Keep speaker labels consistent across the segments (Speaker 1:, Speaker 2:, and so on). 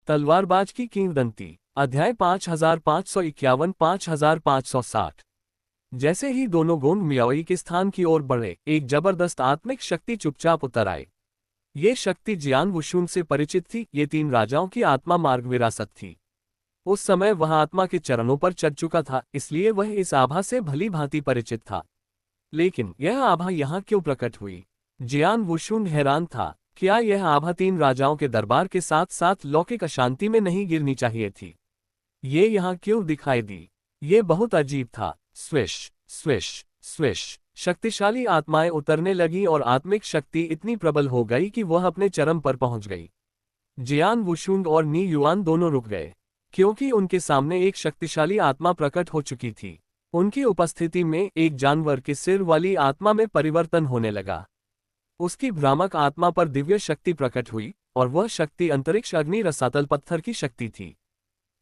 Speaker 1: तलवारबाज की किंवदंती। अध्याय 5551 5560। जैसे ही दोनों गोंड मियाओई के स्थान की ओर बढ़े, एक जबरदस्त आत्मिक शक्ति चुपचाप उतर आई। ये शक्ति जियान वुशुन से परिचित थी। ये तीन राजाओं की आत्मा मार्ग विरासत थी। उस समय वह आत्मा के चरणों पर चढ़ चुका था, इसलिए वह इस आभा से भली भांति परिचित था। लेकिन यह आभा यहाँ क्यों प्रकट हुई? जियान वुशुन हैरान था। क्या यह आभा तीन राजाओं के दरबार के साथ साथ लौकिक अशांति में नहीं गिरनी चाहिए थी? ये यहाँ क्यों दिखाई दी? ये बहुत अजीब था। स्विश स्विश स्विश शक्तिशाली आत्माएं उतरने लगी और आत्मिक शक्ति इतनी प्रबल हो गई कि वह अपने चरम पर पहुंच गई। जियान वुशुंग और नी युआन दोनों रुक गए, क्योंकि उनके सामने एक शक्तिशाली आत्मा प्रकट हो चुकी थी। उनकी उपस्थिति में एक जानवर के सिर वाली आत्मा में परिवर्तन होने लगा। उसकी भ्रामक आत्मा पर दिव्य शक्ति प्रकट हुई, और वह शक्ति अंतरिक्ष अग्नि रसातल पत्थर की शक्ति थी।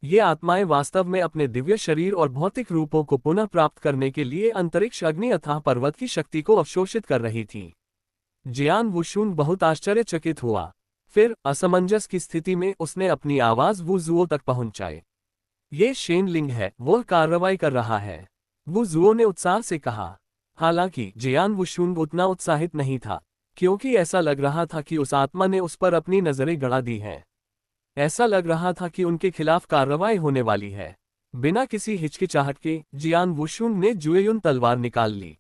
Speaker 1: ये आत्माएं वास्तव में अपने दिव्य शरीर और भौतिक रूपों को पुनः प्राप्त करने के लिए अंतरिक्ष अग्नि अथाह पर्वत की शक्ति को अवशोषित कर रही थीं। जियान वुशुन बहुत आश्चर्यचकित हुआ। फिर असमंजस की स्थिति में उसने अपनी आवाज वुजुओ तक पहुंचाई। ये शेन लिंग है, वह कार्रवाई कर रहा है, वुजुओ ने उत्साह से कहा। हालांकि जियान वुशुन उतना उत्साहित नहीं था, क्योंकि ऐसा लग रहा था कि उस आत्मा ने उस पर अपनी नजरें गड़ा दी हैं। ऐसा लग रहा था कि उनके खिलाफ कार्रवाई होने वाली है। बिना किसी हिचकिचाहट के जियान वुशुन ने जुएयुन तलवार निकाल ली।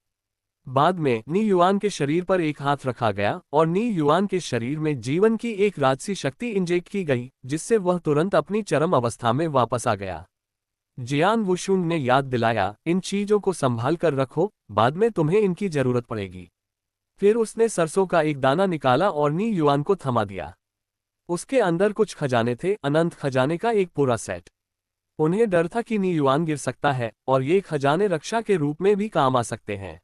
Speaker 1: बाद में नी युआन के शरीर पर एक हाथ रखा गया और नी युआन के शरीर में जीवन की एक राजसी शक्ति इंजेक्ट की गई, जिससे वह तुरंत अपनी चरम अवस्था में वापस आ गया। जियान वुशुन ने याद दिलाया, इन चीजों को संभाल कर रखो, बाद में तुम्हें इनकी जरूरत पड़ेगी। फिर उसने सरसों का एक दाना निकाला और नी युआन को थमा दिया। उसके अंदर कुछ खजाने थे, अनंत खजाने का एक पूरा सेट। उन्हें डर था कि नी युआन गिर सकता है, और ये खजाने रक्षा के रूप में भी काम आ सकते हैं।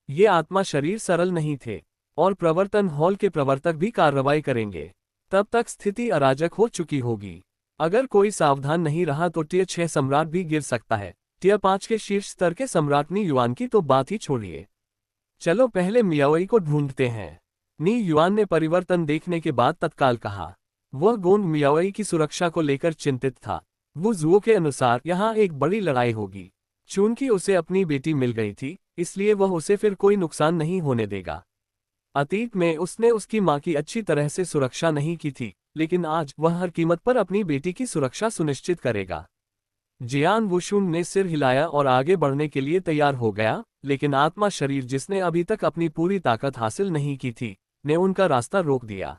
Speaker 1: ये आत्मा शरीर सरल नहीं थे, और प्रवर्तन हॉल के प्रवर्तक भी कार्रवाई करेंगे। तब तक स्थिति अराजक हो चुकी होगी। अगर कोई सावधान नहीं रहा तो टियर 6 सम्राट भी गिर सकता है। टियर 5 के शीर्ष स्तर के सम्राट नी युआन की तो बात ही छोड़िए। चलो पहले मियाओई को ढूंढते हैं, नी युआन ने परिवर्तन देखने के बाद तत्काल कहा। वह गोंड मियाओई की सुरक्षा को लेकर चिंतित था। वुजुओ के अनुसार यहाँ एक बड़ी लड़ाई होगी। चूंकि उसे अपनी बेटी मिल गई थी, इसलिए वह उसे फिर कोई नुकसान नहीं होने देगा। अतीत में उसने उसकी मां की अच्छी तरह से सुरक्षा नहीं की थी, लेकिन आज वह हर कीमत पर अपनी बेटी की सुरक्षा सुनिश्चित करेगा। जियान वुशुन ने सिर हिलाया और आगे बढ़ने के लिए तैयार हो गया, लेकिन आत्मा शरीर जिसने अभी तक अपनी पूरी ताकत हासिल नहीं की थी, ने उनका रास्ता रोक दिया।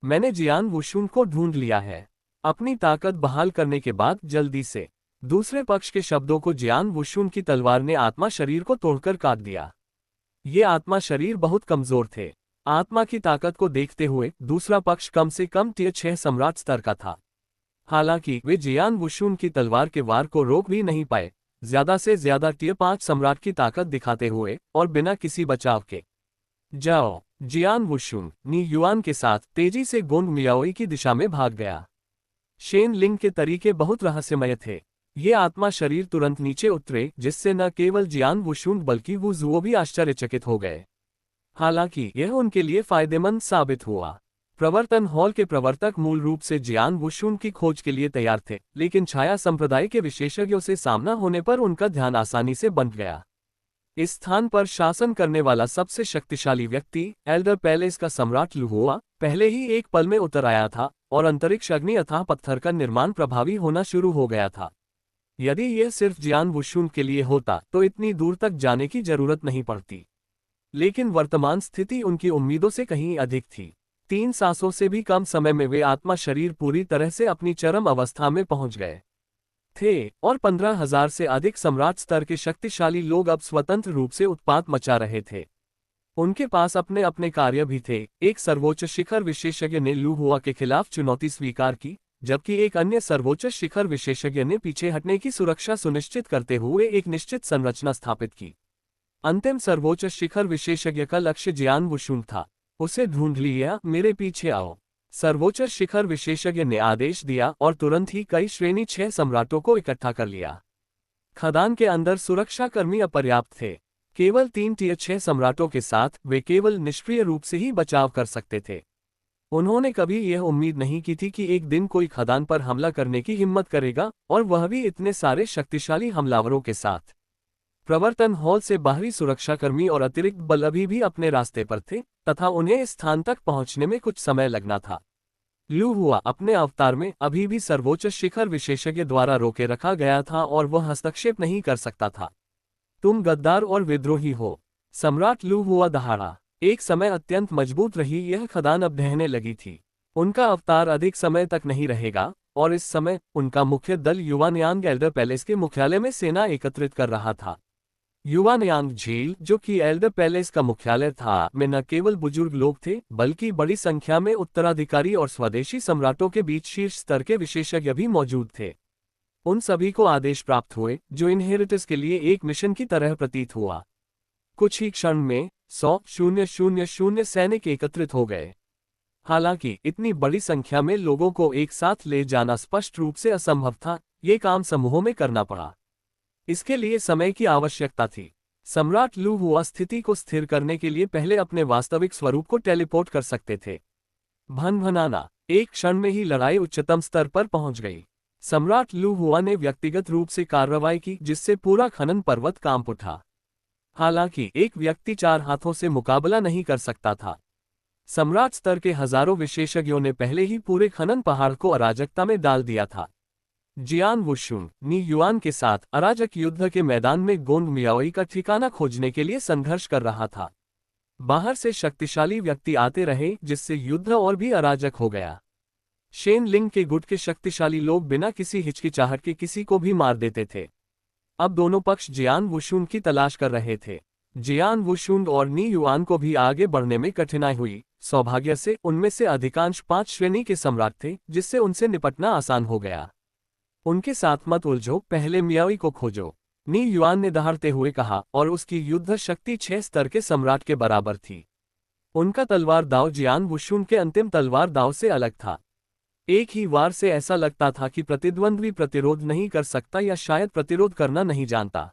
Speaker 1: मैंने जियान वुशुन को ढूंढ लिया है। अपनी ताकत बहाल करने के बाद जल्दी से दूसरे पक्ष के शब्दों को जियान वुशुन की तलवार ने आत्मा शरीर को तोड़कर काट दिया। ये आत्मा शरीर बहुत कमजोर थे। आत्मा की ताकत को देखते हुए दूसरा पक्ष कम से कम टियर 6 सम्राट स्तर का था। हालांकि वे जियान वुशुन की तलवार के वार को रोक भी नहीं पाए, ज्यादा से ज्यादा टियर 5 सम्राट की ताकत दिखाते हुए और बिना किसी बचाव के। जाओ। जियान वुशुन नी युआन के साथ तेजी से गोंड मियाओई की दिशा में भाग गया। शेन लिंग के तरीके बहुत रहस्यमय थे। ये आत्मा शरीर तुरंत नीचे उतरे, जिससे न केवल जियान वुशुन बल्कि वुजुओ भी आश्चर्यचकित हो गए। हालांकि यह उनके लिए फायदेमंद साबित हुआ। प्रवर्तन हॉल के प्रवर्तक मूल रूप से जियान वुशुन की खोज के लिए तैयार थे, लेकिन छाया संप्रदाय के विशेषज्ञों से सामना होने पर उनका ध्यान आसानी से बंट गया। इस स्थान पर शासन करने वाला सबसे शक्तिशाली व्यक्ति, एल्डर पैलेस का सम्राट लुहुआ, पहले ही एक पल में उतर आया था, और अंतरिक्ष अग्नि अथाह पत्थर का निर्माण प्रभावी होना शुरू हो गया था। यदि यह सिर्फ जियान वुशुन के लिए होता तो इतनी दूर तक जाने की जरूरत नहीं पड़ती। लेकिन वर्तमान स्थिति उनकी उम्मीदों से कहीं अधिक थी। 3 सांसों से भी कम समय में वे आत्मा शरीर पूरी तरह से अपनी चरम अवस्था में पहुंच गए थे, और 15,000 से अधिक सम्राट स्तर के शक्तिशाली लोग अब स्वतंत्र रूप से उत्पात मचा रहे थे। उनके पास अपने अपने कार्य भी थे। एक सर्वोच्च शिखर विशेषज्ञ ने लुहुआ के खिलाफ चुनौती स्वीकार की, जबकि एक अन्य सर्वोच्च शिखर विशेषज्ञ ने पीछे हटने की सुरक्षा सुनिश्चित करते हुए एक निश्चित संरचना स्थापित की। अंतिम सर्वोच्च शिखर विशेषज्ञ का लक्ष्य जियान वुशुन था। उसे ढूंढ लिया, मेरे पीछे आओ। सर्वोच्च शिखर विशेषज्ञ ने आदेश दिया और तुरंत ही कई श्रेणी 6 सम्राटों को इकट्ठा कर लिया। खदान के अंदर सुरक्षाकर्मी अपर्याप्त थे। केवल 3 टियर 6 सम्राटों के साथ वे केवल निष्क्रिय रूप से ही बचाव कर सकते थे। उन्होंने कभी यह उम्मीद नहीं की थी कि एक दिन कोई खदान पर हमला करने की हिम्मत करेगा, और वह भी इतने सारे शक्तिशाली हमलावरों के साथ। प्रवर्तन हॉल से बाहरी सुरक्षाकर्मी और अतिरिक्त बल अभी भी अपने रास्ते पर थे, तथा उन्हें इस स्थान तक पहुंचने में कुछ समय लगना था। लू हुआ अपने अवतार में अभी भी सर्वोच्च शिखर विशेषज्ञ द्वारा रोके रखा गया था और वह हस्तक्षेप नहीं कर सकता था। तुम गद्दार और विद्रोही हो, सम्राट लू हुआ दहाड़ा। एक समय अत्यंत मजबूत रही यह खदान अब ढहने लगी थी। उनका अवतार अधिक समय तक नहीं रहेगा, और इस समय उनका मुख्य दल युवानयांग एल्डर पैलेस के मुख्यालय में सेना एकत्रित कर रहा था। युवानयांग झील, जो कि एल्डर पैलेस का मुख्यालय था, में न केवल बुजुर्ग लोग थे, बल्कि बड़ी संख्या में उत्तराधिकारी और स्वदेशी सम्राटों के बीच शीर्ष स्तर के विशेषज्ञ भी मौजूद थे। उन सभी को आदेश प्राप्त हुए, जो इनहेरिटेंस के लिए एक मिशन की तरह प्रतीत हुआ। कुछ ही क्षण में 100,000 सैनिक एकत्रित हो गए। हालांकि इतनी बड़ी संख्या में लोगों को एक साथ ले जाना स्पष्ट रूप से असंभव था, ये काम समूहों में करना पड़ा। इसके लिए समय की आवश्यकता थी। सम्राट लू हुआ स्थिति को स्थिर करने के लिए पहले अपने वास्तविक स्वरूप को टेलीपोर्ट कर सकते थे। भनभनाना, एक क्षण में ही लड़ाई उच्चतम स्तर पर पहुंच गई। सम्राट लू हुआ ने व्यक्तिगत रूप से कार्रवाई की, जिससे पूरा खनन पर्वत कांप उठा। हालांकि एक व्यक्ति 4 हाथों से मुकाबला नहीं कर सकता था। सम्राट स्तर के हजारों विशेषज्ञों ने पहले ही पूरे खनन पहाड़ को अराजकता में डाल दिया था। जियान वुशुन नी युआन के साथ अराजक युद्ध के मैदान में गोंड मियाओई का ठिकाना खोजने के लिए संघर्ष कर रहा था। बाहर से शक्तिशाली व्यक्ति आते रहे, जिससे युद्ध और भी अराजक हो गया। शेन लिंग के गुट के शक्तिशाली लोग बिना किसी हिचकिचाहट के किसी को भी मार देते थे। अब दोनों पक्ष जियान वुशुन की तलाश कर रहे थे। जियान वुशुन और नी युआन को भी आगे बढ़ने में कठिनाई हुई। सौभाग्य से उनमें से अधिकांश 5 श्रेणी के सम्राट थे, जिससे उनसे निपटना आसान हो गया। उनके साथ मत उलझो, पहले मियाओई को खोजो, नी युआन ने दहाड़ते हुए कहा, और उसकी युद्ध शक्ति 6 स्तर के सम्राट के बराबर थी। उनका तलवार दाव जियान वुशुन के अंतिम तलवार दाव से अलग था। एक ही वार से ऐसा लगता था कि प्रतिद्वंद्वी प्रतिरोध नहीं कर सकता या शायद प्रतिरोध करना नहीं जानता।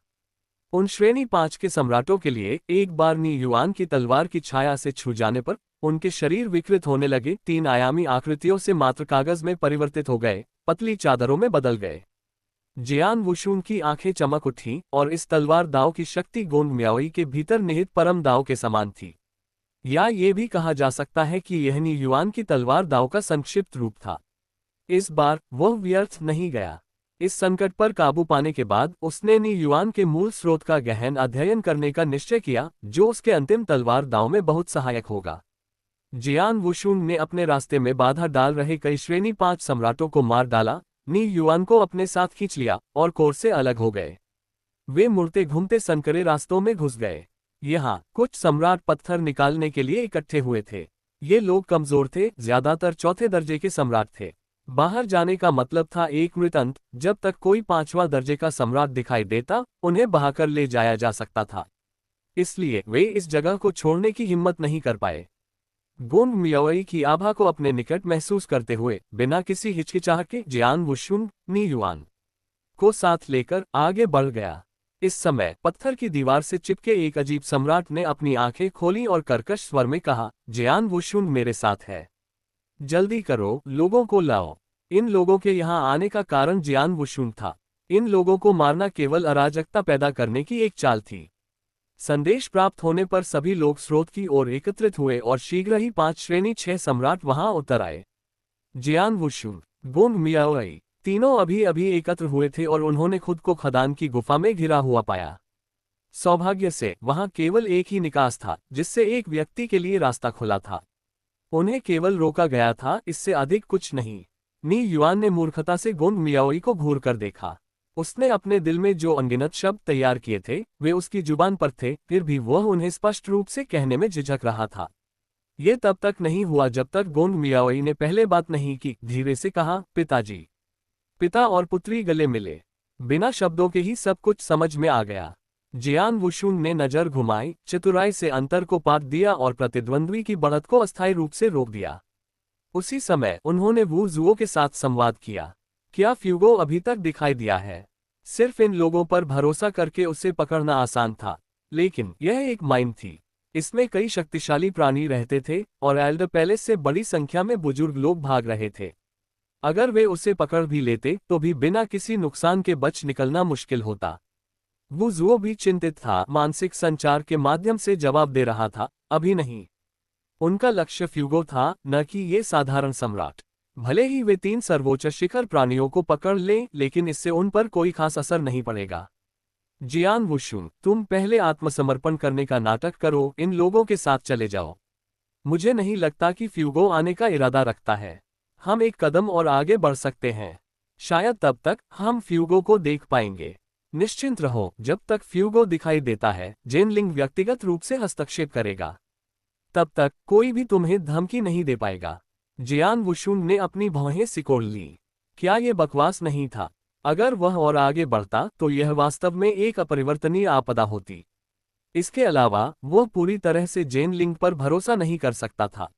Speaker 1: उन श्रेणी 5 के सम्राटों के लिए एक बार नी युआन की तलवार की छाया से छू जाने पर उनके शरीर विकृत होने लगे, 3 आयामी आकृतियों से मात्र कागज में परिवर्तित हो गए, पतली चादरों में बदल गए। जियान वुशुन की आंखें चमक उठीं, और इस तलवार दाव की शक्ति गोंड मियाओई के भीतर निहित परम दाव के समान थी। या ये भी कहा जा सकता है कि यह नी युआन की तलवार दाव का संक्षिप्त रूप था। इस बार वह व्यर्थ नहीं गया। इस संकट पर काबू पाने के बाद उसने नी युआन के मूल स्रोत का गहन अध्ययन करने का निश्चय किया, जो उसके अंतिम तलवार दाव में बहुत सहायक होगा। जियान वुशुन ने अपने रास्ते में बाधा डाल रहे कई श्रेणी 5 सम्राटों को मार डाला, नी युआन को अपने साथ खींच लिया और कोर से अलग हो गए। वे मुड़ते घूमते संकरे रास्तों में घुस गए। यहाँ कुछ सम्राट पत्थर निकालने के लिए इकट्ठे हुए थे। ये लोग कमजोर थे, ज्यादातर चौथे दर्जे के सम्राट थे। बाहर जाने का मतलब था एक मृतंत। जब तक कोई 5वां दर्जे का सम्राट दिखाई देता, उन्हें बहाकर ले जाया जा सकता था। इसलिए वे इस जगह को छोड़ने की हिम्मत नहीं कर पाए। गोंड मियाओई की आभा को अपने निकट महसूस करते हुए बिना किसी हिचकिचाहट के जियान वुशुन नी युआन को साथ लेकर आगे बढ़ गया। इस समय पत्थर की दीवार से चिपके एक अजीब सम्राट ने अपनी आंखें खोली और कर्कश स्वर में कहा, जियान वुशुन मेरे साथ है। जल्दी करो, लोगों को लाओ। इन लोगों के यहाँ आने का कारण जियान वुशुन था। इन लोगों को मारना केवल अराजकता पैदा करने की एक चाल थी। संदेश प्राप्त होने पर सभी लोग स्रोत की ओर एकत्रित हुए और शीघ्र ही 5 श्रेणी 6 सम्राट वहां उतर आए। जियान वुशुन, गोंड मियाओई तीनों अभी अभी एकत्र हुए थे और उन्होंने खुद को खदान की गुफा में घिरा हुआ पाया। सौभाग्य से वहां केवल एक ही निकास था, जिससे एक व्यक्ति के लिए रास्ता खुला था। उन्हें केवल रोका गया था, इससे अधिक कुछ नहीं। नी युआन ने मूर्खता से गोंड मियाओई को घूर कर देखा। उसने अपने दिल में जो अनगिनत शब्द तैयार किए थे, वे उसकी जुबान पर थे, फिर भी वह उन्हें स्पष्ट रूप से कहने में झिझक रहा था। ये तब तक नहीं हुआ जब तक गोंड मियाओई ने पहले बात नहीं की। धीरे से कहा, पिताजी। पिता और पुत्री गले मिले। बिना शब्दों के ही सब कुछ समझ में आ गया। जियान वुशुन ने नजर घुमाई, चतुराई से अंतर को पाट दिया और प्रतिद्वंद्वी की बढ़त को अस्थायी रूप से रोक दिया। उसी समय उन्होंने वू जुओ के साथ संवाद किया। क्या फ्यूगो अभी तक दिखाई दिया है? सिर्फ इन लोगों पर भरोसा करके उसे पकड़ना आसान था, लेकिन यह एक माइन थी। इसमें कई शक्तिशाली प्राणी रहते थे और एल्डर पैलेस से बड़ी संख्या में बुजुर्ग लोग भाग रहे थे। अगर वे उसे पकड़ भी लेते तो भी बिना किसी नुकसान के बच निकलना मुश्किल होता। वुजुओ भी चिंतित था, मानसिक संचार के माध्यम से जवाब दे रहा था, अभी नहीं। उनका लक्ष्य फ्यूगो था, न कि ये साधारण सम्राट। भले ही वे 3 सर्वोच्च शिखर प्राणियों को पकड़ लें, लेकिन इससे उन पर कोई खास असर नहीं पड़ेगा। जियान वुशुन, तुम पहले आत्मसमर्पण करने का नाटक करो, इन लोगों के साथ चले जाओ। मुझे नहीं लगता कि फ्यूगो आने का इरादा रखता है। हम एक कदम और आगे बढ़ सकते हैं। शायद तब तक हम फ्यूगो को देख पाएंगे। निश्चिंत रहो, जब तक फ्यूगो दिखाई देता है, जेनलिंग व्यक्तिगत रूप से हस्तक्षेप करेगा। तब तक कोई भी तुम्हें धमकी नहीं दे पाएगा। जियान वुशुन ने अपनी भौहें सिकोड़ ली। क्या यह बकवास नहीं था? अगर वह और आगे बढ़ता तो यह वास्तव में एक अपरिवर्तनीय आपदा होती। इसके अलावा वह पूरी तरह से जेनलिंग पर भरोसा नहीं कर सकता था।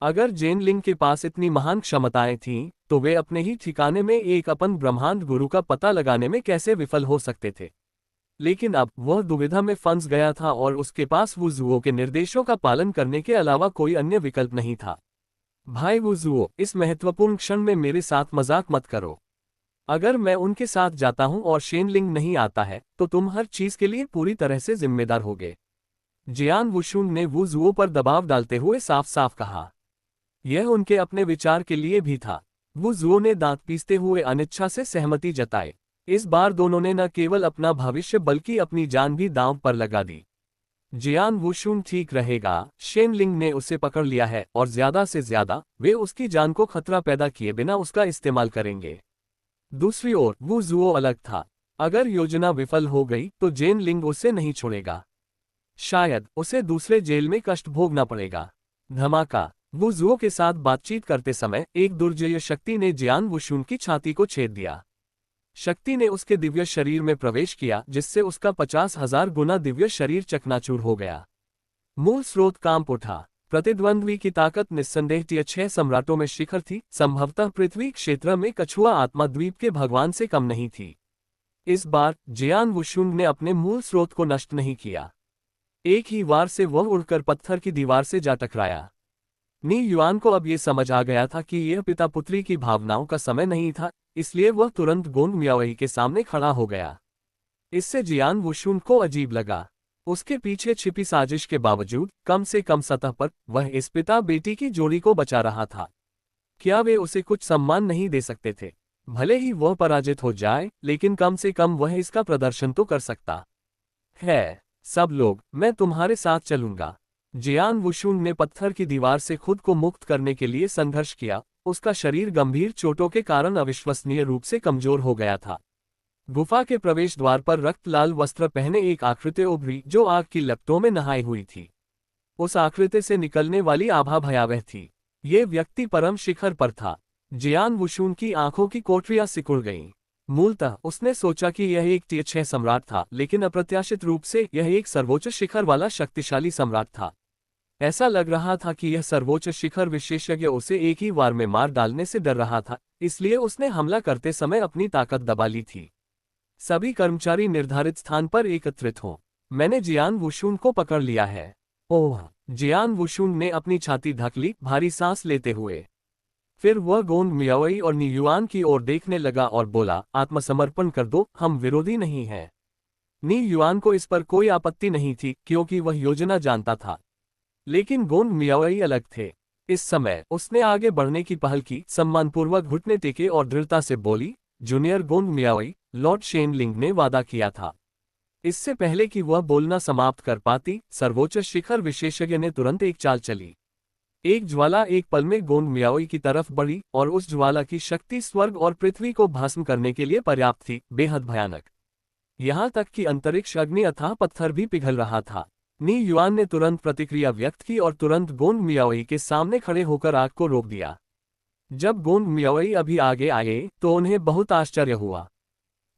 Speaker 1: अगर जेनलिंग के पास इतनी महान क्षमताएं थीं, तो वे अपने ही ठिकाने में एक अपन ब्रह्मांड गुरु का पता लगाने में कैसे विफल हो सकते थे। लेकिन अब वह दुविधा में फंस गया था और उसके पास वुजुओ के निर्देशों का पालन करने के अलावा कोई अन्य विकल्प नहीं था। भाई वुजुओ, इस महत्वपूर्ण क्षण में मेरे साथ मजाक मत करो। अगर मैं उनके साथ जाता हूं और शेनलिंग नहीं आता है, तो तुम हर चीज के लिए पूरी तरह से जिम्मेदार होगे। जियान वुशुन ने वुजुओ पर दबाव डालते हुए साफ साफ कहा। यह उनके अपने विचार के लिए भी था। वुजुओ ने दांत पीसते हुए अनिच्छा से सहमति जताई। इस बार दोनों ने न केवल अपना भविष्य बल्कि अपनी जान भी दांव पर लगा दी। जियान वुशुन ठीक रहेगा, शेनलिंग ने उसे पकड़ लिया है और ज्यादा से ज्यादा वे उसकी जान को खतरा पैदा किए बिना उसका इस्तेमाल करेंगे। दूसरी ओर वुजुओ अलग था। अगर योजना विफल हो गई तो जेनलिंग उसे नहीं छोड़ेगा। शायद उसे दूसरे जेल में कष्ट भोगना पड़ेगा। धमाका। वुजुओ के साथ बातचीत करते समय एक दुर्जय शक्ति ने जियान वुशुन की छाती को छेद दिया। शक्ति ने उसके दिव्य शरीर में प्रवेश किया, जिससे उसका 50,000 गुना दिव्य शरीर चकनाचूर हो गया। मूल स्रोत कांप उठा। प्रतिद्वंद्वी की ताकत निस्संदेह 6 सम्राटों में शिखर थी, संभवतः पृथ्वी क्षेत्र में कछुआ आत्मा द्वीप के भगवान से कम नहीं थी। इस बार जियान वुशुन ने अपने मूल स्रोत को नष्ट नहीं किया। एक ही वार से वह उड़कर पत्थर की दीवार से जा टकराया। नी युआन को अब ये समझ आ गया था कि यह पिता पुत्री की भावनाओं का समय नहीं था, इसलिए वह तुरंत गोंद मियाओई के सामने खड़ा हो गया। इससे जियान वुशुन को अजीब लगा। उसके पीछे छिपी साजिश के बावजूद कम से कम सतह पर वह इस पिता बेटी की जोड़ी को बचा रहा था। क्या वे उसे कुछ सम्मान नहीं दे सकते थे? भले ही वह पराजित हो जाए, लेकिन कम से कम वह इसका प्रदर्शन तो कर सकता है। सब लोग, मैं तुम्हारे साथ चलूंगा। जियान वुशुन ने पत्थर की दीवार से खुद को मुक्त करने के लिए संघर्ष किया। उसका शरीर गंभीर चोटों के कारण अविश्वसनीय रूप से कमजोर हो गया था। गुफा के प्रवेश द्वार पर रक्त लाल वस्त्र पहने एक आकृति उभरी, जो आग की लपटों में नहाई हुई थी। उस आकृति से निकलने वाली आभा भयावह थी। ये व्यक्ति परम शिखर पर था। जियान वुशुन की आंखों की कोठरियां सिकुड़ गईं। मूलतः उसने सोचा कि यह एक टियर 6 सम्राट था, लेकिन अप्रत्याशित रूप से यह एक सर्वोच्च शिखर वाला शक्तिशाली सम्राट था। ऐसा लग रहा था कि यह सर्वोच्च शिखर विशेषज्ञ उसे एक ही वार में मार डालने से डर रहा था, इसलिए उसने हमला करते समय अपनी ताकत दबा ली थी। सभी कर्मचारी निर्धारित स्थान पर एकत्रित हों। मैंने जियान वुशुन को पकड़ लिया है। ओह! जियान वुशुन ने अपनी छाती ढक ली, भारी सांस लेते हुए। फिर वह गोंद मियाओई और नी युआन की ओर देखने लगा और बोला, आत्मसमर्पण कर दो, हम विरोधी नहीं हैं। नी युआन को इस पर कोई आपत्ति नहीं थी, क्योंकि वह योजना जानता था। लेकिन गोंद मियाओई अलग थे। इस समय उसने आगे बढ़ने की पहल की, सम्मानपूर्वक घुटने टेके और दृढ़ता से बोली, जूनियर गोंद मियाओई, लॉर्ड शेनलिंग ने वादा किया था। इससे पहले कि वह बोलना समाप्त कर पाती, सर्वोच्च शिखर विशेषज्ञ ने तुरंत एक चाल चली। एक ज्वाला एक पल में गोंद मियाओई की तरफ बढ़ी और उस ज्वाला की शक्ति स्वर्ग और पृथ्वी को भस्म करने के लिए पर्याप्त थी, बेहद भयानक। यहां तक कि अंतरिक्ष अग्नि अथाह पत्थर भी पिघल रहा था। नी युआन ने तुरंत प्रतिक्रिया व्यक्त की और तुरंत गोंद मियाओई के सामने खड़े होकर आग को रोक दिया। जब गोंद मियाओई अभी आगे आए तो उन्हें बहुत आश्चर्य हुआ।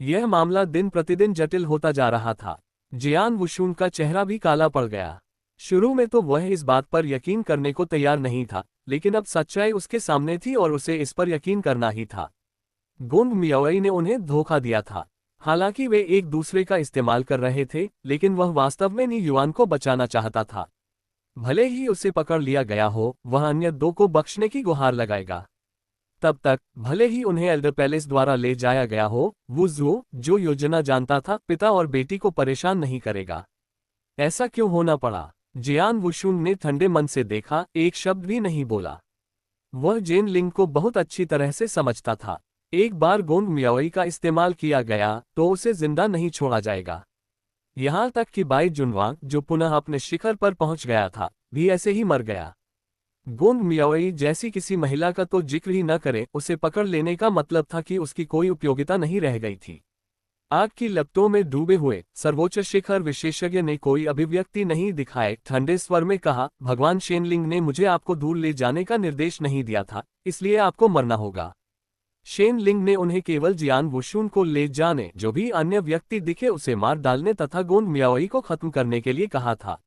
Speaker 1: यह मामला दिन प्रतिदिन जटिल होता जा रहा था। जियान वुशुन का चेहरा भी काला पड़ गया। शुरू में तो वह इस बात पर यकीन करने को तैयार नहीं था, लेकिन अब सच्चाई उसके सामने थी और उसे इस पर यकीन करना ही था। गोंद मियाओई ने उन्हें धोखा दिया था। हालांकि वे एक दूसरे का इस्तेमाल कर रहे थे, लेकिन वह वास्तव में नी युआन को बचाना चाहता था। भले ही उसे पकड़ लिया गया हो, वह अन्य दो को बख्शने की गुहार लगाएगा। तब तक भले ही उन्हें एल्डर पैलेस द्वारा ले जाया गया हो, वू ज़ुओ, जो योजना जानता था, पिता और बेटी को परेशान नहीं करेगा। ऐसा क्यों होना पड़ा? जियान वुशुन ने ठंडे मन से देखा, एक शब्द भी नहीं बोला। वह जेन लिंग को बहुत अच्छी तरह से समझता था। एक बार गोंद मियाओई का इस्तेमाल किया गया तो उसे जिंदा नहीं छोड़ा जाएगा। यहाँ तक कि बाई जुनवांग, जो पुनः अपने शिखर पर पहुंच गया था, भी ऐसे ही मर गया। गोंद मियाओई जैसी किसी महिला का तो जिक्र ही न करें, उसे पकड़ लेने का मतलब था कि उसकी कोई उपयोगिता नहीं रह गई थी। आग की लपटों में डूबे हुए सर्वोच्च शिखर विशेषज्ञ ने कोई अभिव्यक्ति नहीं दिखाए, ठंडे स्वर में कहा, भगवान शेनलिंग ने मुझे आपको दूर ले जाने का निर्देश नहीं दिया था, इसलिए आपको मरना होगा। शेनलिंग ने उन्हें केवल जियान वुशुन को ले जाने, जो भी अन्य व्यक्ति दिखे उसे मार डालने तथा गोंद मियाओई को खत्म करने के लिए कहा था।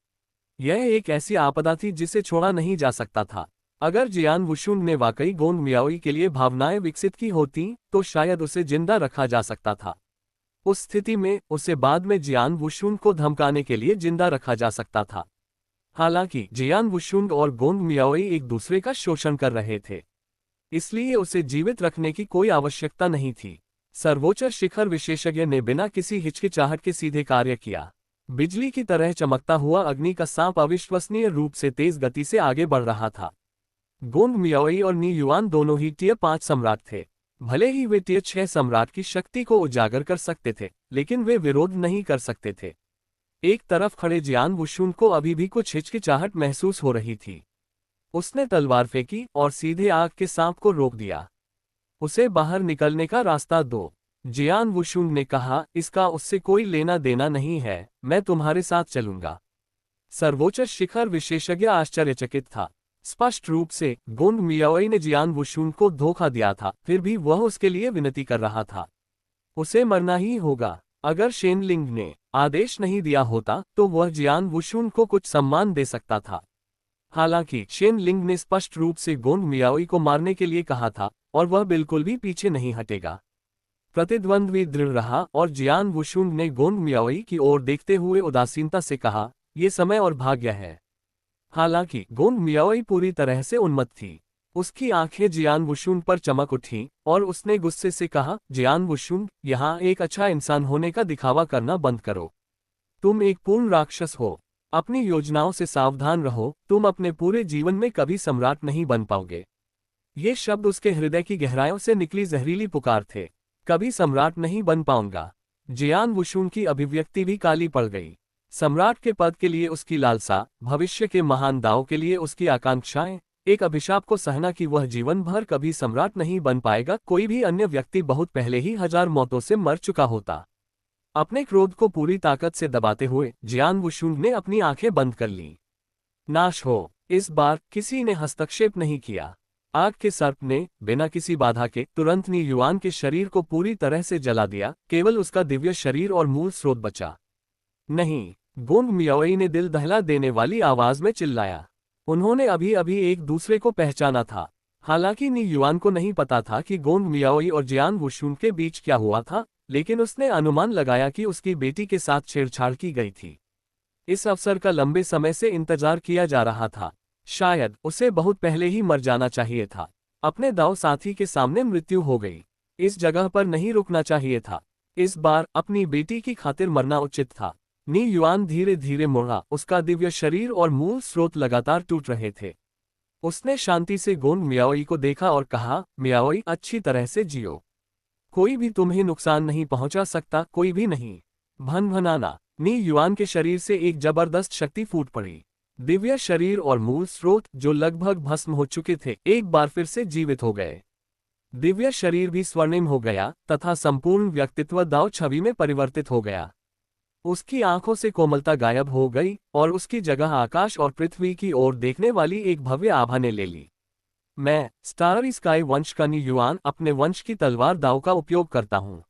Speaker 1: यह एक ऐसी आपदा थी जिसे छोड़ा नहीं जा सकता था। अगर जियान वुशुन ने वाकई गोंद मियाओई के लिए भावनाएं विकसित की होती तो शायद उसे जिंदा रखा जा सकता था। उस स्थिति में उसे बाद में जियान वुशुन को धमकाने के लिए जिंदा रखा जा सकता था। हालांकि जियान वुशुन और गोंद मियाओई एक दूसरे का शोषण कर रहे थे, इसलिए उसे जीवित रखने की कोई आवश्यकता नहीं थी। सर्वोच्च शिखर विशेषज्ञ ने बिना किसी हिचकिचाहट के सीधे कार्य किया। बिजली की तरह चमकता हुआ अग्नि का सांप अविश्वसनीय रूप से तेज गति से आगे बढ़ रहा था। गोंद मियाओई और नी युआन दोनों ही टियर 5 सम्राट थे। भले ही वे टियर 6 सम्राट की शक्ति को उजागर कर सकते थे, लेकिन वे विरोध नहीं कर सकते थे। एक तरफ खड़े जियान वुशुन को अभी भी कुछ हिचकिचाहट महसूस हो रही थी। उसने तलवार फेंकी और सीधे आग के सांप को रोक दिया। उसे बाहर निकलने का रास्ता दो, जियान वुशुन ने कहा, इसका उससे कोई लेना देना नहीं है, मैं तुम्हारे साथ चलूंगा। सर्वोच्च शिखर विशेषज्ञ आश्चर्यचकित था। स्पष्ट रूप से गोंद मियाओई ने जियान वुशुन को धोखा दिया था, फिर भी वह उसके लिए विनती कर रहा था। उसे मरना ही होगा। अगर शेनलिंग ने आदेश नहीं दिया होता तो वह जियान वुशुन को कुछ सम्मान दे सकता था। हालांकि शेनलिंग ने स्पष्ट रूप से गोंद मियाओई को मारने के लिए कहा था और वह बिल्कुल भी पीछे नहीं हटेगा। प्रतिद्वंद्वी दृढ़ रहा और जियान वुशुन ने गोंद मियाओई की ओर देखते हुए उदासीनता से कहा, यह समय और भाग्य है। हालांकि गोंद मियाओई पूरी तरह से उन्मत्त थी। उसकी आंखें जियान वुशुन पर चमक उठीं और उसने गुस्से से कहा, जियान वुशुन, यहाँ एक अच्छा इंसान होने का दिखावा करना बंद करो। तुम एक पूर्ण राक्षस हो। अपनी योजनाओं से सावधान रहो, तुम अपने पूरे जीवन में कभी सम्राट नहीं बन पाओगे। ये शब्द उसके हृदय की गहराइयों से निकली जहरीली पुकार थे। कभी सम्राट नहीं बन पाऊंगा। जियान वुशुन की अभिव्यक्ति भी काली पड़ गई। सम्राट के पद के लिए उसकी लालसा, भविष्य के महान दावों के लिए उसकी आकांक्षाएं, एक अभिशाप को सहना कि वह जीवन भर कभी सम्राट नहीं बन पाएगा। कोई भी अन्य व्यक्ति बहुत पहले ही 1000 मौतों से मर चुका होता। अपने क्रोध को पूरी ताकत से दबाते हुए जियान वुशुन ने अपनी आंखें बंद कर लीं। नाश हो। इस बार किसी ने हस्तक्षेप नहीं किया। आग के सर्प ने बिना किसी बाधा के तुरंत नी युआन के शरीर को पूरी तरह से जला दिया। केवल उसका दिव्य शरीर और मूल स्रोत बचा। नहीं, गोंद मियाओई ने दिल दहला देने वाली आवाज में चिल्लाया। उन्होंने अभी अभी एक दूसरे को पहचाना था। हालांकि नी युआन को नहीं पता था कि गोंद मियाओई और जियान वुशुन के बीच क्या हुआ था, लेकिन उसने अनुमान लगाया कि उसकी बेटी के साथ छेड़छाड़ की गई थी। इस अवसर का लंबे समय से इंतजार किया जा रहा था। शायद उसे बहुत पहले ही मर जाना चाहिए था। अपने दाव साथी के सामने मृत्यु हो गई। इस जगह पर नहीं रुकना चाहिए था। इस बार अपनी बेटी की खातिर मरना उचित था। नी युआन धीरे धीरे मुड़ा। उसका दिव्य शरीर और मूल स्रोत लगातार टूट रहे थे। उसने शांति से गोंद मियाओई को देखा और कहा, मियाओई, अच्छी तरह से जियो। कोई भी तुम्हें नुकसान नहीं पहुंचा सकता, कोई भी नहीं। भनभनाना। नी युआन के शरीर से एक जबरदस्त शक्ति फूट पड़ी। दिव्य शरीर और मूल स्रोत, जो लगभग भस्म हो चुके थे, एक बार फिर से जीवित हो गए। दिव्य शरीर भी स्वर्णिम हो गया तथा संपूर्ण व्यक्तित्व दाव छवि में परिवर्तित हो गया। उसकी आंखों से कोमलता गायब हो गई और उसकी जगह आकाश और पृथ्वी की ओर देखने वाली एक भव्य आभा ने ले ली। मैं, स्टाररी स्काई वंश का नी युआन, अपने वंश की तलवार दाव का उपयोग करता हूँ।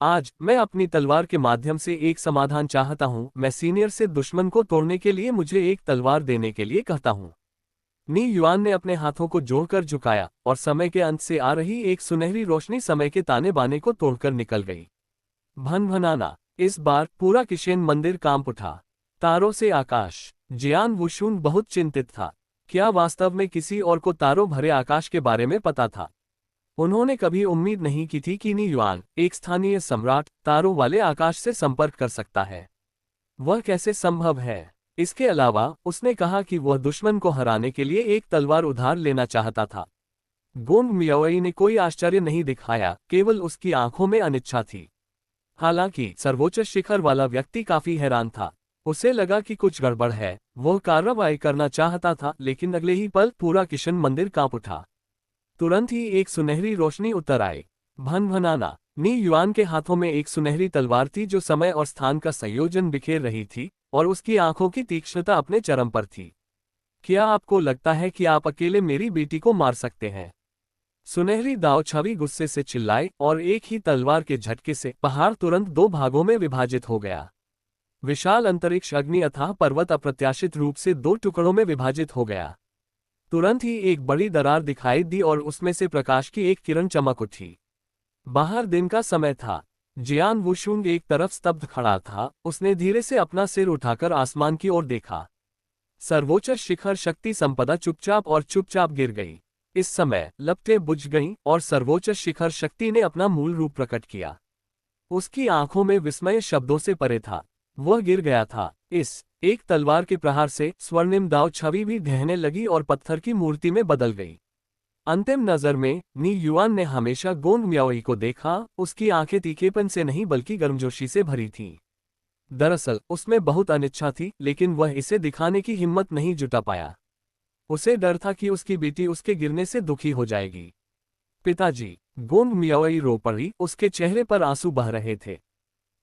Speaker 1: आज मैं अपनी तलवार के माध्यम से एक समाधान चाहता हूँ। मैं सीनियर से दुश्मन को तोड़ने के लिए मुझे एक तलवार देने के लिए कहता हूँ। नी युआन ने अपने हाथों को जोड़कर झुकाया और समय के अंत से आ रही एक सुनहरी रोशनी समय के ताने बाने को तोड़कर निकल गई। भनभनाना। इस बार पूरा किशेन मंदिर कांप उठा। तारों से आकाश, जियान वुशुन बहुत चिंतित था। क्या वास्तव में किसी और को तारों भरे आकाश के बारे में पता था? उन्होंने कभी उम्मीद नहीं की थी कि नी युआन, एक स्थानीय सम्राट, तारों वाले आकाश से संपर्क कर सकता है। वह कैसे संभव है? इसके अलावा उसने कहा कि वह दुश्मन को हराने के लिए एक तलवार उधार लेना चाहता था। गोंग मियाओई ने कोई आश्चर्य नहीं दिखाया, केवल उसकी आंखों में अनिच्छा थी। हालांकि सर्वोच्च शिखर वाला व्यक्ति काफी हैरान था। उसे लगा कि कुछ गड़बड़ है। वह कार्रवाई करना चाहता था, लेकिन अगले ही पल पूरा किशन मंदिर कांप उठा। तुरंत ही एक सुनहरी रोशनी उतर आई। भनभनाना। नी युआन के हाथों में एक सुनहरी तलवार थी जो समय और स्थान का संयोजन बिखेर रही थी, और उसकी आंखों की तीक्ष्णता अपने चरम पर थी। क्या आपको लगता है कि आप अकेले मेरी बेटी को मार सकते हैं? सुनहरी दाव छवि गुस्से से चिल्लाई, और एक ही तलवार के झटके से पहाड़ तुरंत दो भागों में विभाजित हो गया। विशाल अंतरिक्ष अग्नि अथाह पर्वत अप्रत्याशित रूप से दो टुकड़ों में विभाजित हो गया। तुरंत ही एक बड़ी दरार दिखाई दी और उसमें से प्रकाश की एक किरण चमक उठी। बाहर दिन का समय था। जियान वुशुंग एक तरफ स्तब्ध खड़ा था। उसने धीरे से अपना सिर उठाकर आसमान की ओर देखा। सर्वोच्च शिखर शक्ति संपदा चुपचाप गिर गई। इस समय लपटें बुझ गईं और सर्वोच्च शिखर शक्ति ने अपना मूल रूप प्रकट किया। उसकी आंखों में विस्मय शब्दों से परे था। वह गिर गया था। इस एक तलवार के प्रहार से स्वर्णिम दाव छवि भी ढहने लगी और पत्थर की मूर्ति में बदल गई। अंतिम नजर में नी युआन ने हमेशा गोंग मियाओई को देखा। उसकी आंखें तीखेपन से नहीं बल्कि गर्मजोशी से भरी थीं। दरअसल उसमें बहुत अनिच्छा थी, लेकिन वह इसे दिखाने की हिम्मत नहीं जुटा पाया। उसे डर था कि उसकी बेटी उसके गिरने से दुखी हो जाएगी। पिताजी। गोंग मियाओई रो पड़ी। उसके चेहरे पर आंसू बह रहे थे।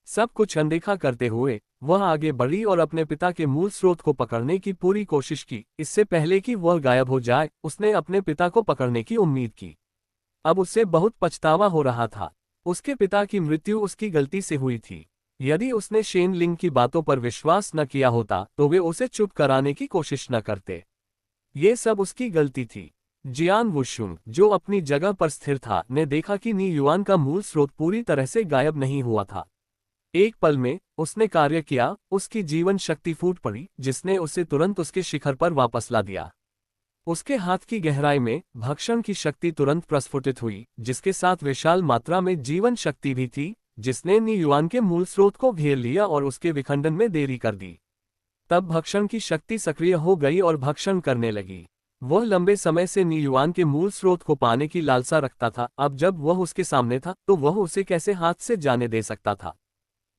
Speaker 1: सब कुछ अनदेखा करते हुए वह आगे बढ़ी और अपने पिता के मूल स्रोत को पकड़ने की पूरी कोशिश की। इससे पहले कि वह गायब हो जाए, उसने अपने पिता को पकड़ने की उम्मीद की। अब उसे बहुत पछतावा हो रहा था। उसके पिता की मृत्यु उसकी गलती से हुई थी। यदि उसने शेन लिंग की बातों पर विश्वास न किया होता तो वे उसे चुप कराने की कोशिश न करते। ये सब उसकी गलती थी। जियान वुशुंग, जो अपनी जगह पर स्थिर था, ने देखा कि नी युआन का मूल स्रोत पूरी तरह से गायब नहीं हुआ था। एक पल में उसने कार्य किया। उसकी जीवन शक्ति फूट पड़ी, जिसने उसे तुरंत उसके शिखर पर वापस ला दिया। उसके हाथ की गहराई में भक्षण की शक्ति तुरंत प्रस्फुटित हुई, जिसके साथ विशाल मात्रा में जीवन शक्ति भी थी, जिसने नी युआन के मूल स्रोत को घेर लिया और उसके विखंडन में देरी कर दी। तब भक्षण की शक्ति सक्रिय हो गई और भक्षण करने लगी। वह लंबे समय से नी युआन के मूल स्रोत को पाने की लालसा रखता था। अब जब वह उसके सामने था तो वह उसे कैसे हाथ से जाने दे सकता था?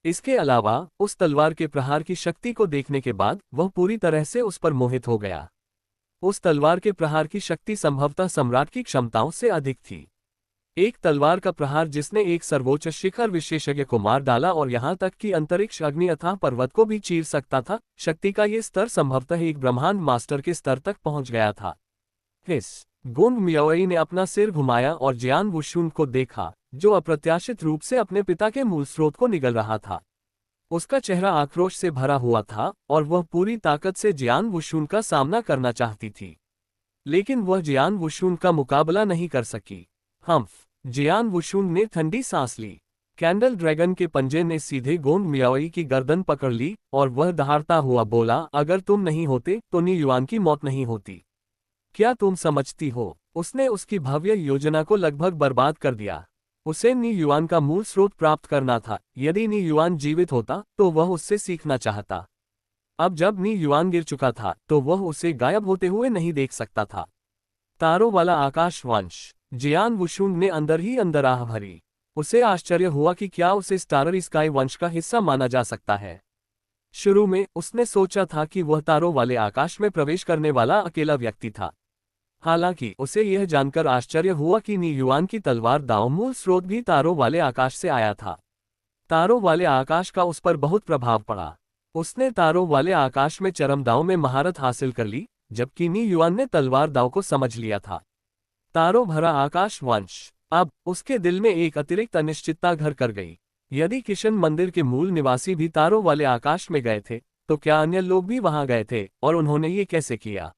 Speaker 1: इसके अलावा उस तलवार के प्रहार की शक्ति को देखने के बाद वह पूरी तरह से उस पर मोहित हो गया। उस तलवार के प्रहार की शक्ति संभवतः सम्राट की क्षमताओं से अधिक थी। एक तलवार का प्रहार जिसने एक सर्वोच्च शिखर विशेषज्ञ को मार डाला और यहां तक कि अंतरिक्ष अग्नि अथाह पर्वत को भी चीर सकता था। शक्ति का ये स्तर संभवतः एक ब्रह्मांड मास्टर के स्तर तक पहुंच गया था। गोंग मियाओई ने अपना सिर घुमाया और जियान वुशुन को देखा, जो अप्रत्याशित रूप से अपने पिता के मूल स्रोत को निगल रहा था। उसका चेहरा आक्रोश से भरा हुआ था और वह पूरी ताकत से जियान वुशुन का सामना करना चाहती थी, लेकिन वह जियान वुशुन का मुकाबला नहीं कर सकी। जियान वुशुन ने ठंडी सांस ली। कैंडल ड्रैगन के पंजे ने सीधे गोंग मियाओई की गर्दन पकड़ ली और वह दहाड़ता हुआ बोला, अगर तुम नहीं होते तो नी युआन की मौत नहीं होती। क्या तुम समझती हो? उसने उसकी भव्य योजना को लगभग बर्बाद कर दिया। उसे नी युआन का मूल स्रोत प्राप्त करना था। यदि नी युआन जीवित होता तो वह उससे सीखना चाहता। अब जब नी युआन गिर चुका था तो वह उसे गायब होते हुए नहीं देख सकता था। तारों वाला आकाश वंश। जियान वुशुन ने अंदर ही अंदर आह भरी। उसे आश्चर्य हुआ कि क्या उसे स्टारर स्काई वंश का हिस्सा माना जा सकता है। शुरू में उसने सोचा था कि वह तारों वाले आकाश में प्रवेश करने वाला अकेला व्यक्ति था। हालांकि उसे यह जानकर आश्चर्य हुआ कि नी युआन की तलवार दाव मूल स्रोत भी तारों वाले आकाश से आया था। तारों वाले आकाश का उस पर बहुत प्रभाव पड़ा। उसने तारों वाले आकाश में चरम दाव में महारत हासिल कर ली, जबकि नी युआन ने तलवार दाव को समझ लिया था। तारों भरा आकाश वंश। अब उसके दिल में एक अतिरिक्त अनिश्चितता घर कर गई। यदि किशन मंदिर के मूल निवासी भी तारों वाले आकाश में गए थे, तो क्या अन्य लोग भी वहां गए थे, और उन्होंने ये कैसे किया?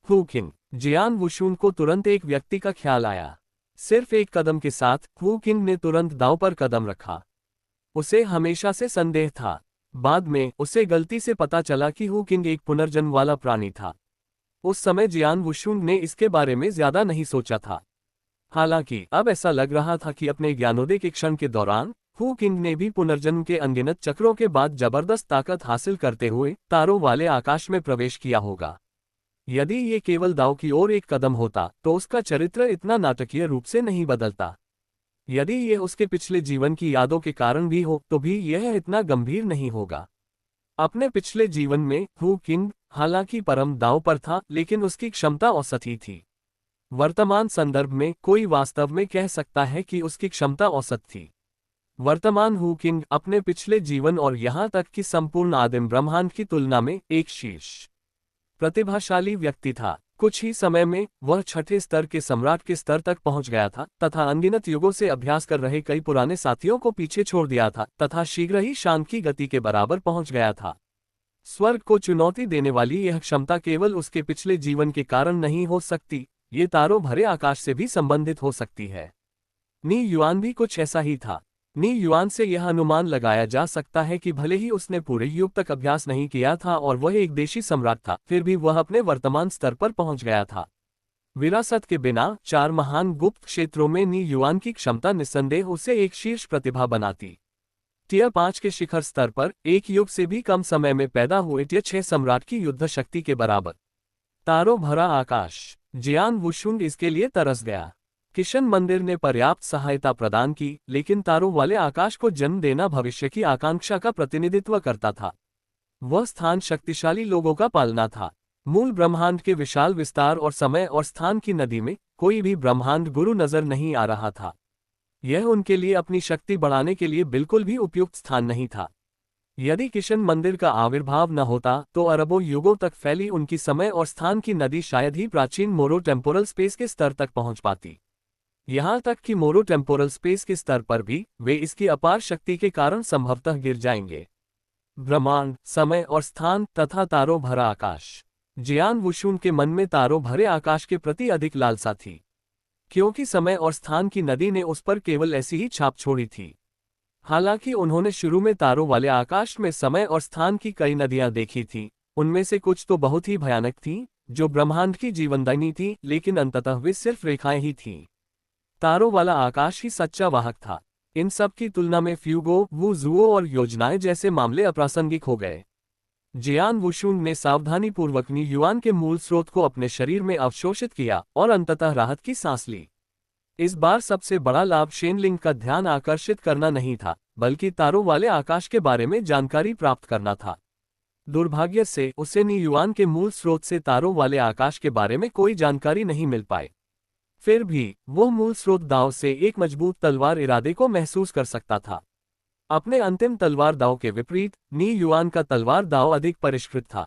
Speaker 1: हुकिन। जियान वुशुन को तुरंत एक व्यक्ति का ख्याल आया। सिर्फ एक कदम के साथ हुकिन ने तुरंत दांव पर कदम रखा। उसे हमेशा से संदेह था। बाद में उसे गलती से पता चला कि हु किंग एक पुनर्जन्म वाला प्राणी था। उस समय जियान वुशुंग ने इसके बारे में ज्यादा नहीं सोचा था। हालांकि अब ऐसा लग रहा था कि अपने ज्ञानोदय के क्षण के दौरान हु किंग ने भी पुनर्जन्म के अनगिनत चक्रों के बाद जबरदस्त ताकत हासिल करते हुए तारों वाले आकाश में प्रवेश किया होगा। यदि ये केवल दाव की ओर एक कदम होता तो उसका चरित्र इतना नाटकीय रूप से नहीं बदलता। यदि यह उसके पिछले जीवन की यादों के कारण भी हो तो भी यह इतना गंभीर नहीं होगा। अपने पिछले जीवन में हु किंग हालांकि परम दाव पर था, लेकिन उसकी क्षमता औसत ही थी। वर्तमान संदर्भ में कोई वास्तव में कह सकता है कि उसकी क्षमता औसत थी। वर्तमान हु किंग अपने पिछले जीवन और यहां तक कि संपूर्ण आदिम ब्रह्मांड की तुलना में एक शीर्ष प्रतिभाशाली व्यक्ति था। कुछ ही समय में वह छठे स्तर के सम्राट के स्तर तक पहुंच गया था तथा अनगिनत युगों से अभ्यास कर रहे कई पुराने साथियों को पीछे छोड़ दिया था तथा शीघ्र ही शांत की गति के बराबर पहुंच गया था। स्वर्ग को चुनौती देने वाली यह क्षमता केवल उसके पिछले जीवन के कारण नहीं हो सकती, ये तारों भरे आकाश से भी संबंधित हो सकती है। नी युआन भी कुछ ऐसा ही था। नी युआन से यह अनुमान लगाया जा सकता है कि भले ही उसने पूरे युग तक अभ्यास नहीं किया था और वह एक देशी सम्राट था, फिर भी वह अपने वर्तमान स्तर पर पहुंच गया था। विरासत के बिना 4 महान गुप्त क्षेत्रों में नी युआन की क्षमता निस्संदेह उसे एक शीर्ष प्रतिभा बनाती। टियर 5 के शिखर स्तर पर एक युग से भी कम समय में पैदा हुए टियर 6 सम्राट की युद्ध शक्ति के बराबर। तारों भरा आकाश। जियान वुशुंग इसके लिए तरस गया। किशन मंदिर ने पर्याप्त सहायता प्रदान की, लेकिन तारों वाले आकाश को जन्म देना भविष्य की आकांक्षा का प्रतिनिधित्व करता था। वह स्थान शक्तिशाली लोगों का पालना था। मूल ब्रह्मांड के विशाल विस्तार और समय और स्थान की नदी में कोई भी ब्रह्मांड गुरु नजर नहीं आ रहा था। यह उनके लिए अपनी शक्ति बढ़ाने के लिए बिल्कुल भी उपयुक्त स्थान नहीं था। यदि किशन मंदिर का आविर्भाव न होता तो अरबों युगों तक फैली उनकी समय और स्थान की नदी शायद ही प्राचीन मोरो टेम्पोरल स्पेस के स्तर तक पहुंच पाती। यहां तक कि मोरो टेम्पोरल स्पेस के स्तर पर भी वे इसकी अपार शक्ति के कारण संभवतः गिर जाएंगे। ब्रह्मांड, समय और स्थान तथा तारों भरा आकाश। जियान वुशुन के मन में तारों भरे आकाश के प्रति अधिक लालसा थी, क्योंकि समय और स्थान की नदी ने उस पर केवल ऐसी ही छाप छोड़ी थी। हालांकि उन्होंने शुरू में तारों वाले आकाश में समय और स्थान की कई नदियां देखी थीं, उनमें से कुछ तो बहुत ही भयानक थीं, जो ब्रह्मांड की जीवनदायिनी थी, लेकिन अंततः वे सिर्फ रेखाएं ही थीं। तारों वाला आकाश ही सच्चा वाहक था। इन सब की तुलना में फ्यूगो, वुजुओ और योजनाएं जैसे मामले अप्रासंगिक हो गए। जियान वुशुंग ने सावधानीपूर्वक नी युआन के मूल स्रोत को अपने शरीर में अवशोषित किया और अंततः राहत की सांस ली। इस बार सबसे बड़ा लाभ शेनलिंग का ध्यान आकर्षित करना नहीं था, बल्कि तारों वाले आकाश के बारे में जानकारी प्राप्त करना था। दुर्भाग्य से उसे नी युआन के मूल स्रोत से तारों वाले आकाश के बारे में कोई जानकारी नहीं मिल पाई। फिर भी वो मूल स्रोत दाव से एक मजबूत तलवार इरादे को महसूस कर सकता था। अपने अंतिम तलवार दाव के विपरीत नी युआन का तलवार दाव अधिक परिष्कृत था।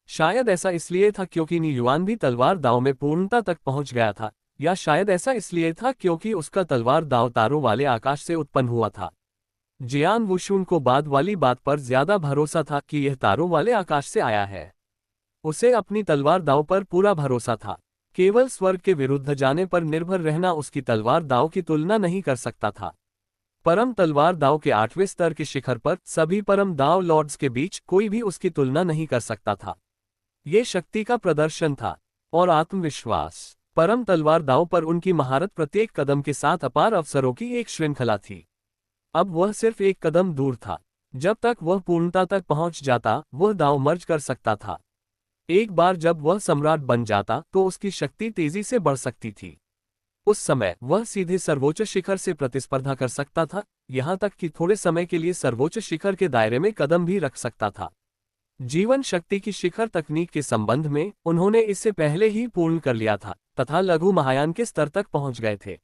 Speaker 1: शायद ऐसा इसलिए था क्योंकि नी युआन भी तलवार दाव में पूर्णता तक पहुंच गया था, या शायद ऐसा इसलिए था क्योंकि उसका तलवार दाव तारों वाले आकाश से उत्पन्न हुआ था। जियान वुशुन को बाद वाली बात पर ज्यादा भरोसा था कि यह तारों वाले आकाश से आया है। उसे अपनी तलवार दाव पर पूरा भरोसा था। केवल स्वर्ग के विरुद्ध जाने पर निर्भर रहना उसकी तलवार दाव की तुलना नहीं कर सकता था। परम तलवार दाव के 8वें स्तर के शिखर पर सभी परम दाव लॉर्ड्स के बीच कोई भी उसकी तुलना नहीं कर सकता था। ये शक्ति का प्रदर्शन था और आत्मविश्वास। परम तलवार दाव पर उनकी महारत प्रत्येक कदम के साथ अपार अवसरों की एक श्रृंखला थी। अब वह सिर्फ एक कदम दूर था। जब तक वह पूर्णता तक पहुंच जाता, वह दाव मर्ज कर सकता था। एक बार जब वह सम्राट बन जाता तो उसकी शक्ति तेजी से बढ़ सकती थी। उस समय वह सीधे सर्वोच्च शिखर से प्रतिस्पर्धा कर सकता था, यहां तक कि थोड़े समय के लिए सर्वोच्च शिखर के दायरे में कदम भी रख सकता था। जीवन शक्ति की शिखर तकनीक के संबंध में उन्होंने इससे पहले ही पूर्ण कर लिया था तथा लघु महायान के स्तर तक पहुंच गए थे।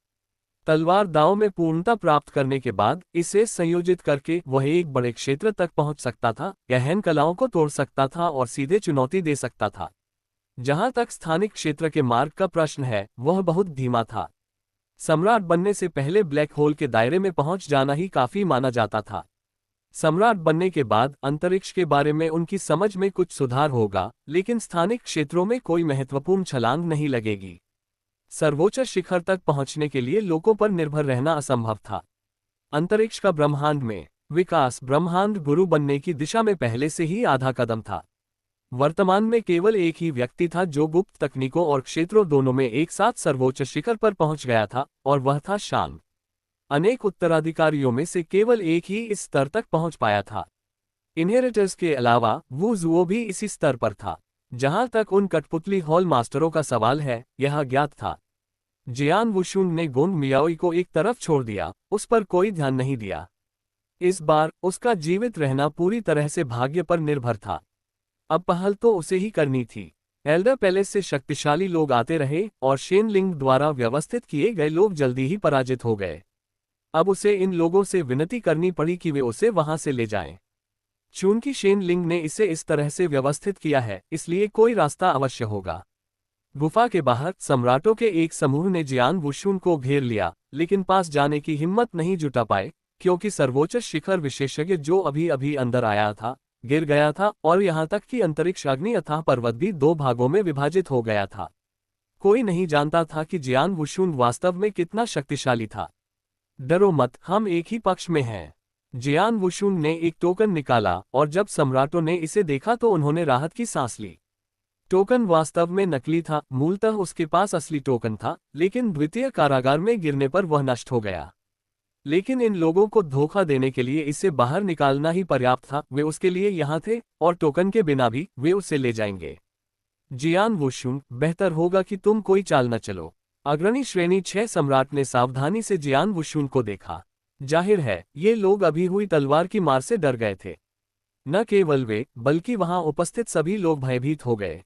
Speaker 1: तलवार दाव में पूर्णता प्राप्त करने के बाद इसे संयोजित करके वह एक बड़े क्षेत्र तक पहुंच सकता था, गहन कलाओं को तोड़ सकता था और सीधे चुनौती दे सकता था। जहां तक स्थानिक क्षेत्र के मार्ग का प्रश्न है, वह बहुत धीमा था। सम्राट बनने से पहले ब्लैक होल के दायरे में पहुंच जाना ही काफी माना जाता था। सम्राट बनने के बाद अंतरिक्ष के बारे में उनकी समझ में कुछ सुधार होगा, लेकिन स्थानिक क्षेत्रों में कोई महत्वपूर्ण छलांग नहीं लगेगी। सर्वोच्च शिखर तक पहुंचने के लिए लोगों पर निर्भर रहना असंभव था। अंतरिक्ष का ब्रह्मांड में विकास ब्रह्मांड गुरु बनने की दिशा में पहले से ही आधा कदम था। वर्तमान में केवल एक ही व्यक्ति था जो गुप्त तकनीकों और क्षेत्रों दोनों में एक साथ सर्वोच्च शिखर पर पहुंच गया था, और वह था शान। अनेक उत्तराधिकारियों में से केवल एक ही इस स्तर तक पहुंच पाया था। इनहेरिटर्स के अलावा वू जुओ भी इसी स्तर पर था। जहां तक उन कठपुतली हॉल मास्टरों का सवाल है, यह अज्ञात था। जियान वुशुन ने गोंग मियाओई को एक तरफ छोड़ दिया, उस पर कोई ध्यान नहीं दिया। इस बार उसका जीवित रहना पूरी तरह से भाग्य पर निर्भर था। अब पहल तो उसे ही करनी थी। एल्डर पैलेस से शक्तिशाली लोग आते रहे और शेन लिंग द्वारा व्यवस्थित किए गए लोग जल्दी ही पराजित हो गए। अब उसे इन लोगों से विनती करनी पड़ी कि वे उसे वहां से ले जाएं। चूंकि शेन लिंग ने इसे इस तरह से व्यवस्थित किया है, इसलिए कोई रास्ता अवश्य होगा। गुफा के बाहर सम्राटों के एक समूह ने जियान वुशुन को घेर लिया, लेकिन पास जाने की हिम्मत नहीं जुटा पाए, क्योंकि सर्वोच्च शिखर विशेषज्ञ जो अभी अभी अंदर आया था, गिर गया था, और यहां तक कि अंतरिक्ष अग्नि अथाह पर्वत भी दो भागों में विभाजित हो गया था। कोई नहीं जानता था कि जियान वुशुन वास्तव में कितना शक्तिशाली था। डरो मत, हम एक ही पक्ष में हैं। जियान वुशुन ने एक टोकन निकाला, और जब सम्राटों ने इसे देखा तो उन्होंने राहत की सांस ली। टोकन वास्तव में नकली था, मूलतः उसके पास असली टोकन था, लेकिन द्वितीय कारागार में गिरने पर वह नष्ट हो गया। लेकिन इन लोगों को धोखा देने के लिए इसे बाहर निकालना ही पर्याप्त था। वे उसके लिए यहाँ थे, और टोकन के बिना भी वे उसे ले जाएंगे। जियान वुशुन, बेहतर होगा कि तुम कोई चाल न चलो। अग्रणी श्रेणी 6 सम्राट ने सावधानी से जियान वुशुन को देखा। जाहिर है, ये लोग अभी हुई तलवार की मार से डर गए थे। न केवल वे, बल्कि वहां उपस्थित सभी लोग भयभीत हो गए।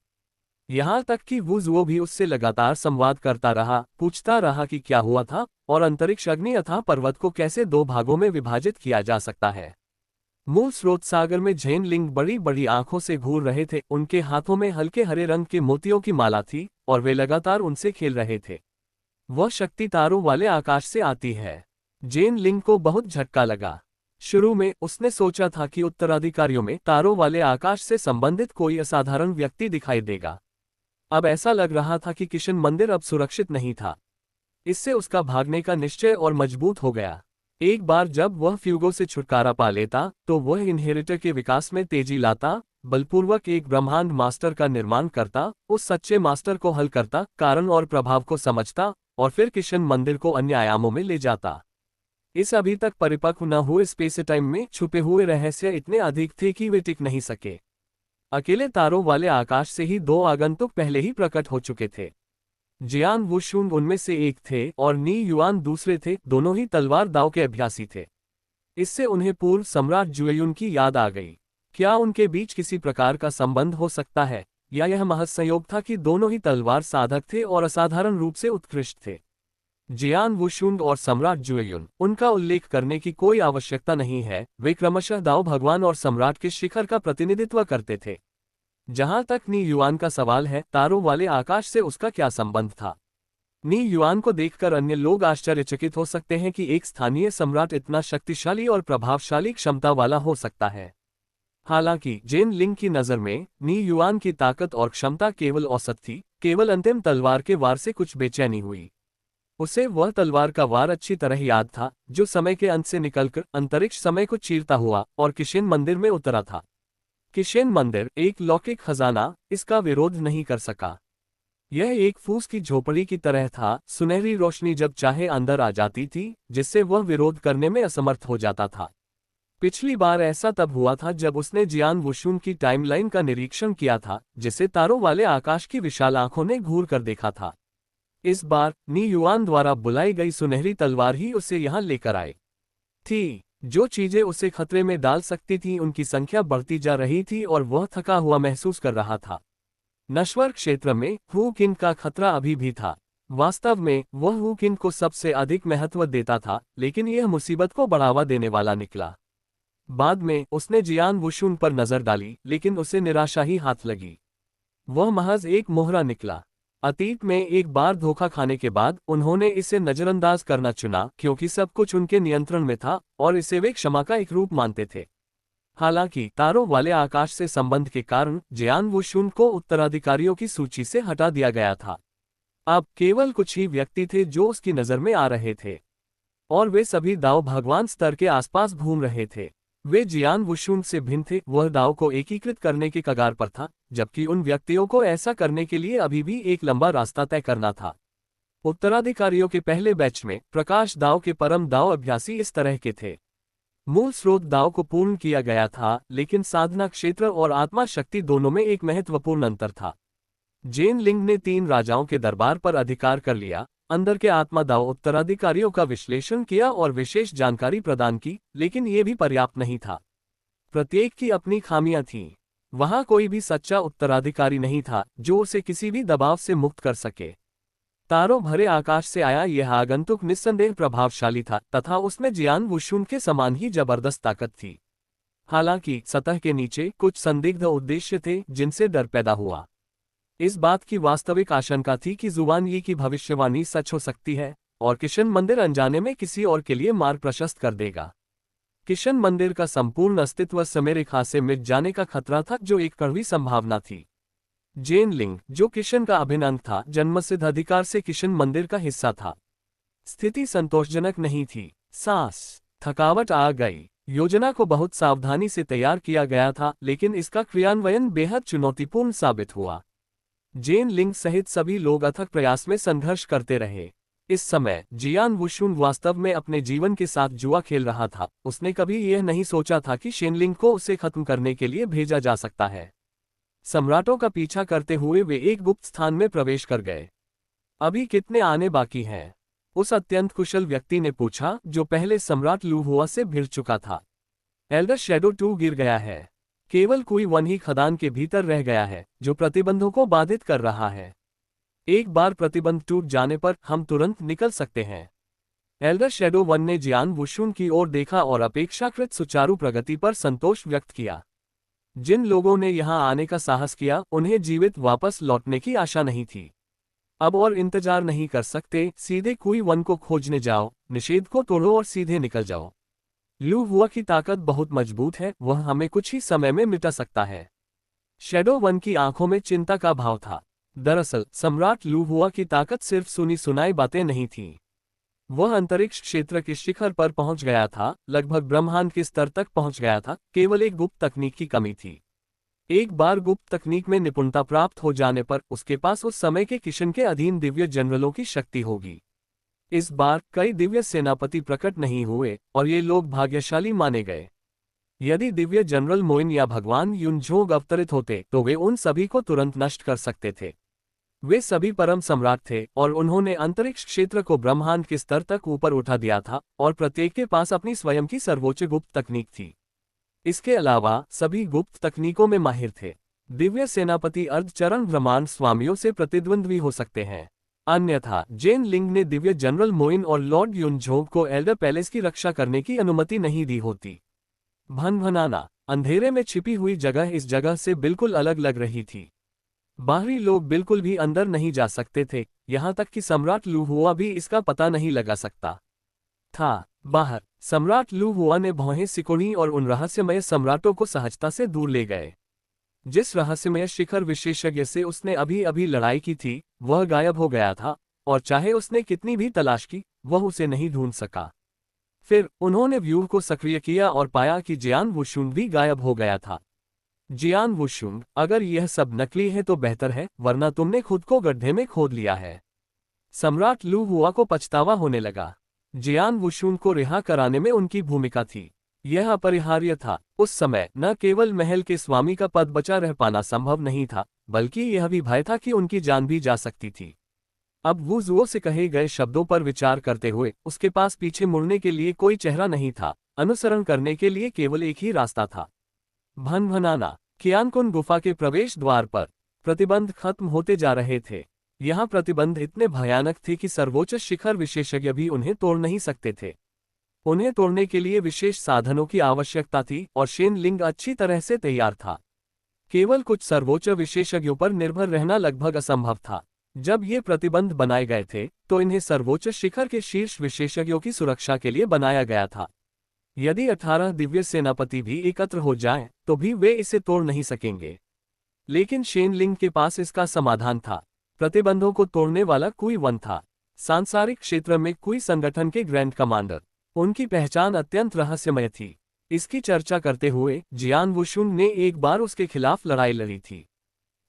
Speaker 1: यहां तक कि वू जुओ भी उससे लगातार संवाद करता रहा, पूछता रहा कि क्या हुआ था, और अंतरिक्ष अग्नि अथाह पर्वत को कैसे दो भागों में विभाजित किया जा सकता है। मूल स्रोत सागर में झेन लिंग बड़ी बड़ी आंखों से घूर रहे थे। उनके हाथों में हल्के हरे रंग के मोतियों की माला थी, और वे लगातार उनसे खेल रहे थे। वह शक्ति तारों वाले आकाश से आती है। जेन लिंग को बहुत झटका लगा। शुरू में उसने सोचा था कि उत्तराधिकारियों में तारों वाले आकाश से संबंधित कोई असाधारण व्यक्ति दिखाई देगा। अब ऐसा लग रहा था कि किशन मंदिर अब सुरक्षित नहीं था। इससे उसका भागने का निश्चय और मजबूत हो गया। एक बार जब वह फ्यूगो से छुटकारा पा लेता, तो वह इनहेरिटर के विकास में तेजी लाता, बलपूर्वक एक ब्रह्मांड मास्टर का निर्माण करता, उस सच्चे मास्टर को हल करता, कारण और प्रभाव को समझता, और फिर किशन मंदिर को अन्य आयामों में ले जाता। इस अभी तक परिपक्व न हुए स्पेस टाइम में छुपे हुए रहस्य इतने अधिक थे कि वे टिक नहीं सके। अकेले तारों वाले आकाश से ही 2 आगंतुक पहले ही प्रकट हो चुके थे। जियान वुशुन उनमें से एक थे, और नी युआन दूसरे थे। दोनों ही तलवार दाव के अभ्यासी थे। इससे उन्हें पूर्व सम्राट जुएयुन की याद आ गई। क्या उनके बीच किसी प्रकार का संबंध हो सकता है, या यह महज संयोग था कि दोनों ही तलवार साधक थे और असाधारण रूप से उत्कृष्ट थे। जियान वुशुन और सम्राट जुएयुन, उनका उल्लेख करने की कोई आवश्यकता नहीं है। वे क्रमशः दाओ भगवान और सम्राट के शिखर का प्रतिनिधित्व करते थे। जहां तक नी युआन का सवाल है, तारों वाले आकाश से उसका क्या संबंध था? नी युआन को देखकर अन्य लोग आश्चर्यचकित हो सकते हैं कि एक स्थानीय सम्राट इतना शक्तिशाली और प्रभावशाली क्षमता वाला हो सकता है। हालांकि जेन लिंग की नजर में नी युआन की ताकत और क्षमता केवल औसत थी। केवल अंतिम तलवार के वार से कुछ बेचैनी हुई। उसे वह तलवार का वार अच्छी तरह याद था, जो समय के अंत से निकलकर अंतरिक्ष समय को चीरता हुआ और किशेन मंदिर में उतरा था। किशेन मंदिर एक लौकिक खजाना, इसका विरोध नहीं कर सका। यह एक फूस की झोपड़ी की तरह था। सुनहरी रोशनी जब चाहे अंदर आ जाती थी, जिससे वह विरोध करने में असमर्थ हो जाता था। पिछली बार ऐसा तब हुआ था जब उसने जियान वुशुन की टाइमलाइन का निरीक्षण किया था, जिसे तारों वाले आकाश की विशाल आंखों ने घूर कर देखा था। इस बार नी युआन द्वारा बुलाई गई सुनहरी तलवार ही उसे यहां लेकर आई थी। जो चीजें उसे खतरे में डाल सकती थीं, उनकी संख्या बढ़ती जा रही थी, और वह थका हुआ महसूस कर रहा था। नश्वर क्षेत्र में हु किन का खतरा अभी भी था। वास्तव में वह हु किन को सबसे अधिक महत्व देता था, लेकिन यह मुसीबत को बढ़ावा देने वाला निकला। बाद में उसने जियान वुशुन पर नजर डाली, लेकिन उसे निराशा ही हाथ लगी। वह महज एक मोहरा निकला। अतीत में एक बार धोखा खाने के बाद उन्होंने इसे नजरअंदाज करना चुना, क्योंकि सब कुछ उनके नियंत्रण में था, और इसे वे क्षमा का एक रूप मानते थे। हालांकि तारों वाले आकाश से संबंध के कारण जियान वुशुन को उत्तराधिकारियों की सूची से हटा दिया गया था। अब केवल कुछ ही व्यक्ति थे जो उसकी नजर में आ रहे थे, और वे सभी दाव भगवान स्तर के आसपास घूम रहे थे। वे जियान वुशुन से भिन्न थे, वह दाव को एकीकृत करने के कगार पर था, जबकि उन व्यक्तियों को ऐसा करने के लिए अभी भी एक लंबा रास्ता तय करना था। उत्तराधिकारियों के पहले बैच में प्रकाश दाव के परम दाव अभ्यासी इस तरह के थे। मूल स्रोत दाव को पूर्ण किया गया था, लेकिन साधना क्षेत्र और आत्मा शक्ति दोनों में एक महत्वपूर्ण अंतर था। जेन लिंग ने 3 राजाओं के दरबार पर अधिकार कर लिया, अंदर के आत्मा दाव उत्तराधिकारियों का विश्लेषण किया और विशेष जानकारी प्रदान की, लेकिन ये भी पर्याप्त नहीं था। प्रत्येक की अपनी खामियां थीं। वहां कोई भी सच्चा उत्तराधिकारी नहीं था जो उसे किसी भी दबाव से मुक्त कर सके। तारों भरे आकाश से आया यह आगंतुक निस्संदेह प्रभावशाली था, तथा उसमें जियान वुशुन के समान ही जबरदस्त ताकत थी। हालांकि सतह के नीचे कुछ संदिग्ध उद्देश्य थे जिनसे डर पैदा हुआ। इस बात की वास्तविक आशंका थी कि जुबान यी की भविष्यवाणी सच हो सकती है, और किशन मंदिर अनजाने में किसी और के लिए मार्ग प्रशस्त कर देगा। किशन मंदिर का संपूर्ण अस्तित्व समय रेखा से मिट जाने का खतरा था, जो एक कड़वी संभावना थी। जेन लिंग, जो किशन का अभिन्न अंग था, जन्मसिद्ध अधिकार से किशन मंदिर का हिस्सा था। स्थिति संतोषजनक नहीं थी। सांस थकावट आ गई। योजना को बहुत सावधानी से तैयार किया गया था, लेकिन इसका क्रियान्वयन बेहद चुनौतीपूर्ण साबित हुआ। जेन लिंग सहित सभी लोग अथक प्रयास में संघर्ष करते रहे। इस समय जियान वुशुन वास्तव में अपने जीवन के साथ जुआ खेल रहा था। उसने कभी यह नहीं सोचा था कि शेनलिंग को उसे खत्म करने के लिए भेजा जा सकता है। सम्राटों का पीछा करते हुए वे एक गुप्त स्थान में प्रवेश कर गए। अभी कितने आने बाकी हैं? उस अत्यंत कुशल व्यक्ति ने पूछा, जो पहले सम्राट लू हुआ से भिड़ चुका था। एल्डर शैडो 2 गिर गया है। केवल कोई वन ही खदान के भीतर रह गया है, जो प्रतिबंधों को बाधित कर रहा है। एक बार प्रतिबंध टूट जाने पर हम तुरंत निकल सकते हैं। एल्डर शैडो 1 ने जियान वुशुन की ओर देखा और अपेक्षाकृत सुचारू प्रगति पर संतोष व्यक्त किया। जिन लोगों ने यहां आने का साहस किया, उन्हें जीवित वापस लौटने की आशा नहीं थी। अब और इंतजार नहीं कर सकते, सीधे कुई वन को खोजने जाओ, निषेध को तोड़ो और सीधे निकल जाओ। लू हुआ की ताकत बहुत मजबूत है, वह हमें कुछ ही समय में मिटा सकता है। शैडो 1 की आंखों में चिंता का भाव था। दरअसल सम्राट लू हुआ की ताकत सिर्फ सुनी सुनाई बातें नहीं थीं। वह अंतरिक्ष क्षेत्र के शिखर पर पहुंच गया था, लगभग ब्रह्मांड के स्तर तक पहुंच गया था। केवल एक गुप्त तकनीक की कमी थी। एक बार गुप्त तकनीक में निपुणता प्राप्त हो जाने पर उसके पास उस समय के किशन के अधीन दिव्य जनरलों की शक्ति होगी। इस बार कई दिव्य सेनापति प्रकट नहीं हुए और ये लोग भाग्यशाली माने गए। यदि दिव्य जनरल मोइन या भगवान युनझोंग अवतरित होते तो वे उन सभी को तुरंत नष्ट कर सकते थे। वे सभी परम सम्राट थे और उन्होंने अंतरिक्ष क्षेत्र को ब्रह्मांड के स्तर तक ऊपर उठा दिया था, और प्रत्येक के पास अपनी स्वयं की सर्वोच्च गुप्त तकनीक थी। इसके अलावा सभी गुप्त तकनीकों में माहिर थे। दिव्य सेनापति अर्धचरण ब्रह्मांड स्वामियों से प्रतिद्वंद्वी हो सकते हैं। अन्यथा जेन लिंग ने दिव्य जनरल मोइन और लॉर्ड युनझोंग को एल्डर पैलेस की रक्षा करने की अनुमति नहीं दी होती। भनभनाना, अंधेरे में छिपी हुई जगह इस जगह से बिल्कुल अलग लग रही थी। बाहरी लोग बिल्कुल भी अंदर नहीं जा सकते थे, यहाँ तक कि सम्राट लू हुआ भी इसका पता नहीं लगा सकता था। बाहर सम्राट लू हुआ ने भौहें सिकोड़ी और उन रहस्यमय सम्राटों को सहजता से दूर ले गए। जिस रहस्यमय शिखर विशेषज्ञ से उसने अभी अभी लड़ाई की थी, वह गायब हो गया था, और चाहे उसने कितनी भी तलाश की, वह उसे नहीं ढूंढ सका। फिर उन्होंने व्यूह को सक्रिय किया और पाया कि जियान वुशुन भी गायब हो गया था। जियान वुशुन, अगर यह सब नकली है तो बेहतर है, वरना तुमने खुद को गड्ढे में खोद लिया है। सम्राट लू हुआ को पछतावा होने लगा। जियान वुशुन को रिहा कराने में उनकी भूमिका थी। यह अपरिहार्य था। उस समय न केवल महल के स्वामी का पद बचा रह पाना संभव नहीं था, बल्कि यह भी भय था कि उनकी जान भी जा सकती थी। अब वू जुओ से कहे गए शब्दों पर विचार करते हुए उसके पास पीछे मुड़ने के लिए कोई चेहरा नहीं था। अनुसरण करने के लिए केवल एक ही रास्ता था। भनभनाना, कियानकुन गुफा के प्रवेश द्वार पर प्रतिबंध खत्म होते जा रहे थे। यहाँ प्रतिबंध इतने भयानक थे कि सर्वोच्च शिखर विशेषज्ञ भी उन्हें तोड़ नहीं सकते थे। उन्हें तोड़ने के लिए विशेष साधनों की आवश्यकता थी, और शेन लिंग अच्छी तरह से तैयार था। केवल कुछ सर्वोच्च विशेषज्ञों पर निर्भर रहना लगभग असंभव था। जब ये प्रतिबंध बनाए गए थे तो इन्हें सर्वोच्च शिखर के शीर्ष विशेषज्ञों की सुरक्षा के लिए बनाया गया था। यदि 18 दिव्य सेनापति भी एकत्र हो जाएं, तो भी वे इसे तोड़ नहीं सकेंगे। लेकिन शेन लिंग के पास इसका समाधान था। प्रतिबंधों को तोड़ने वाला कोई वन था। सांसारिक क्षेत्र में कोई संगठन के ग्रैंड कमांडर। उनकी पहचान अत्यंत रहस्यमय थी। इसकी चर्चा करते हुए जियान वुशुन ने एक बार उसके खिलाफ लड़ाई लड़ी थी।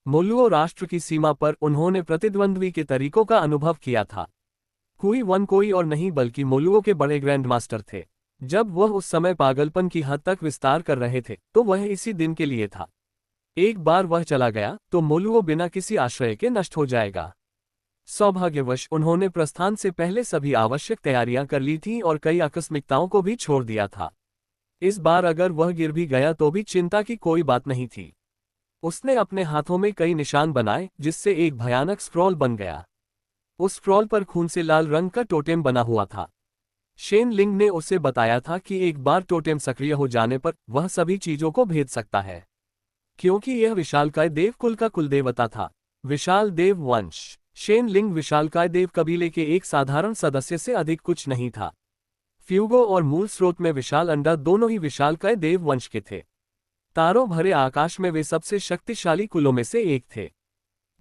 Speaker 1: मोलुओ राष्ट्र की सीमा पर उन्होंने प्रतिद्वंद्वी के तरीकों का अनुभव किया था। कुई वन कोई और नहीं बल्कि मोलुओ के बड़े ग्रैंड मास्टर थे। जब वह उस समय पागलपन की हद तक विस्तार कर रहे थे तो वह इसी दिन के लिए था। एक बार वह चला गया तो मोलुओ बिना किसी आश्रय के नष्ट हो जाएगा। सौभाग्यवश उन्होंने प्रस्थान से पहले सभी आवश्यक तैयारियां कर ली थीं और कई आकस्मिकताओं को भी छोड़ दिया था। इस बार अगर वह गिर भी गया तो भी चिंता की कोई बात नहीं थी। उसने अपने हाथों में कई निशान बनाए जिससे एक भयानक स्क्रॉल बन गया। उस स्क्रॉल पर खून से लाल रंग का टोटेम बना हुआ था। शेन लिंग ने उसे बताया था कि एक बार टोटेम सक्रिय हो जाने पर वह सभी चीजों को भेद सकता है, क्योंकि यह विशालकाय देव कुल का कुलदेवता था। विशाल देव वंश। शेन लिंग विशालकाय देव कबीले के एक साधारण सदस्य से अधिक कुछ नहीं था। फ्यूगो और मूल स्रोत में विशाल अंडा दोनों ही विशालकाय देव वंश के थे। तारों भरे आकाश में वे सबसे शक्तिशाली कुलों में से एक थे।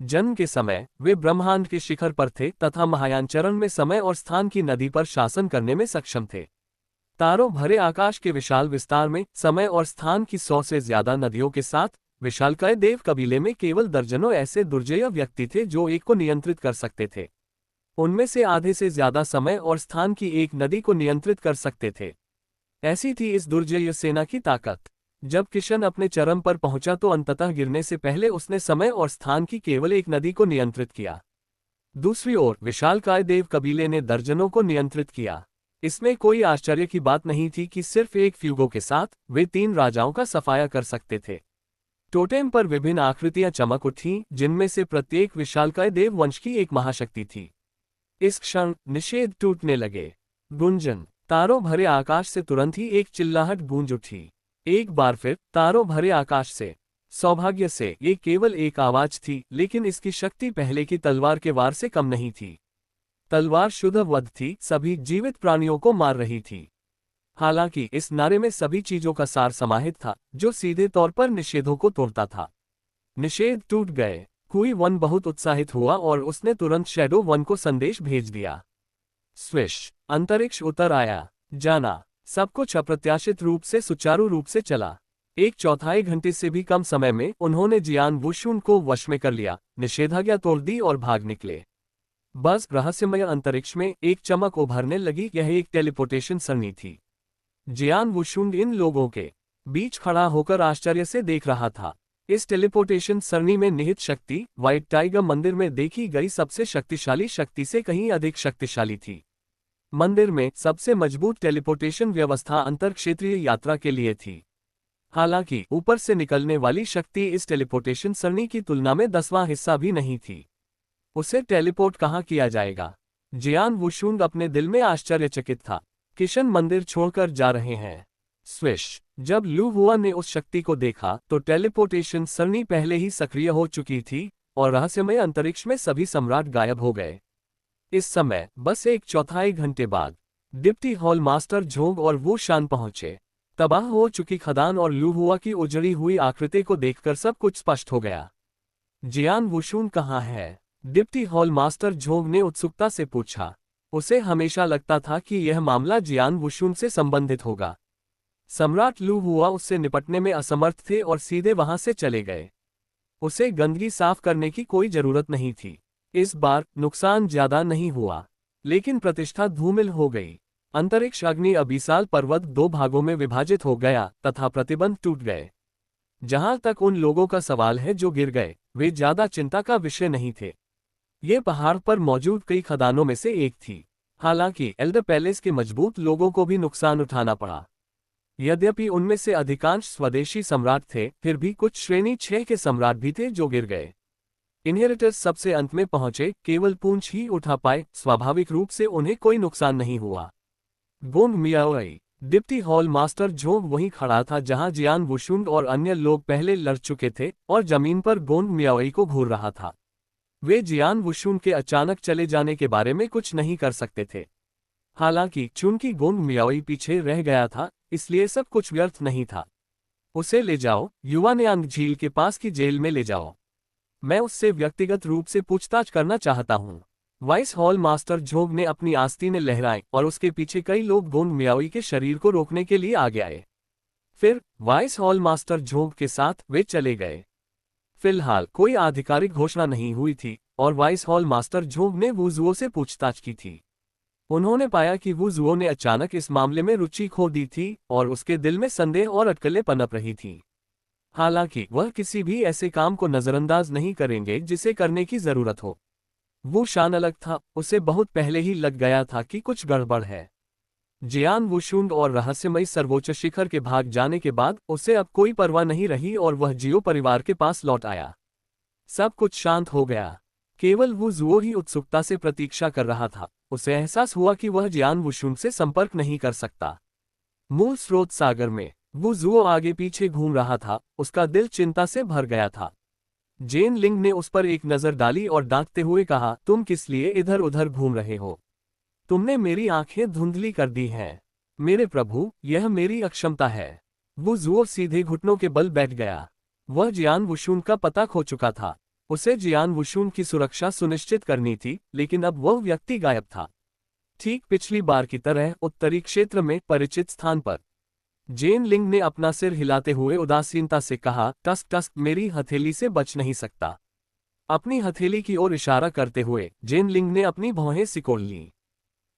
Speaker 1: जन्म के समय वे ब्रह्मांड के शिखर पर थे तथा महायानचरण में समय और स्थान की नदी पर शासन करने में सक्षम थे। तारों भरे आकाश के विशाल विस्तार में समय और स्थान की 100 से ज्यादा नदियों के साथ विशालकाय देव कबीले में केवल दर्जनों ऐसे दुर्जेय व्यक्ति थे जो एक को नियंत्रित कर सकते थे। उनमें से आधे से ज्यादा समय और स्थान की एक नदी को नियंत्रित कर सकते थे। ऐसी थी इस दुर्जेय सेना की ताकत। जब किशन अपने चरम पर पहुंचा तो अंततः गिरने से पहले उसने समय और स्थान की केवल एक नदी को नियंत्रित किया। दूसरी ओर विशालकाय देव कबीले ने दर्जनों को नियंत्रित किया। इसमें कोई आश्चर्य की बात नहीं थी कि सिर्फ एक फ्यूगो के साथ वे 3 राजाओं का सफाया कर सकते थे। टोटेम पर विभिन्न आकृतियां चमक उठीं, जिनमें से प्रत्येक विशालकाय देव वंश की एक महाशक्ति थी। इस क्षण निषेध टूटने लगे। गुंजन। तारों भरे आकाश से तुरंत ही एक चिल्लाहट गूंज उठी। एक बार फिर तारों भरे आकाश से। सौभाग्य से ये केवल एक आवाज थी, लेकिन इसकी शक्ति पहले की तलवार के वार से कम नहीं थी। तलवार शुद्ध वध थी, सभी जीवित प्राणियों को मार रही थी। हालांकि इस नारे में सभी चीजों का सार समाहित था, जो सीधे तौर पर निषेधों को तोड़ता था। निषेध टूट गए। कुई वन बहुत उत्साहित हुआ और उसने तुरंत शैडो वन को संदेश भेज दिया। स्विश। अंतरिक्ष उतर आया। जाना। सब कुछ अप्रत्याशित रूप से सुचारू रूप से चला। 1/4 घंटे से भी कम समय में उन्होंने जियान वुशुन को वश में कर लिया, निषेधाज्ञा तोड़ दी और भाग निकले। बस रहस्यमय अंतरिक्ष में एक चमक उभरने लगी। यह एक टेलीपोर्टेशन सरणी थी। जियान वुशुन इन लोगों के बीच खड़ा होकर आश्चर्य से देख रहा था। इस टेलीपोर्टेशन सरणी में निहित शक्ति व्हाइट टाइगर मंदिर में देखी गई सबसे शक्तिशाली शक्ति से कहीं अधिक शक्तिशाली थी। मंदिर में सबसे मजबूत टेलीपोर्टेशन व्यवस्था अंतरक्षेत्रीय यात्रा के लिए थी। हालांकि ऊपर से निकलने वाली शक्ति इस टेलीपोर्टेशन सरणी की तुलना में 10वां हिस्सा भी नहीं थी। उसे टेलीपोर्ट कहाँ किया जाएगा? जियान वुशुन अपने दिल में आश्चर्यचकित था। किशन मंदिर छोड़कर जा रहे हैं। स्विश। जब लू हुआ ने उस शक्ति को देखा तो टेलीपोर्टेशन सरणी पहले ही सक्रिय हो चुकी थी और रहस्यमय अंतरिक्ष में सभी सम्राट गायब हो गए। इस समय बस 1/4 घंटे बाद डिप्टी हॉल मास्टर झोंग और वो शान पहुंचे। तबाह हो चुकी खदान और लू हुआ की उजड़ी हुई आकृति को देखकर सब कुछ स्पष्ट हो गया। जियान वुशुन कहाँ है? डिप्टी हॉल मास्टर झोंग ने उत्सुकता से पूछा। उसे हमेशा लगता था कि यह मामला जियान वुशुन से संबंधित होगा। सम्राट लू हुआ उससे निपटने में असमर्थ थे और सीधे वहां से चले गए। उसे गंदगी साफ करने की कोई जरूरत नहीं थी। इस बार नुकसान ज्यादा नहीं हुआ, लेकिन प्रतिष्ठा धूमिल हो गई। अंतरिक्ष अग्नि अभिसाल पर्वत 2 भागों में विभाजित हो गया तथा प्रतिबंध टूट गए। जहां तक उन लोगों का सवाल है जो गिर गए, वे ज्यादा चिंता का विषय नहीं थे। ये पहाड़ पर मौजूद कई खदानों में से एक थी। हालांकि एल्डर पैलेस के मजबूत लोगों को भी नुकसान उठाना पड़ा। यद्यपि उनमें से अधिकांश स्वदेशी सम्राट थे, फिर भी कुछ श्रेणी 6 के सम्राट भी थे जो गिर गए। इनहेरिटर्स सबसे अंत में पहुंचे, केवल पूंछ ही उठा पाए। स्वाभाविक रूप से उन्हें कोई नुकसान नहीं हुआ। Gong Miaoyi. Deputy hall master Zhong वहीं खड़ा था जहां जियान वुशुन और अन्य लोग पहले लड़ चुके थे और जमीन पर गोंग मियाओई को घूर रहा था। वे जियान वुशुन के अचानक चले जाने के बारे में कुछ नहीं कर सकते थे। हालांकि चूंकि गोंग मियाओई पीछे रह गया था, इसलिए सब कुछ व्यर्थ नहीं था। उसे ले जाओ, युवानयांग झील के पास की जेल में ले जाओ। मैं उससे व्यक्तिगत रूप से पूछताछ करना चाहता हूँ। वाइस हॉल मास्टर झोंग ने अपनी आस्तीनें लहराई और उसके पीछे कई लोग गोंग मियाओई के शरीर को रोकने के लिए आगे आए। फिर वाइस हॉल मास्टर झोंक के साथ वे चले गए। फिलहाल कोई आधिकारिक घोषणा नहीं हुई थी और वाइस हॉल मास्टर झोंग ने वुजुओ से पूछताछ की थी। उन्होंने पाया कि वुजुओ ने अचानक इस मामले में रुचि खो दी थी और उसके दिल में संदेह और अटकलें पनप रही थी। हालांकि वह किसी भी ऐसे काम को नजरअंदाज नहीं करेंगे जिसे करने की जरूरत हो। वो शान अलग था, उसे बहुत पहले ही लग गया था कि कुछ गड़बड़ है। जियान वुशुंग और रहस्यमयी सर्वोच्च शिखर के भाग जाने के बाद उसे अब कोई परवाह नहीं रही और वह जियो परिवार के पास लौट आया। सब कुछ शांत हो गया। केवल वो जुओ ही उत्सुकता से प्रतीक्षा कर रहा था। उसे एहसास हुआ कि वह जियान वुशुंग से संपर्क नहीं कर सकता। मूल स्रोत सागर में वो जुओ आगे पीछे घूम रहा था, उसका दिल चिंता से भर गया था। जेन लिंग ने उस पर एक नजर डाली और डांटते हुए कहा, तुम किस लिए इधर उधर घूम रहे हो? तुमने मेरी आंखें धुंधली कर दी हैं। मेरे प्रभु, यह मेरी अक्षमता है। वो जुओ सीधे घुटनों के बल बैठ गया। वह जियान वुशुन का पता खो चुका था। उसे जियान वुशुन की सुरक्षा सुनिश्चित करनी थी, लेकिन अब वह व्यक्ति गायब था। ठीक पिछली बार की तरह उत्तरी क्षेत्र में परिचित स्थान पर। जेन लिंग ने अपना सिर हिलाते हुए उदासीनता से कहा, टस्क टस्क मेरी हथेली से बच नहीं सकता। अपनी हथेली की ओर इशारा करते हुए जेन लिंग ने अपनी भौहें सिकोड़ लीं।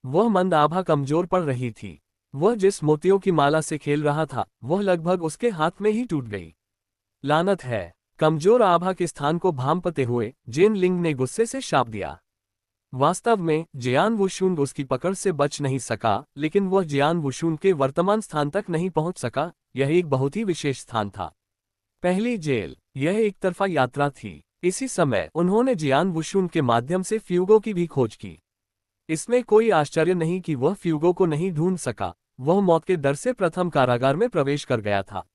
Speaker 1: वह मंद आभा कमजोर पड़ रही थी। वह जिस मोतियों की माला से खेल रहा था वह लगभग उसके हाथ में ही टूट गई। लानत है! कमजोर आभा के स्थान को भांपते हुए जेन लिंग ने गुस्से से शाप दिया। वास्तव में जियान वुशुन उसकी पकड़ से बच नहीं सका, लेकिन वह जियान वुशुन के वर्तमान स्थान तक नहीं पहुंच सका। यह एक बहुत ही विशेष स्थान था। पहली जेल। यह एक तरफा यात्रा थी। इसी समय उन्होंने जियान वुशुन के माध्यम से फ्यूगो की भी खोज की। इसमें कोई आश्चर्य नहीं कि वह फ्यूगो को नहीं ढूंढ सका। वह मौत के डर से प्रथम कारागार में प्रवेश कर गया था।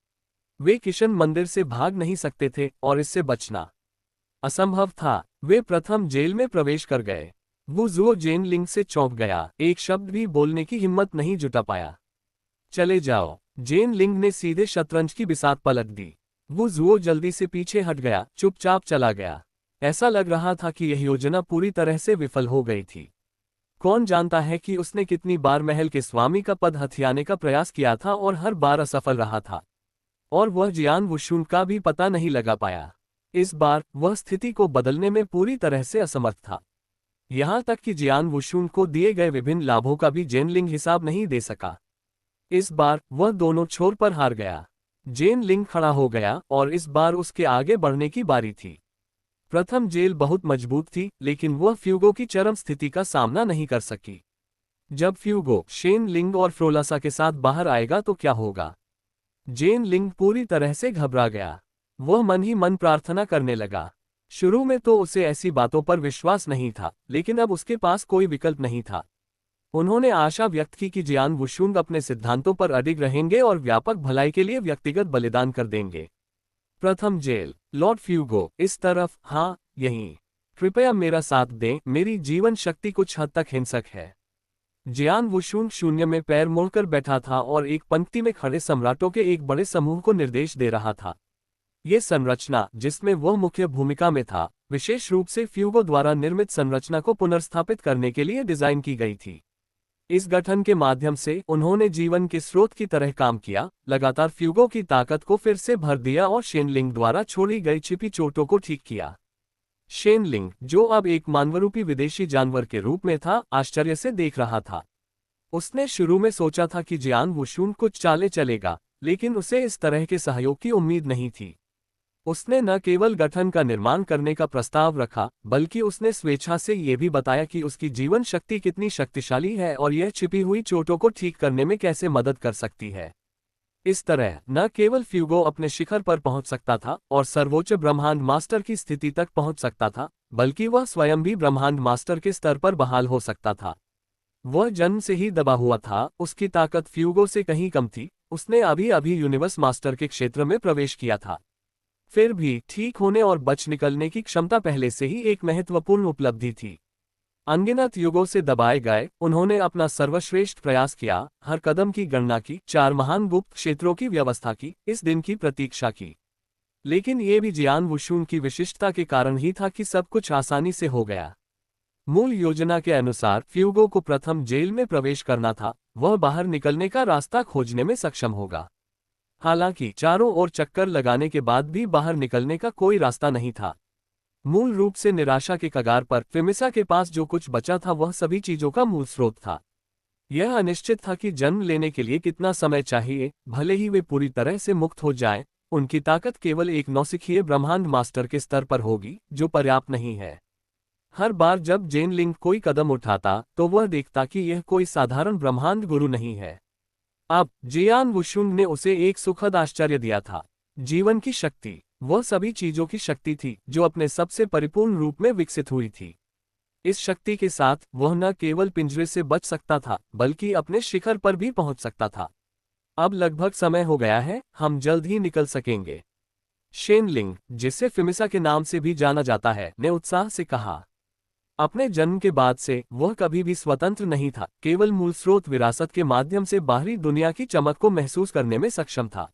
Speaker 1: वे किशन मंदिर से भाग नहीं सकते थे और इससे बचना असंभव था। वे प्रथम जेल में प्रवेश कर गए। वो जुओ जेन लिंग से चौंक गया, एक शब्द भी बोलने की हिम्मत नहीं जुटा पाया। चले जाओ। जेन लिंग ने सीधे शतरंज की बिसात पलट दी। वो जुओ जल्दी से पीछे हट गया, चुपचाप चला गया। ऐसा लग रहा था कि यह योजना पूरी तरह से विफल हो गई थी। कौन जानता है कि उसने कितनी बार महल के स्वामी का पद हथियाने का प्रयास किया था और हर बार असफल रहा था। और वह जियान वुशुन का भी पता नहीं लगा पाया। इस बार वह स्थिति को बदलने में पूरी तरह से असमर्थ था। यहां तक कि जियान वुशुन को दिए गए विभिन्न लाभों का भी जेन लिंग हिसाब नहीं दे सका। इस बार वह दोनों छोर पर हार गया। जेन लिंग खड़ा हो गया और इस बार उसके आगे बढ़ने की बारी थी। प्रथम जेल बहुत मजबूत थी, लेकिन वह फ्यूगो की चरम स्थिति का सामना नहीं कर सकी। जब फ्यूगो शेन लिंग और फ्रोलासा के साथ बाहर आएगा तो क्या होगा? जेन लिंग पूरी तरह से घबरा गया। वह मन ही मन प्रार्थना करने लगा। शुरू में तो उसे ऐसी बातों पर विश्वास नहीं था, लेकिन अब उसके पास कोई विकल्प नहीं था। उन्होंने आशा व्यक्त की कि जियान वुशुंग अपने सिद्धांतों पर अडिग रहेंगे और व्यापक भलाई के लिए व्यक्तिगत बलिदान कर देंगे। प्रथम जेल। लॉर्ड फ्यूगो, इस तरफ। हाँ, यहीं। कृपया मेरा साथ दें, मेरी जीवन शक्ति कुछ हद तक हिंसक है। जियान वुशुंग शून्य में पैर मोड़कर बैठा था और एक पंक्ति में खड़े सम्राटों के एक बड़े समूह को निर्देश दे रहा था। ये संरचना, जिसमें वह मुख्य भूमिका में था, विशेष रूप से फ्यूगो द्वारा निर्मित संरचना को पुनर्स्थापित करने के लिए डिजाइन की गई थी। इस गठन के माध्यम से उन्होंने जीवन के स्रोत की तरह काम किया, लगातार फ्यूगो की ताकत को फिर से भर दिया और शेनलिंग द्वारा छोड़ी गई छिपी चोटों को ठीक किया। शेनलिंग, जो अब एक मानवरूपी विदेशी जानवर के रूप में था, आश्चर्य से देख रहा था। उसने शुरू में सोचा था कि जियान वुशुन कुछ चाले चलेगा, लेकिन उसे इस तरह के सहयोग की उम्मीद नहीं थी। उसने न केवल गठन का निर्माण करने का प्रस्ताव रखा, बल्कि उसने स्वेच्छा से ये भी बताया कि उसकी जीवन शक्ति कितनी शक्तिशाली है और यह छिपी हुई चोटों को ठीक करने में कैसे मदद कर सकती है। इस तरह न केवल फ्यूगो अपने शिखर पर पहुंच सकता था और सर्वोच्च ब्रह्मांड मास्टर की स्थिति तक पहुंच सकता था, बल्कि वह स्वयं भी ब्रह्मांड मास्टर के स्तर पर बहाल हो सकता था। वह जन्म से ही दबा हुआ था, उसकी ताकत फ्यूगो से कहीं कम थी। उसने अभी अभी यूनिवर्स मास्टर के क्षेत्र में प्रवेश किया था। फिर भी ठीक होने और बच निकलने की क्षमता पहले से ही एक महत्वपूर्ण उपलब्धि थी। अनगिनत युगों से दबाए गए, उन्होंने अपना सर्वश्रेष्ठ प्रयास किया, हर कदम की गणना की, 4 महान गुप्त क्षेत्रों की व्यवस्था की, इस दिन की प्रतीक्षा की। लेकिन ये भी जियान वुशुन की विशिष्टता के कारण ही था कि सब कुछ आसानी से हो गया। मूल योजना के अनुसार फ्यूगो को प्रथम जेल में प्रवेश करना था, वह बाहर निकलने का रास्ता खोजने में सक्षम होगा। हालांकि चारों ओर चक्कर लगाने के बाद भी बाहर निकलने का कोई रास्ता नहीं था। मूल रूप से निराशा के कगार पर फिमिसा के पास जो कुछ बचा था वह सभी चीजों का मूल स्रोत था। यह अनिश्चित था कि जन्म लेने के लिए कितना समय चाहिए, भले ही वे पूरी तरह से मुक्त हो जाएं, उनकी ताकत केवल एक नौसिखिए ब्रह्मांड मास्टर के स्तर पर होगी, जो पर्याप्त नहीं है। हर बार जब जेन लिंग कोई कदम उठाता तो वह देखता कि यह कोई साधारण ब्रह्मांड गुरु नहीं है। अब जियान वुशुंग ने उसे एक सुखद आश्चर्य दिया था। जीवन की शक्ति, वह सभी चीजों की शक्ति थी जो अपने सबसे परिपूर्ण रूप में विकसित हुई थी। इस शक्ति के साथ वह न केवल पिंजरे से बच सकता था बल्कि अपने शिखर पर भी पहुंच सकता था। अब लगभग समय हो गया है, हम जल्द ही निकल सकेंगे, शेनलिंग, जिसे फिमिसा के नाम से भी जाना जाता है, ने उत्साह से कहा। अपने जन्म के बाद से वह कभी भी स्वतंत्र नहीं था, केवल मूल स्रोत विरासत के माध्यम से बाहरी दुनिया की चमक को महसूस करने में सक्षम था।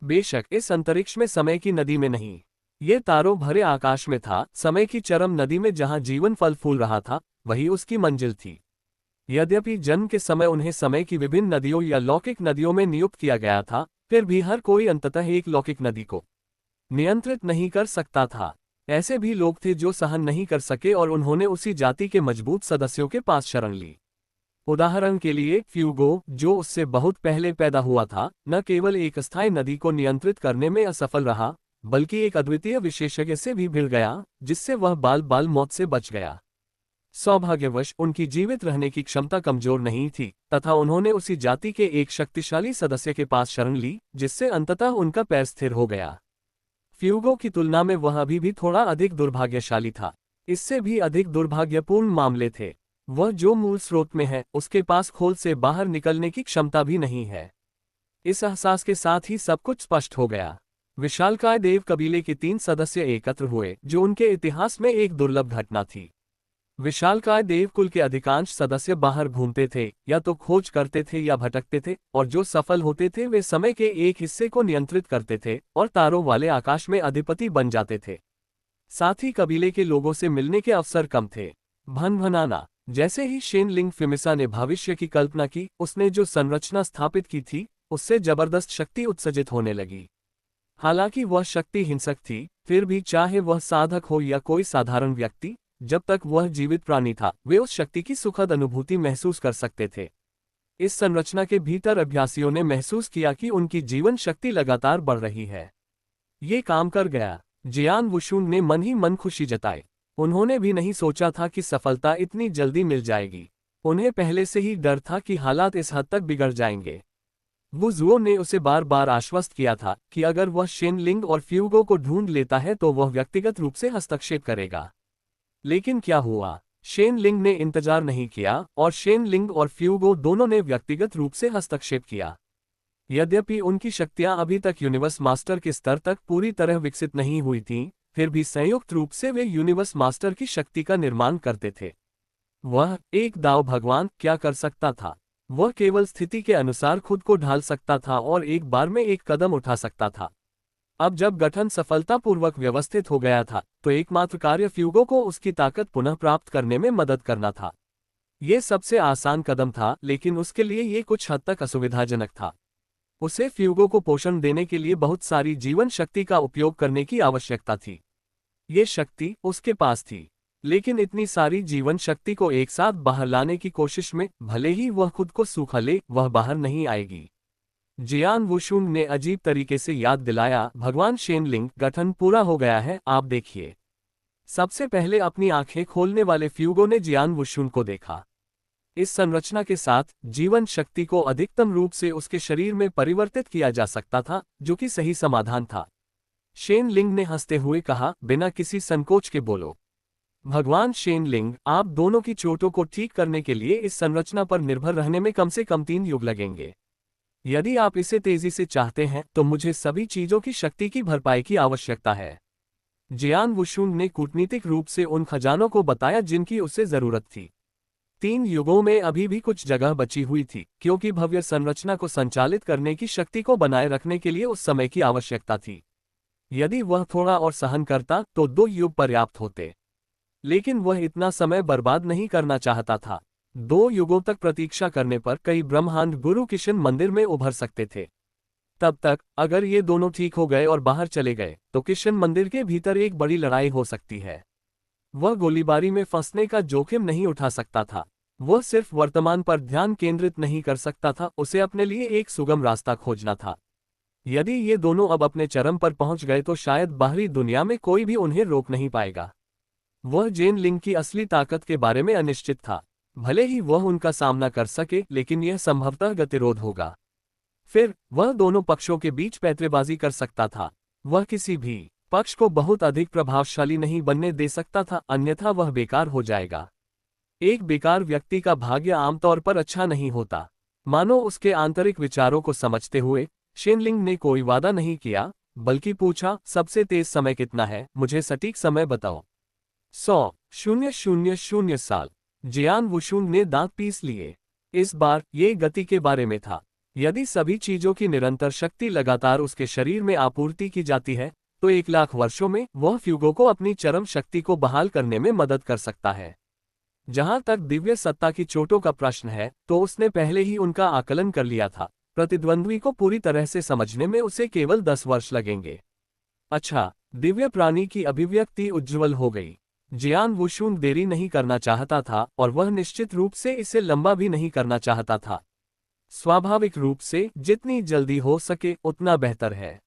Speaker 1: बेशक इस अंतरिक्ष में समय की नदी में नहीं, ये तारों भरे आकाश में था, समय की चरम नदी में जहां जीवन फल फूल रहा था, वही उसकी मंजिल थी। यद्यपि जन्म के समय उन्हें समय की विभिन्न नदियों या लौकिक नदियों में नियुक्त किया गया था, फिर भी हर कोई अंततः एक लौकिक नदी को नियंत्रित नहीं कर सकता था। ऐसे भी लोग थे जो सहन नहीं कर सके और उन्होंने उसी जाति के मजबूत सदस्यों के पास शरण ली। उदाहरण के लिए फ्यूगो, जो उससे बहुत पहले पैदा हुआ था, न केवल एक अस्थायी नदी को नियंत्रित करने में असफल रहा, बल्कि एक अद्वितीय विशेषज्ञ से भी भिड़ गया, जिससे वह बाल बाल मौत से बच गया। सौभाग्यवश उनकी जीवित रहने की क्षमता कमजोर नहीं थी, तथा उन्होंने उसी जाति के एक शक्तिशाली सदस्य के पास शरण ली, जिससे अंततः उनका पैर स्थिर हो गया। फ्यूगो की तुलना में वह अभी भी थोड़ा अधिक दुर्भाग्यशाली था। इससे भी अधिक दुर्भाग्यपूर्ण मामले थे। वह जो मूल स्रोत में है, उसके पास खोल से बाहर निकलने की क्षमता भी नहीं है। इस एहसास के साथ ही सब कुछ स्पष्ट हो गया। विशालकाय देव कबीले के 3 सदस्य एकत्र हुए, जो उनके इतिहास में एक दुर्लभ घटना थी। विशालकाय देवकुल के अधिकांश सदस्य बाहर घूमते थे, या तो खोज करते थे या भटकते थे, और जो सफल होते थे वे समय के एक हिस्से को नियंत्रित करते थे और तारों वाले आकाश में अधिपति बन जाते थे। साथ ही कबीले के लोगों से मिलने के अवसर कम थे। भनभनाना, जैसे ही शेनलिंग फिमिसा ने भविष्य की कल्पना की, उसने जो संरचना स्थापित की थी, उससे जबरदस्त शक्ति उत्सर्जित होने लगी। हालांकि वह शक्ति हिंसक थी, फिर भी चाहे वह साधक हो या कोई साधारण व्यक्ति, जब तक वह जीवित प्राणी था, वे उस शक्ति की सुखद अनुभूति महसूस कर सकते थे। इस संरचना के भीतर अभ्यासियों ने महसूस किया कि उनकी जीवन शक्ति लगातार बढ़ रही है। ये काम कर गया। जियान वुशुंग ने मन ही मन खुशी जताई। उन्होंने भी नहीं सोचा था कि सफलता इतनी जल्दी मिल जाएगी। उन्हें पहले से ही डर था कि हालात इस हद तक बिगड़ जाएंगे। वु जुओ ने उसे बार बार आश्वस्त किया था कि अगर वह शेनलिंग और फ्यूगो को ढूंढ लेता है तो वह व्यक्तिगत रूप से हस्तक्षेप करेगा। लेकिन क्या हुआ? शेनलिंग ने इंतजार नहीं किया और शेनलिंग और फ्यूगो दोनों ने व्यक्तिगत रूप से हस्तक्षेप किया। यद्यपि उनकी शक्तियां अभी तक यूनिवर्स मास्टर के स्तर तक पूरी तरह विकसित नहीं हुई थीं, फिर भी संयुक्त रूप से वे यूनिवर्स मास्टर की शक्ति का निर्माण करते थे। वह एक दाव भगवान क्या कर सकता था? वह केवल स्थिति के अनुसार खुद को ढाल सकता था और एक बार में एक कदम उठा सकता था। अब जब गठन सफलतापूर्वक व्यवस्थित हो गया था, तो एकमात्र कार्य फ्यूगो को उसकी ताकत पुनः प्राप्त करने में मदद करना था। ये सबसे आसान कदम था, लेकिन उसके लिए ये कुछ हद तक असुविधाजनक था। उसे फ्यूगो को पोषण देने के लिए बहुत सारी जीवन शक्ति का उपयोग करने की आवश्यकता थी। ये शक्ति उसके पास थी, लेकिन इतनी सारी जीवन शक्ति को एक साथ बाहर लाने की कोशिश में, भले ही वह खुद को सूखा ले, वह बाहर नहीं आएगी। जियान वुशुंग ने अजीब तरीके से याद दिलाया, भगवान शेनलिंग, गठन पूरा हो गया है, आप देखिए। सबसे पहले अपनी आंखें खोलने वाले फ्यूगो ने जियान वुशुंग को देखा। इस संरचना के साथ जीवन शक्ति को अधिकतम रूप से उसके शरीर में परिवर्तित किया जा सकता था, जो कि सही समाधान था। शेनलिंग ने हंसते हुए कहा, बिना किसी संकोच के बोलो। भगवान शेनलिंग, आप दोनों की चोटों को ठीक करने के लिए इस संरचना पर निर्भर रहने में कम से कम 3 युग लगेंगे। यदि आप इसे तेजी से चाहते हैं तो मुझे सभी चीजों की शक्ति की भरपाई की आवश्यकता है। जियान वुशुंग ने कूटनीतिक रूप से उन खजानों को बताया जिनकी उसे जरूरत थी। 3 युगों में अभी भी कुछ जगह बची हुई थी, क्योंकि भव्य संरचना को संचालित करने की शक्ति को बनाए रखने के लिए उस समय की आवश्यकता थी। यदि वह थोड़ा और सहन करता तो 2 युग पर्याप्त होते, लेकिन वह इतना समय बर्बाद नहीं करना चाहता था। 2 युगों तक प्रतीक्षा करने पर कई ब्रह्मांड गुरु किशन मंदिर में उभर सकते थे। तब तक अगर ये दोनों ठीक हो गए और बाहर चले गए तो किशन मंदिर के भीतर एक बड़ी लड़ाई हो सकती है। वह गोलीबारी में फंसने का जोखिम नहीं उठा सकता था। वह सिर्फ वर्तमान पर ध्यान केंद्रित नहीं कर सकता था, उसे अपने लिए एक सुगम रास्ता खोजना था। यदि ये दोनों अब अपने चरम पर पहुंच गए तो शायद बाहरी दुनिया में कोई भी उन्हें रोक नहीं पाएगा। वह जेन लिंग की असली ताकत के बारे में अनिश्चित था। भले ही वह उनका सामना कर सके, लेकिन यह संभवतः गतिरोध होगा। फिर वह दोनों पक्षों के बीच पैंतरेबाजी कर सकता था। वह किसी भी पक्ष को बहुत अधिक प्रभावशाली नहीं बनने दे सकता था, अन्यथा वह बेकार हो जाएगा। एक बेकार व्यक्ति का भाग्य आमतौर पर अच्छा नहीं होता। मानो उसके आंतरिक विचारों को समझते हुए शेनलिंग ने कोई वादा नहीं किया, बल्कि पूछा, सबसे तेज समय कितना है, मुझे सटीक समय बताओ। 100,000 साल। जियान वुशुंग ने दांत पीस लिए। इस बार ये गति के बारे में था। यदि सभी चीजों की निरंतर शक्ति लगातार उसके शरीर में आपूर्ति की जाती है तो 1,00,000 वर्षों में वह फ्यूगो को अपनी चरम शक्ति को बहाल करने में मदद कर सकता है। जहां तक दिव्य सत्ता की चोटों का प्रश्न है तो उसने पहले ही उनका आकलन कर लिया था। प्रतिद्वंद्वी को पूरी तरह से समझने में उसे केवल 10 वर्ष लगेंगे। अच्छा, दिव्य प्राणी की अभिव्यक्ति उज्ज्वल हो गई। जियान वुशुंग देरी नहीं करना चाहता था और वह निश्चित रूप से इसे लंबा भी नहीं करना चाहता था। स्वाभाविक रूप से जितनी जल्दी हो सके उतना बेहतर है।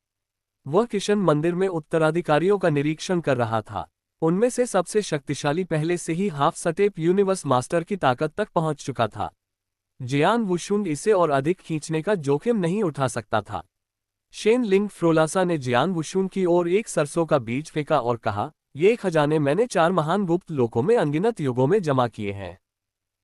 Speaker 1: वह किशन मंदिर में उत्तराधिकारियों का निरीक्षण कर रहा था। उनमें से सबसे शक्तिशाली पहले से ही हाफ स्टेप यूनिवर्स मास्टर की ताकत तक पहुंच चुका था। जियान वुशुंग इसे और अधिक खींचने का जोखिम नहीं उठा सकता था। शेन लिंग फ्रोलासा ने जियान वुशुंग की ओर एक सरसों का बीज फेंका और कहा, ये खजाने मैंने 4 महान गुप्त लोकों में अनगिनत युगों में जमा किए हैं।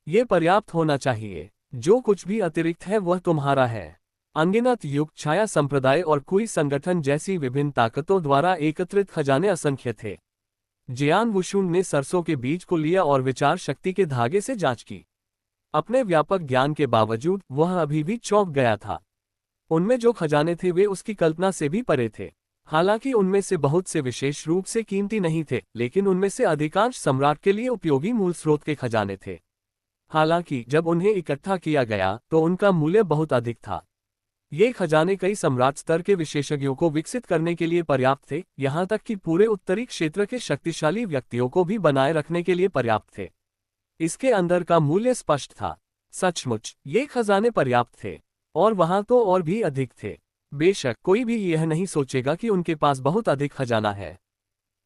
Speaker 1: ये पर्याप्त होना चाहिए। जो कुछ भी अतिरिक्त है वह तुम्हारा है। अनगिनत युग, छाया संप्रदाय और कुई संगठन जैसी विभिन्न ताकतों द्वारा एकत्रित खजाने असंख्य थे। जियान वुशुंग ने सरसों के बीज को लिया और विचार शक्ति के धागे से जांच की। अपने व्यापक ज्ञान के बावजूद वह अभी भी चौंक गया था। उनमें जो खजाने थे वे उसकी कल्पना से भी परे थे। हालांकि उनमें से बहुत से विशेष रूप से कीमती नहीं थे, लेकिन उनमें से अधिकांश सम्राट के लिए उपयोगी मूल स्रोत के खजाने थे। हालांकि जब उन्हें इकट्ठा किया गया तो उनका मूल्य बहुत अधिक था। ये खजाने कई सम्राट स्तर के विशेषज्ञों को विकसित करने के लिए पर्याप्त थे, यहाँ तक कि पूरे उत्तरी क्षेत्र के शक्तिशाली व्यक्तियों को भी बनाए रखने के लिए पर्याप्त थे। इसके अंदर का मूल्य स्पष्ट था। सचमुच ये खजाने पर्याप्त थे, और वहां तो और भी अधिक थे। बेशक कोई भी यह नहीं सोचेगा कि उनके पास बहुत अधिक खजाना है।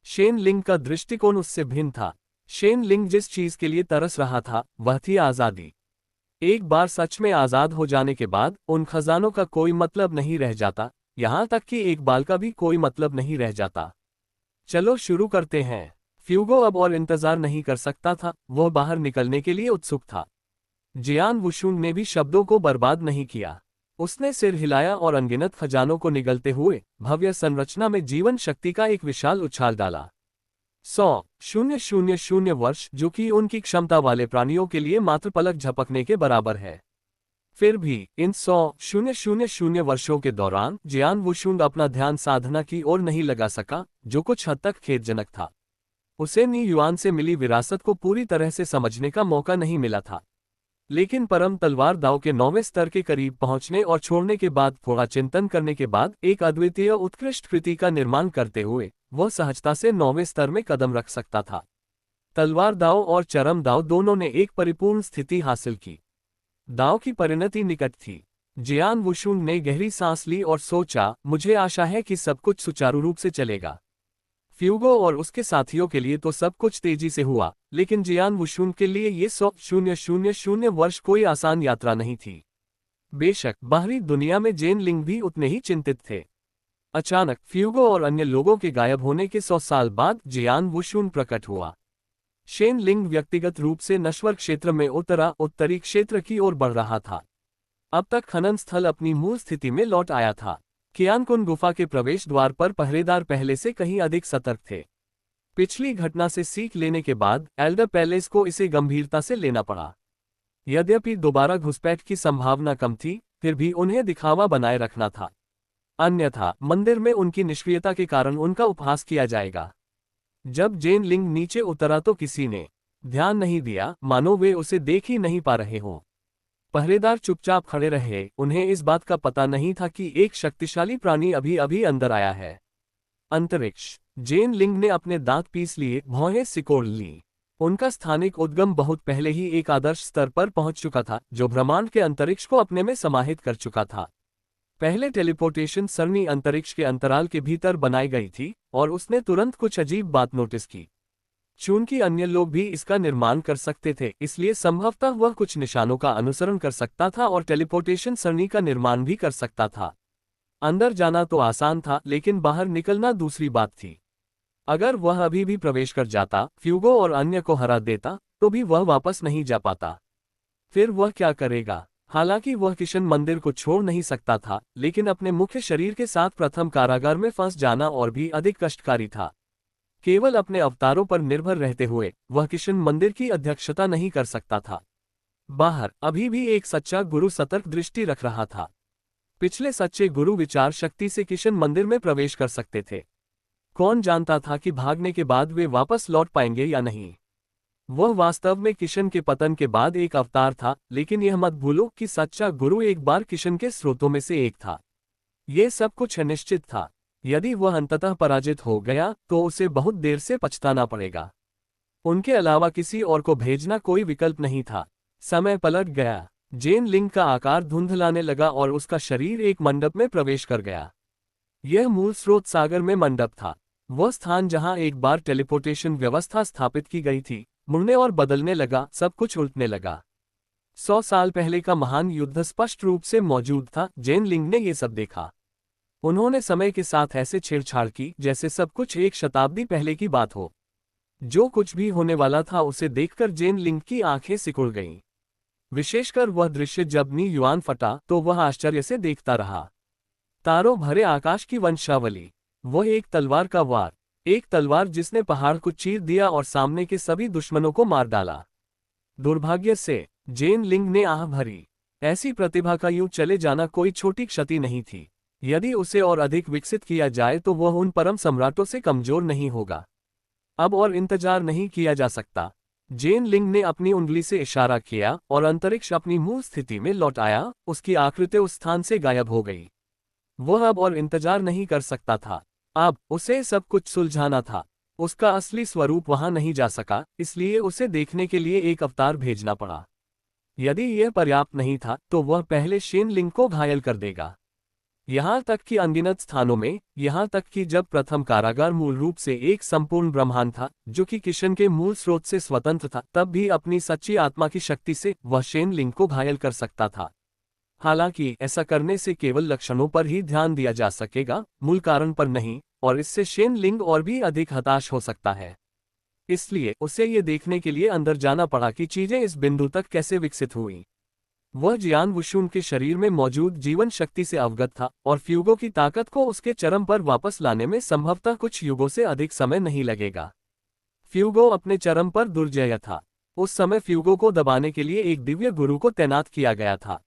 Speaker 1: शेन लिंग का दृष्टिकोण उससे भिन्न था। शेन लिंग जिस चीज के लिए तरस रहा था वह थी आजादी। एक बार सच में आजाद हो जाने के बाद उन खजानों का कोई मतलब नहीं रह जाता, यहां तक कि एक बाल का भी कोई मतलब नहीं रह जाता। चलो शुरू करते हैं। फ्यूगो अब और इंतजार नहीं कर सकता था, वह बाहर निकलने के लिए उत्सुक था। जियान वुशुंग ने भी शब्दों को बर्बाद नहीं किया। उसने सिर हिलाया और अनगिनत खजानों को निगलते हुए भव्य संरचना में जीवन शक्ति का एक विशाल उछाल डाला। 100,000 वर्ष, जो कि उनकी क्षमता वाले प्राणियों के लिए मात्र पलक झपकने के बराबर है। फिर भी इन 100,000 वर्षों के दौरान जियान वुशुंग अपना ध्यान साधना की ओर नहीं लगा सका, जो कुछ हद तक खेदजनक था। उसे नी युआन से मिली विरासत को पूरी तरह से समझने का मौका नहीं मिला था। लेकिन परम तलवार दाव के 9वें स्तर के करीब पहुंचने और छोड़ने के बाद थोड़ा चिंतन करने के बाद एक अद्वितीय उत्कृष्ट कृति का निर्माण करते हुए वह सहजता से 9वें स्तर में कदम रख सकता था। तलवार दाव और चरम दाव दोनों ने एक परिपूर्ण स्थिति हासिल की। दाव की परिणति निकट थी। जियान वुशुंग ने गहरी सांस ली और सोचा, मुझे आशा है कि सब कुछ सुचारू रूप से चलेगा। फ्यूगो और उसके साथियों के लिए तो सब कुछ तेजी से हुआ, लेकिन जियान वुशुंग के लिए ये 100,000 वर्ष कोई आसान यात्रा नहीं थी। बेशक बाहरी दुनिया में जेन लिंग भी उतने ही चिंतित थे। अचानक फ्यूगो और अन्य लोगों के गायब होने के 100 साल बाद जियान वुशुंग प्रकट हुआ। शेन लिंग व्यक्तिगत रूप से नश्वर क्षेत्र में उत्तरी क्षेत्र की ओर बढ़ रहा था। अब तक खनन स्थल अपनी मूल स्थिति में लौट आया था। कियानकुन गुफा के प्रवेश द्वार पर पहरेदार पहले से कहीं अधिक सतर्क थे। पिछली घटना से सीख लेने के बाद एल्डर पैलेस को इसे गंभीरता से लेना पड़ा। यद्यपि दोबारा घुसपैठ की संभावना कम थी, फिर भी उन्हें दिखावा बनाए रखना था। अन्यथा मंदिर में उनकी निष्क्रियता के कारण उनका उपहास किया जाएगा। जब जेन लिंग नीचे उतरा तो किसी ने ध्यान नहीं दिया, मानो वे उसे देख ही नहीं पा रहे हों। पहरेदार चुपचाप खड़े रहे, उन्हें इस बात का पता नहीं था कि एक शक्तिशाली प्राणी अभी अभी अंदर आया है। अंतरिक्ष। जेन लिंग ने अपने दांत पीस लिए, भौहें सिकोड़ ली। उनका स्थानिक उद्गम बहुत पहले ही एक आदर्श स्तर पर पहुंच चुका था, जो ब्रह्मांड के अंतरिक्ष को अपने में समाहित कर चुका था। पहले टेलीपोर्टेशन सरणी अंतरिक्ष के अंतराल के भीतर बनाई गई थी, और उसने तुरंत कुछ अजीब बात नोटिस की। चूंकि अन्य लोग भी इसका निर्माण कर सकते थे, इसलिए संभवतः वह कुछ निशानों का अनुसरण कर सकता था और टेलीपोर्टेशन सरणी का निर्माण भी कर सकता था। अंदर जाना तो आसान था, लेकिन बाहर निकलना दूसरी बात थी। अगर वह अभी भी प्रवेश कर जाता, फ्यूगो और अन्य को हरा देता, तो भी वह वापस नहीं जा पाता। फिर वह क्या करेगा? हालांकि वह किशन मंदिर को छोड़ नहीं सकता था, लेकिन अपने मुख्य शरीर के साथ प्रथम कारागार में फंस जाना और भी अधिक कष्टकारी था। केवल अपने अवतारों पर निर्भर रहते हुए वह किशन मंदिर की अध्यक्षता नहीं कर सकता था। बाहर अभी भी एक सच्चा गुरु सतर्क दृष्टि रख रहा था। पिछले सच्चे गुरु विचार शक्ति से किशन मंदिर में प्रवेश कर सकते थे। कौन जानता था कि भागने के बाद वे वापस लौट पाएंगे या नहीं। वह वास्तव में किशन के पतन के बाद एक अवतार था, लेकिन यह मत भूलो कि सच्चा गुरु एक बार किशन के स्रोतों में से एक था। ये सब कुछ अनिश्चित था। यदि वह अंततः पराजित हो गया तो उसे बहुत देर से पछताना पड़ेगा। उनके अलावा किसी और को भेजना कोई विकल्प नहीं था। समय पलट गया। जेन लिंग का आकार धुंधलाने लगा और उसका शरीर एक मंडप में प्रवेश कर गया। यह मूल स्रोत सागर में मंडप था, वह स्थान जहां एक बार टेलीपोर्टेशन व्यवस्था स्थापित की गई थी। मुड़ने और बदलने लगा, सब कुछ उल्टने लगा। 100 साल पहले का महान युद्ध स्पष्ट रूप से मौजूद था। जेन लिंग ने यह सब देखा। उन्होंने समय के साथ ऐसे छेड़छाड़ की जैसे सब कुछ एक शताब्दी पहले की बात हो। जो कुछ भी होने वाला था उसे देखकर जेन लिंग की आंखें सिकुड़ गईं। विशेषकर वह दृश्य जब नी युआन फटा तो वह आश्चर्य से देखता रहा। तारों भरे आकाश की वंशावली, वह एक तलवार का वार, एक तलवार जिसने पहाड़ को चीर दिया और सामने के सभी दुश्मनों को मार डाला। दुर्भाग्य से जेन लिंग ने आह भरी। ऐसी प्रतिभा का यूं चले जाना कोई छोटी क्षति नहीं थी। यदि उसे और अधिक विकसित किया जाए तो वह उन परम सम्राटों से कमजोर नहीं होगा। अब और इंतजार नहीं किया जा सकता। जेन लिंग ने अपनी उंगली से इशारा किया और अंतरिक्ष अपनी मूल स्थिति में लौट आया। उसकी आकृति उस स्थान से गायब हो गई। वह अब और इंतजार नहीं कर सकता था। अब उसे सब कुछ सुलझाना था। उसका असली स्वरूप वहां नहीं जा सका, इसलिए उसे देखने के लिए एक अवतार भेजना पड़ा। यदि यह पर्याप्त नहीं था तो वह पहले शेन लिंग को घायल कर देगा। यहां तक कि अनगिनत स्थानों में, यहां तक कि जब प्रथम कारागार मूल रूप से एक संपूर्ण ब्रह्मांड था जो कि किशन के मूल स्रोत से स्वतंत्र था, तब भी अपनी सच्ची आत्मा की शक्ति से वह शेन लिंग को घायल कर सकता था। हालांकि ऐसा करने से केवल लक्षणों पर ही ध्यान दिया जा सकेगा, मूल कारण पर नहीं, और इससे शेन लिंग और भी अधिक हताश हो सकता है। इसलिए उसे ये देखने के लिए अंदर जाना पड़ा कि चीजें इस बिंदु तक कैसे विकसित हुई। वह जियान वुशुन के शरीर में मौजूद जीवन शक्ति से अवगत था और फ्यूगो की ताकत को उसके चरम पर वापस लाने में संभवतः कुछ युगों से अधिक समय नहीं लगेगा। फ्यूगो अपने चरम पर दुर्जय था। उस समय फ्यूगो को दबाने के लिए एक दिव्य गुरु को तैनात किया गया था।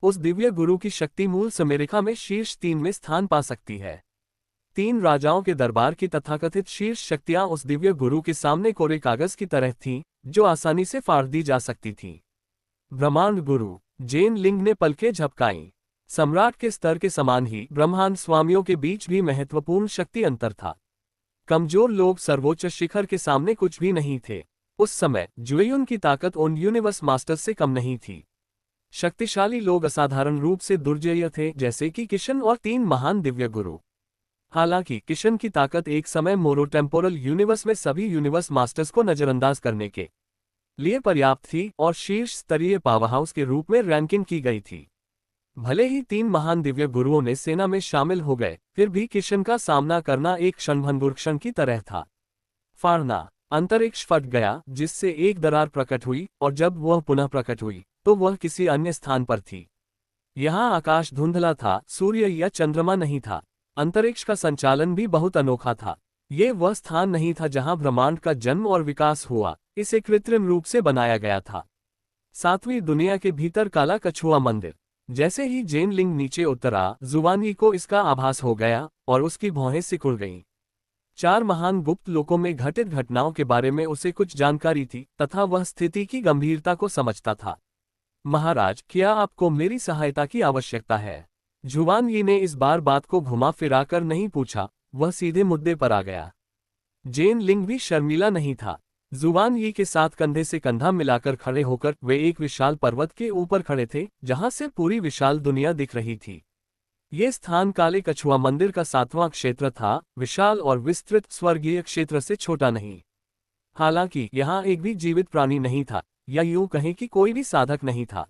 Speaker 1: उस दिव्य गुरु की शक्ति मूल समेरिका में शीर्ष 3 में स्थान पा सकती है। 3 राजाओं के दरबार की तथाकथित शीर्ष शक्तियां उस दिव्य गुरु के सामने कोरे कागज की तरह थीं, जो आसानी से फाड़ दी जा सकती थीं। ब्रह्मांड गुरु। जेन लिंग ने पलकें झपकाईं। सम्राट के स्तर के समान ही ब्रह्मांड स्वामियों के बीच भी महत्वपूर्ण शक्ति अंतर था। कमजोर लोग सर्वोच्च शिखर के सामने कुछ भी नहीं थे। उस समय जुएयुन की ताकत उन यूनिवर्स मास्टर्स से कम नहीं थी। शक्तिशाली लोग असाधारण रूप से दुर्जय थे, जैसे कि किशन और 3 महान दिव्य गुरु। हालांकि किशन की ताकत एक समय मोरोटेम्पोरल यूनिवर्स में सभी यूनिवर्स मास्टर्स को नजरअंदाज करने के लिए पर्याप्त थी और शीर्ष स्तरीय पावरहाउस के रूप में रैंकिंग की गई थी। भले ही 3 महान दिव्य गुरुओं ने सेना में शामिल हो गए, फिर भी किशन का सामना करना एक क्षणभंगुर क्षण की तरह था। फाड़ना। अंतरिक्ष फट गया, जिससे एक दरार प्रकट हुई, और जब वह पुनः प्रकट हुई तो वह किसी अन्य स्थान पर थी। यहाँ आकाश धुंधला था, सूर्य या चंद्रमा नहीं था। अंतरिक्ष का संचालन भी बहुत अनोखा था। ये वह स्थान नहीं था जहां ब्रह्मांड का जन्म और विकास हुआ, इसे कृत्रिम रूप से बनाया गया था। 7वीं दुनिया के भीतर काला कछुआ मंदिर। जैसे ही जेन लिंग नीचे उतरा, जुवानी को इसका आभास हो गया और उसकी भौहें सिकुड़ गईं। 4 महान गुप्त लोकों में घटित घटनाओं के बारे में उसे कुछ जानकारी थी, तथा वह स्थिति की गंभीरता को समझता था। महाराज, क्या आपको मेरी सहायता की आवश्यकता है? जुवान यी ने इस बार बात को घुमा फिराकर नहीं पूछा, वह सीधे मुद्दे पर आ गया। जेन लिंग भी शर्मीला नहीं था। जुवान यी के साथ कंधे से कंधा मिलाकर खड़े होकर वे एक विशाल पर्वत के ऊपर खड़े थे, जहां से पूरी विशाल दुनिया दिख रही थी। ये स्थान काले कछुआ मंदिर का 7वां क्षेत्र था, विशाल और विस्तृत, स्वर्गीय क्षेत्र से छोटा नहीं। हालांकि यहाँ एक भी जीवित प्राणी नहीं था, या यूं कहें कि कोई भी साधक नहीं था।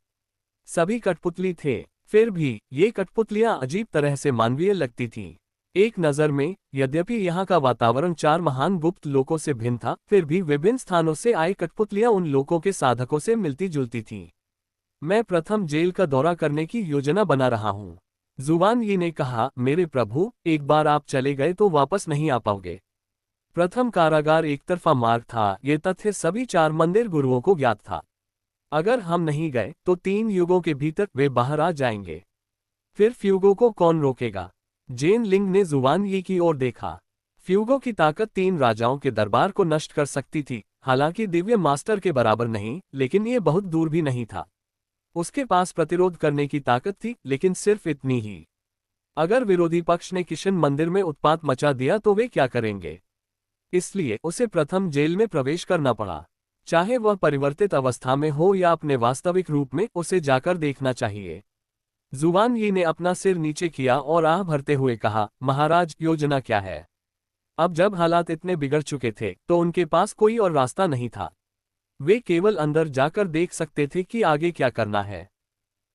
Speaker 1: सभी कठपुतली थे। फिर भी ये कठपुतलियां अजीब तरह से मानवीय लगती थीं। एक नज़र में, यद्यपि यहाँ का वातावरण 4 महान गुप्त लोकों से भिन्न था, फिर भी विभिन्न स्थानों से आए कठपुतलियां उन लोकों के साधकों से मिलती जुलती थीं। मैं प्रथम जेल का दौरा करने की योजना बना रहा हूँ। जुवान यी ने कहा, मेरे प्रभु, एक बार आप चले गए तो वापस नहीं आ पाओगे। प्रथम कारागार एक तरफा मार्ग था, ये तथ्य सभी 4 मंदिर गुरुओं को ज्ञात था। अगर हम नहीं गए तो 3 युगों के भीतर वे बाहर आ जाएंगे। फिर फ्यूगो को कौन रोकेगा? जेन लिंग ने जुवान यी की ओर देखा। फ्यूगो की ताकत 3 राजाओं के दरबार को नष्ट कर सकती थी, हालांकि दिव्य मास्टर के बराबर नहीं, लेकिन ये बहुत दूर भी नहीं था। उसके पास प्रतिरोध करने की ताकत थी, लेकिन सिर्फ इतनी ही। अगर विरोधी पक्ष ने किशन मंदिर में उत्पात मचा दिया तो वे क्या करेंगे? इसलिए उसे प्रथम जेल में प्रवेश करना पड़ा। चाहे वह परिवर्तित अवस्था में हो या अपने वास्तविक रूप में, उसे जाकर देखना चाहिए। जुवान यी ने अपना सिर नीचे किया और आह भरते हुए कहा, महाराज, योजना क्या है? अब जब हालात इतने बिगड़ चुके थे तो उनके पास कोई और रास्ता नहीं था। वे केवल अंदर जाकर देख सकते थे कि आगे क्या करना है।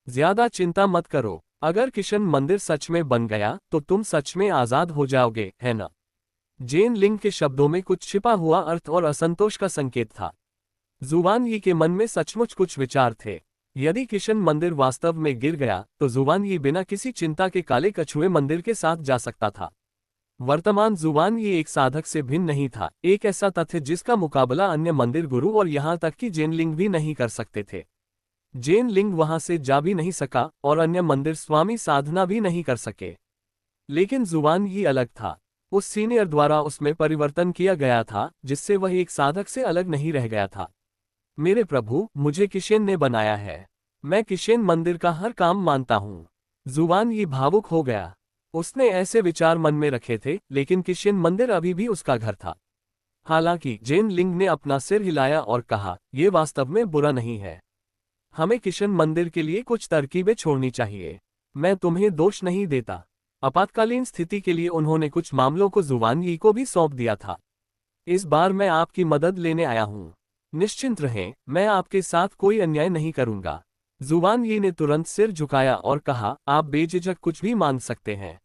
Speaker 1: ज्यादा चिंता मत करो। अगर किशन मंदिर सच में बन गया तो तुम सच में आजाद हो जाओगे, है न? जेन लिंग के शब्दों में कुछ छिपा हुआ अर्थ और असंतोष का संकेत था। जुवान यी के मन में सचमुच कुछ विचार थे। यदि किशन मंदिर वास्तव में गिर गया तो जुवान यी बिना किसी चिंता के काले कछुए मंदिर के साथ जा सकता था। वर्तमान जुवान यी एक साधक से भिन्न नहीं था, एक ऐसा तथ्य जिसका मुकाबला अन्य मंदिर गुरु और यहां तक कि जेन लिंग भी नहीं कर सकते थे। जेन लिंग वहां से जा भी नहीं सका और अन्य मंदिर स्वामी साधना भी नहीं कर सके। लेकिन जुवान यी अलग था। उस सीनियर द्वारा उसमें परिवर्तन किया गया था, जिससे वह एक साधक से अलग नहीं रह गया था। मेरे प्रभु, मुझे किशेन ने बनाया है। मैं किशेन मंदिर का हर काम मानता हूँ। जुवान यी भावुक हो गया। उसने ऐसे विचार मन में रखे थे, लेकिन किशेन मंदिर अभी भी उसका घर था। हालांकि जेन लिंग ने अपना सिर हिलाया और कहा, यह वास्तव में बुरा नहीं है। हमें किशन मंदिर के लिए कुछ तरकीबें छोड़नी चाहिए। मैं तुम्हें दोष नहीं देता। आपातकालीन स्थिति के लिए उन्होंने कुछ मामलों को जुवान यी को भी सौंप दिया था। इस बार मैं आपकी मदद लेने आया हूँ। निश्चिंत रहें, मैं आपके साथ कोई अन्याय नहीं करूंगा। जुवान यी ने तुरंत सिर झुकाया और कहा, आप बेझिझक कुछ भी मांग सकते हैं।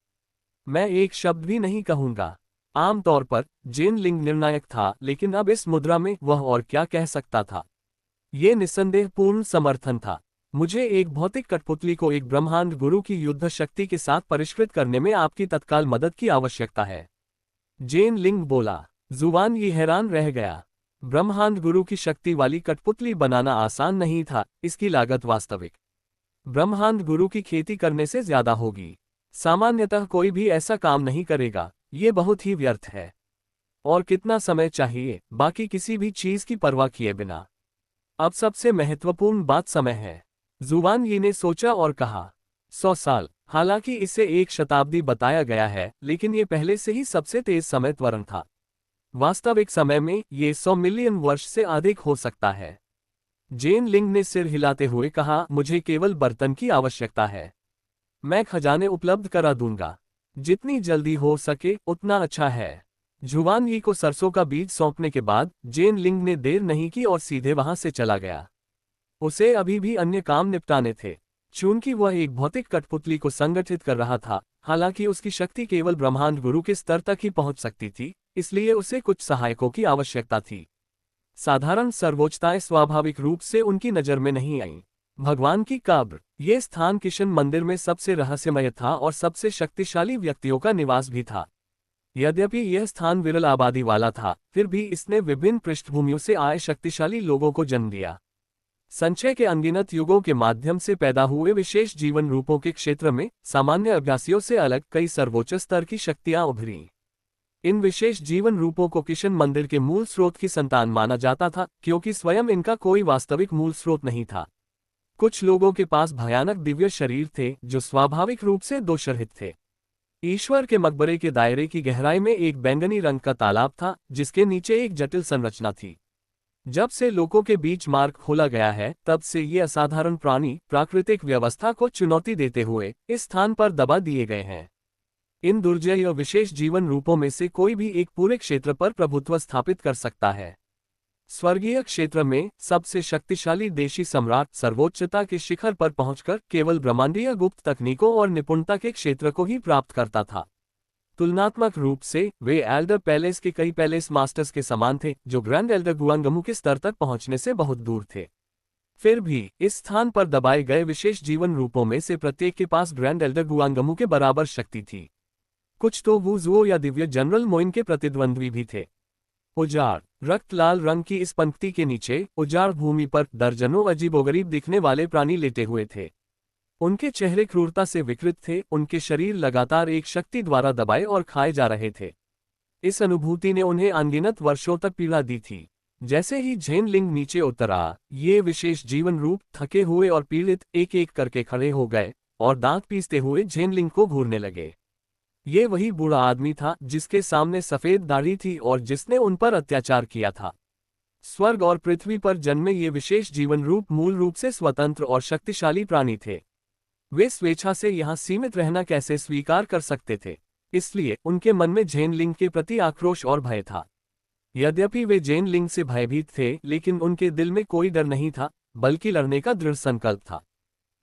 Speaker 1: मैं एक शब्द भी नहीं कहूंगा। आमतौर पर जेन लिंग निर्णायक था, लेकिन अब इस मुद्रा में वह और क्या कह सकता था। ये निस्संदेह पूर्ण समर्थन था। मुझे एक भौतिक कठपुतली को एक ब्रह्मांड गुरु की युद्ध शक्ति के साथ परिष्कृत करने में आपकी तत्काल मदद की आवश्यकता है। जेन लिंग बोला। जुवान यी हैरान रह गया। ब्रह्मांड गुरु की शक्ति वाली कठपुतली बनाना आसान नहीं था, इसकी लागत वास्तविक ब्रह्मांड गुरु की खेती करने से ज्यादा होगी। सामान्यतः कोई भी ऐसा काम नहीं करेगा, ये बहुत ही व्यर्थ है। और कितना समय चाहिए, बाकी किसी भी चीज की परवाह किए बिना। अब सबसे महत्वपूर्ण बात समय है। जुवान यी ने सोचा और कहा, 100 साल। हालांकि इसे 1 शताब्दी बताया गया है, लेकिन ये पहले से ही सबसे तेज समय त्वरण था। वास्तविक समय में ये 100 मिलियन वर्ष से अधिक हो सकता है। जेन लिंग ने सिर हिलाते हुए कहा, मुझे केवल बर्तन की आवश्यकता है। मैं खजाने उपलब्ध करा दूंगा। जितनी जल्दी हो सके उतना अच्छा है। जुवान यी को सरसों का बीज सौंपने के बाद जेन लिंग ने देर नहीं की और सीधे वहां से चला गया। उसे अभी भी अन्य काम निपटाने थे। चूंकि वह एक भौतिक कठपुतली को संगठित कर रहा था, हालांकि उसकी शक्ति केवल ब्रह्मांड गुरु के स्तर तक ही पहुंच सकती थी, इसलिए उसे कुछ सहायकों की आवश्यकता थी। साधारण सर्वोच्चताएं स्वाभाविक रूप से उनकी नजर में नहीं आईं। भगवान की कब्र। ये स्थान किशन मंदिर में सबसे रहस्यमय था और सबसे शक्तिशाली व्यक्तियों का निवास भी था। यद्यपि यह स्थान विरल आबादी वाला था, फिर भी इसने विभिन्न पृष्ठभूमियों से आए शक्तिशाली लोगों को जन्म दिया। संचय के अनगिनत युगों के माध्यम से पैदा हुए विशेष जीवन रूपों के क्षेत्र में सामान्य अभ्यासियों से अलग कई सर्वोच्च स्तर की शक्तियां उभरी। इन विशेष जीवन रूपों को किशन मंदिर के मूल स्रोत की संतान माना जाता था, क्योंकि स्वयं इनका कोई वास्तविक मूल स्रोत नहीं था। कुछ लोगों के पास भयानक दिव्य शरीर थे जो स्वाभाविक रूप से दोषरहित थे। ईश्वर के मकबरे के दायरे की गहराई में एक बैंगनी रंग का तालाब था जिसके नीचे एक जटिल संरचना थी। जब से लोगों के बीच मार्ग खोला गया है तब से ये असाधारण प्राणी प्राकृतिक व्यवस्था को चुनौती देते हुए इस स्थान पर दबा दिए गए हैं। इन दुर्जय और विशेष जीवन रूपों में से कोई भी एक पूरे क्षेत्र पर प्रभुत्व स्थापित कर सकता है। स्वर्गीय क्षेत्र में सबसे शक्तिशाली देशी सम्राट सर्वोच्चता के शिखर पर पहुंचकर केवल ब्रह्मांडीय गुप्त तकनीकों और निपुणता के क्षेत्र को ही प्राप्त करता था। तुलनात्मक रूप से वे एल्डर पैलेस के कई पैलेस मास्टर्स के समान थे जो ग्रैंड एल्डर गुआंगमू के स्तर तक पहुंचने से बहुत दूर थे। फिर भी इस स्थान पर दबाए गए विशेष जीवन रूपों में से प्रत्येक के पास ग्रैंड एल्डर गुआंगमू के बराबर शक्ति थी। कुछ तो वुजुओ या दिव्य जनरल मोइन के प्रतिद्वंद्वी भी थे। उजाड़ रक्त लाल रंग की इस पंक्ति के नीचे उजाड़ भूमि पर दर्जनों अजीबोगरीब दिखने वाले प्राणी लेटे हुए थे। उनके चेहरे क्रूरता से विकृत थे, उनके शरीर लगातार एक शक्ति द्वारा दबाए और खाए जा रहे थे। इस अनुभूति ने उन्हें अनगिनत वर्षों तक पीड़ा दी थी। जैसे ही झेन लिंग नीचे उतरा, ये विशेष जीवन रूप थके हुए और पीड़ित एक एक करके खड़े हो गए और दांत पीसते हुए झेन लिंग को घूरने लगे। ये वही बूढ़ा आदमी था जिसके सामने सफेद दाढ़ी थी और जिसने उन पर अत्याचार किया था। स्वर्ग और पृथ्वी पर जन्मे ये विशेष जीवन रूप मूल रूप से स्वतंत्र और शक्तिशाली प्राणी थे। वे स्वेच्छा से यहाँ सीमित रहना कैसे स्वीकार कर सकते थे, इसलिए उनके मन में झेन लिंग के प्रति आक्रोश और भय था। यद्यपि वे झेन लिंग से भयभीत थे, लेकिन उनके दिल में कोई डर नहीं था, बल्कि लड़ने का दृढ़ संकल्प था।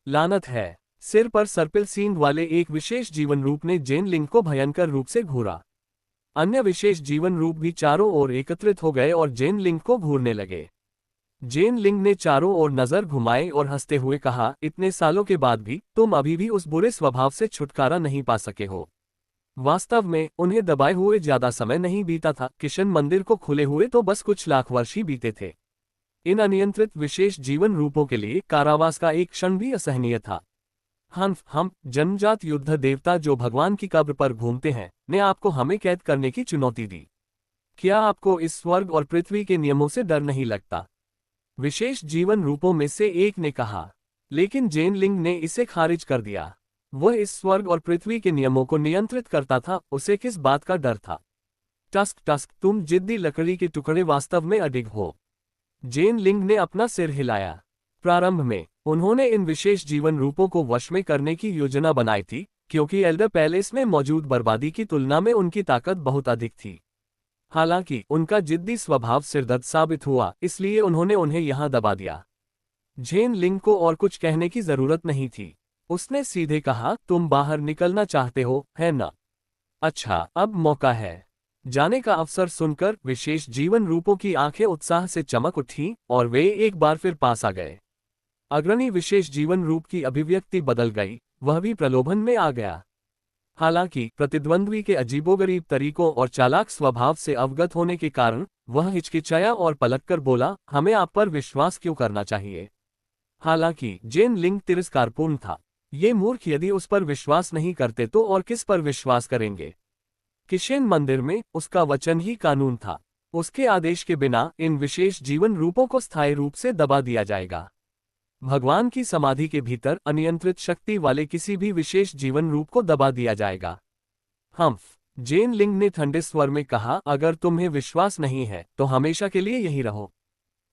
Speaker 1: लानत है! सिर पर सर्पिल सींग वाले एक विशेष जीवन रूप ने झेन लिंग को भयंकर रूप से घूरा। अन्य विशेष जीवन रूप भी चारों ओर एकत्रित हो गए और झेन लिंग को घूरने लगे। झेन लिंग ने चारों ओर नजर घुमाई और हंसते हुए कहा, इतने सालों के बाद भी तुम अभी भी उस बुरे स्वभाव से छुटकारा नहीं पा सके हो। वास्तव में उन्हें दबाए हुए ज्यादा समय नहीं बीता था। किशन मंदिर को खुले हुए तो बस कुछ लाख वर्ष ही बीते थे। इन अनियंत्रित विशेष जीवन रूपों के लिए कारावास का एक क्षण भी असहनीय था। हम जन्मजात युद्ध देवता जो भगवान की कब्र पर घूमते हैं, ने आपको हमें कैद करने की चुनौती दी। क्या आपको इस स्वर्ग और पृथ्वी के नियमों से डर नहीं लगता? विशेष जीवन रूपों में से एक ने कहा। लेकिन झेन लिंग ने इसे खारिज कर दिया। वह इस स्वर्ग और पृथ्वी के नियमों को नियंत्रित करता था, उसे किस बात का डर था? टस्क, तुम जिद्दी लकड़ी के टुकड़े वास्तव में अडिग हो। झेन लिंग ने अपना सिर हिलाया। प्रारंभ में उन्होंने इन विशेष जीवन रूपों को वश में करने की योजना बनाई थी, क्योंकि एल्डर पैलेस में मौजूद बर्बादी की तुलना में उनकी ताकत बहुत अधिक थी। हालांकि उनका जिद्दी स्वभाव सिरदर्द साबित हुआ, इसलिए उन्होंने उन्हें यहां दबा दिया। झेन लिंग को और कुछ कहने की जरूरत नहीं थी। उसने सीधे कहा, तुम बाहर निकलना चाहते हो, है ना? अच्छा, अब मौका है। जाने का अवसर सुनकर विशेष जीवन रूपों की आंखें उत्साह से चमक उठी और वे एक बार फिर पास आ गए। अग्रणी विशेष जीवन रूप की अभिव्यक्ति बदल गई, वह भी प्रलोभन में आ गया। हालांकि प्रतिद्वंद्वी के अजीबोगरीब तरीकों और चालाक स्वभाव से अवगत होने के कारण वह हिचकिचाया और पलटकर बोला, हमें आप पर विश्वास क्यों करना चाहिए? हालांकि झेन लिंग तिरस्कारपूर्ण था। ये मूर्ख यदि उस पर विश्वास नहीं करते तो और किस पर विश्वास करेंगे? किशेन मंदिर में उसका वचन ही कानून था। उसके आदेश के बिना इन विशेष जीवन रूपों को स्थायी रूप से दबा दिया जाएगा। भगवान की समाधि के भीतर अनियंत्रित शक्ति वाले किसी भी विशेष जीवन रूप को दबा दिया जाएगा। झेन लिंग ने ठंडे स्वर में कहा, अगर तुम्हें विश्वास नहीं है तो हमेशा के लिए यही रहो।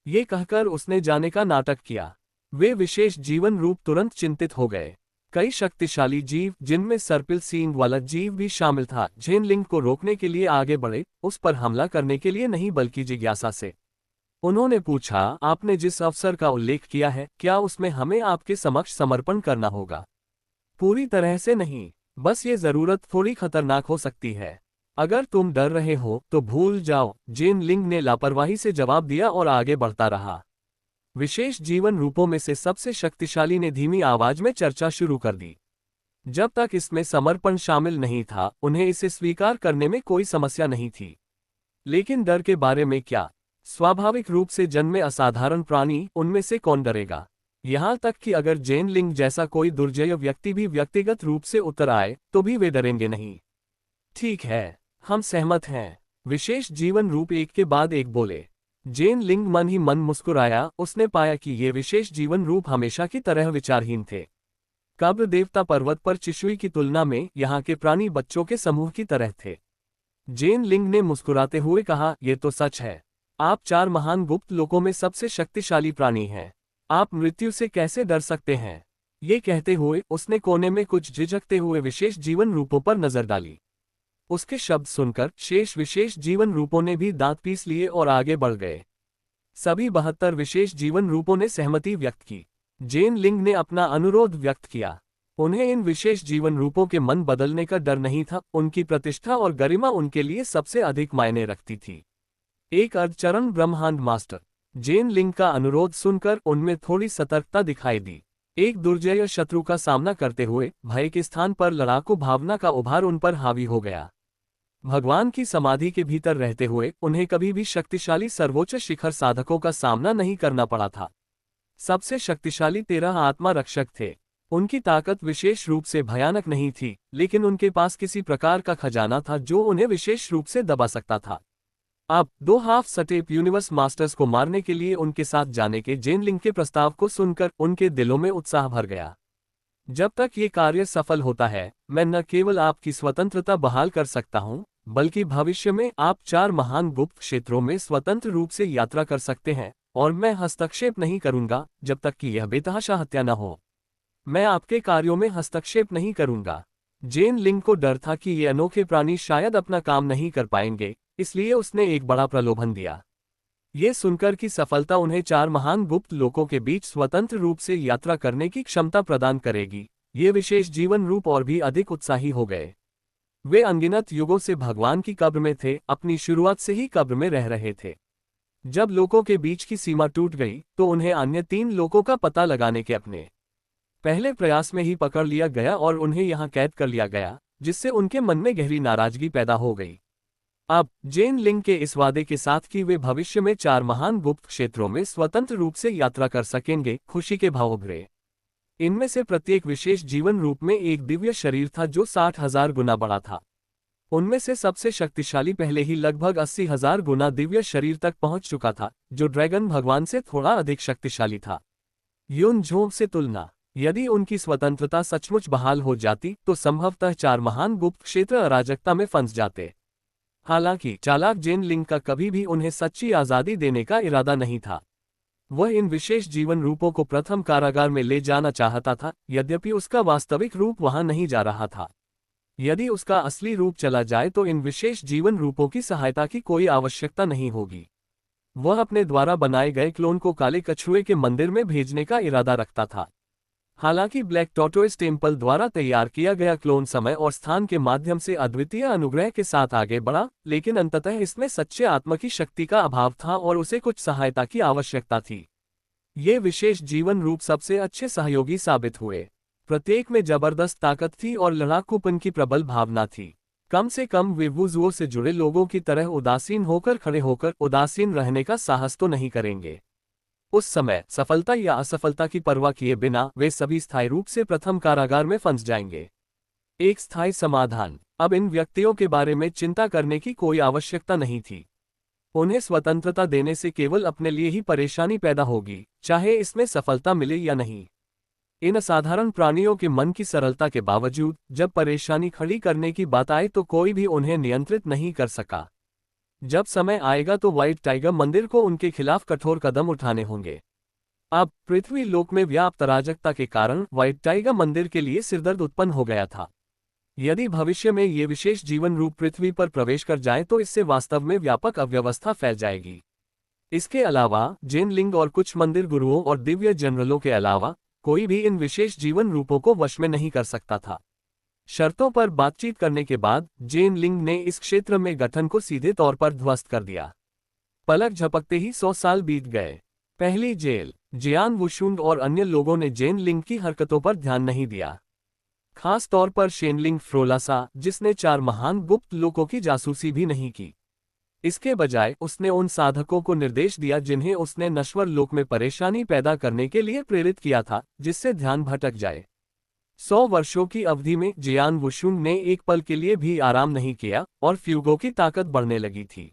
Speaker 1: ये कहकर उसने जाने का नाटक किया। वे विशेष जीवन रूप तुरंत चिंतित हो गए। कई शक्तिशाली जीव, जिनमें सर्पिल सींग वाला जीव भी शामिल था, झेन लिंग को रोकने के लिए आगे बढ़े, उस पर हमला करने के लिए नहीं बल्कि जिज्ञासा से। उन्होंने पूछा, आपने जिस अवसर का उल्लेख किया है, क्या उसमें हमें आपके समक्ष समर्पण करना होगा? पूरी तरह से नहीं, बस ये जरूरत थोड़ी खतरनाक हो सकती है। अगर तुम डर रहे हो तो भूल जाओ, झेन लिंग ने लापरवाही से जवाब दिया और आगे बढ़ता रहा। विशेष जीवन रूपों में से सबसे शक्तिशाली ने धीमी आवाज में चर्चा शुरू कर दी। जब तक इसमें समर्पण शामिल नहीं था, उन्हें इसे स्वीकार करने में कोई समस्या नहीं थी। लेकिन डर के बारे में क्या? स्वाभाविक रूप से जन्मे असाधारण प्राणी, उनमें से कौन डरेगा? यहां तक कि अगर झेन लिंग जैसा कोई दुर्जय व्यक्ति भी व्यक्तिगत रूप से उतर आए तो भी वे डरेंगे नहीं। ठीक है, हम सहमत हैं, विशेष जीवन रूप एक के बाद एक बोले। जेन लिंग मन ही मन मुस्कुराया, उसने पाया कि ये विशेष जीवन रूप हमेशा की तरह विचारहीन थे। कब्र देवता पर्वत पर चिशुई की तुलना में यहाँ के प्राणी बच्चों के समूह की तरह थे। जेन लिंग ने मुस्कुराते हुए कहा, यह तो सच है। आप 4 महान गुप्त लोकों में सबसे शक्तिशाली प्राणी हैं। आप मृत्यु से कैसे डर सकते हैं? ये कहते हुए उसने कोने में कुछ झिझकते हुए विशेष जीवन रूपों पर नजर डाली। उसके शब्द सुनकर शेष विशेष जीवन रूपों ने भी दांत पीस लिए और आगे बढ़ गए। सभी 72 विशेष जीवन रूपों ने सहमति व्यक्त की। जेन लिंग ने अपना अनुरोध व्यक्त किया। उन्हें इन विशेष जीवन रूपों के मन बदलने का डर नहीं था, उनकी प्रतिष्ठा और गरिमा उनके लिए सबसे अधिक मायने रखती थी। एक अर्धचरण ब्रह्मांड मास्टर। जेन लिंग का अनुरोध सुनकर उनमें थोड़ी सतर्कता दिखाई दी। एक दुर्जय शत्रु का सामना करते हुए भय के स्थान पर लड़ाकू भावना का उभार उन पर हावी हो गया। भगवान की समाधि के भीतर रहते हुए उन्हें कभी भी शक्तिशाली सर्वोच्च शिखर साधकों का सामना नहीं करना पड़ा था। सबसे शक्तिशाली 13 आत्मा रक्षक थे। उनकी ताकत विशेष रूप से भयानक नहीं थी, लेकिन उनके पास किसी प्रकार का खजाना था जो उन्हें विशेष रूप से दबा सकता था। अब 2 हाफ स्टेप यूनिवर्स मास्टर्स को मारने के लिए उनके साथ जाने के जेन लिंग के प्रस्ताव को सुनकर उनके दिलों में उत्साह भर गया। जब तक ये कार्य सफल होता है, मैं न केवल आपकी स्वतंत्रता बहाल कर सकता हूँ, बल्कि भविष्य में आप 4 महान गुप्त क्षेत्रों में स्वतंत्र रूप से यात्रा कर सकते हैं, और मैं हस्तक्षेप नहीं करूंगा जब तक कि यह बेतहाशा हत्या न हो। मैं आपके कार्यों में हस्तक्षेप नहीं करूंगा। जेन लिंग को डर था कि ये अनोखे प्राणी शायद अपना काम नहीं कर पाएंगे, इसलिए उसने एक बड़ा प्रलोभन दिया। ये सुनकर कि सफलता उन्हें 4 महान गुप्त लोकों के बीच स्वतंत्र रूप से यात्रा करने की क्षमता प्रदान करेगी, ये विशेष जीवन रूप और भी अधिक उत्साही हो गए। वे अनगिनत युगों से भगवान की कब्र में थे, अपनी शुरुआत से ही कब्र में रह रहे थे। जब लोकों के बीच की सीमा टूट गई तो उन्हें अन्य 3 लोकों का पता लगाने के अपने पहले प्रयास में ही पकड़ लिया गया और उन्हें यहाँ कैद कर लिया गया, जिससे उनके मन में गहरी नाराजगी पैदा हो गई। अब जेन लिंग के इस वादे के साथ कि वे भविष्य में 4 महान गुप्त क्षेत्रों में स्वतंत्र रूप से यात्रा कर सकेंगे, खुशी के भाव उभरे। इनमें से प्रत्येक विशेष जीवन रूप में एक दिव्य शरीर था जो 60,000 गुना बड़ा था। उनमें से सबसे शक्तिशाली पहले ही लगभग 80,000 गुना दिव्य शरीर तक पहुंच चुका था, जो ड्रैगन भगवान से थोड़ा अधिक शक्तिशाली था। युन झोंग से तुलना। यदि उनकी स्वतंत्रता सचमुच बहाल हो जाती तो संभवतः 4 महान गुप्त क्षेत्र अराजकता में फंस जाते। हालांकि चालाक जेन लिंग का कभी भी उन्हें सच्ची आज़ादी देने का इरादा नहीं था। वह इन विशेष जीवन रूपों को प्रथम कारागार में ले जाना चाहता था, यद्यपि उसका वास्तविक रूप वहां नहीं जा रहा था। यदि उसका असली रूप चला जाए तो इन विशेष जीवन रूपों की सहायता की कोई आवश्यकता नहीं होगी। वह अपने द्वारा बनाए गए क्लोन को काले कछुए के मंदिर में भेजने का इरादा रखता था। हालांकि ब्लैक टॉर्टोइस टेम्पल द्वारा तैयार किया गया क्लोन समय और स्थान के माध्यम से अद्वितीय अनुग्रह के साथ आगे बढ़ा, लेकिन अंततः इसमें सच्चे आत्मा की शक्ति का अभाव था और उसे कुछ सहायता की आवश्यकता थी। ये विशेष जीवन रूप सबसे अच्छे सहयोगी साबित हुए। प्रत्येक में जबरदस्त ताकत थी और लड़ाकूपन की प्रबल भावना थी। कम से कम वे वुजुओं से जुड़े लोगों की तरह उदासीन होकर खड़े होकर उदासीन रहने का साहस तो नहीं करेंगे। उस समय सफलता या असफलता की परवाह किए बिना वे सभी स्थायी रूप से प्रथम कारागार में फंस जाएंगे। एक स्थायी समाधान। अब इन व्यक्तियों के बारे में चिंता करने की कोई आवश्यकता नहीं थी। उन्हें स्वतंत्रता देने से केवल अपने लिए ही परेशानी पैदा होगी, चाहे इसमें सफलता मिले या नहीं। इन असाधारण प्राणियों के मन की सरलता के बावजूद जब परेशानी खड़ी करने की बात आए तो कोई भी उन्हें नियंत्रित नहीं कर सका। जब समय आएगा तो व्हाइट टाइगर मंदिर को उनके खिलाफ कठोर कदम उठाने होंगे। अब पृथ्वी लोक में व्याप्त अराजकता के कारण व्हाइट टाइगर मंदिर के लिए सिरदर्द उत्पन्न हो गया था। यदि भविष्य में ये विशेष जीवन रूप पृथ्वी पर प्रवेश कर जाए तो इससे वास्तव में व्यापक अव्यवस्था फैल जाएगी। इसके अलावा जेन लिंग और कुछ मंदिर गुरुओं और दिव्य जनरलों के अलावा कोई भी इन विशेष जीवन रूपों को वश में नहीं कर सकता था। शर्तों पर बातचीत करने के बाद जेन लिंग ने इस क्षेत्र में गठन को सीधे तौर पर ध्वस्त कर दिया। पलक झपकते ही 100 साल बीत गए। पहली जेल। जियान वुशुंग और अन्य लोगों ने जेन लिंग की हरकतों पर ध्यान नहीं दिया, खास तौर पर शेनलिंग फ्रोलासा, जिसने 4 महान गुप्त लोकों की जासूसी भी नहीं की। इसके बजाय उसने उन साधकों को निर्देश दिया जिन्हें उसने नश्वर लोक में परेशानी पैदा करने के लिए प्रेरित किया था, जिससे ध्यान भटक जाए। 100 वर्षों की अवधि में जियान वुशुंग ने एक पल के लिए भी आराम नहीं किया और फ्यूगो की ताकत बढ़ने लगी थी।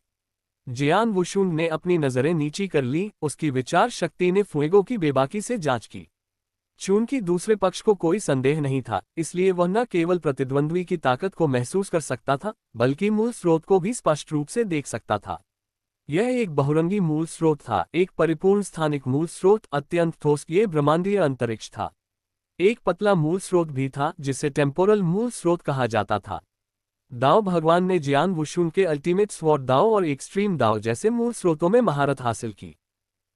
Speaker 1: जियान वुशुन ने अपनी नजरें नीची कर ली, उसकी विचार शक्ति ने फुएगो की बेबाकी से जांच की। चूंकि दूसरे पक्ष को कोई संदेह नहीं था, इसलिए वह न केवल प्रतिद्वंद्वी की ताकत को महसूस कर सकता था, बल्कि मूल स्रोत को भी स्पष्ट रूप से देख सकता था। यह एक बहुरंगी मूल स्रोत था, एक परिपूर्ण स्थानिक मूल स्रोत, अत्यंत ठोस, ये ब्रह्मांडीय अंतरिक्ष था। एक पतला मूल स्रोत भी था, जिसे टेम्पोरल मूल स्रोत कहा जाता था। दाओ भगवान ने जियान वुशुन के अल्टीमेट स्वॉर्ड दाओ और एक्सट्रीम दाओ जैसे मूल स्रोतों में महारत हासिल की।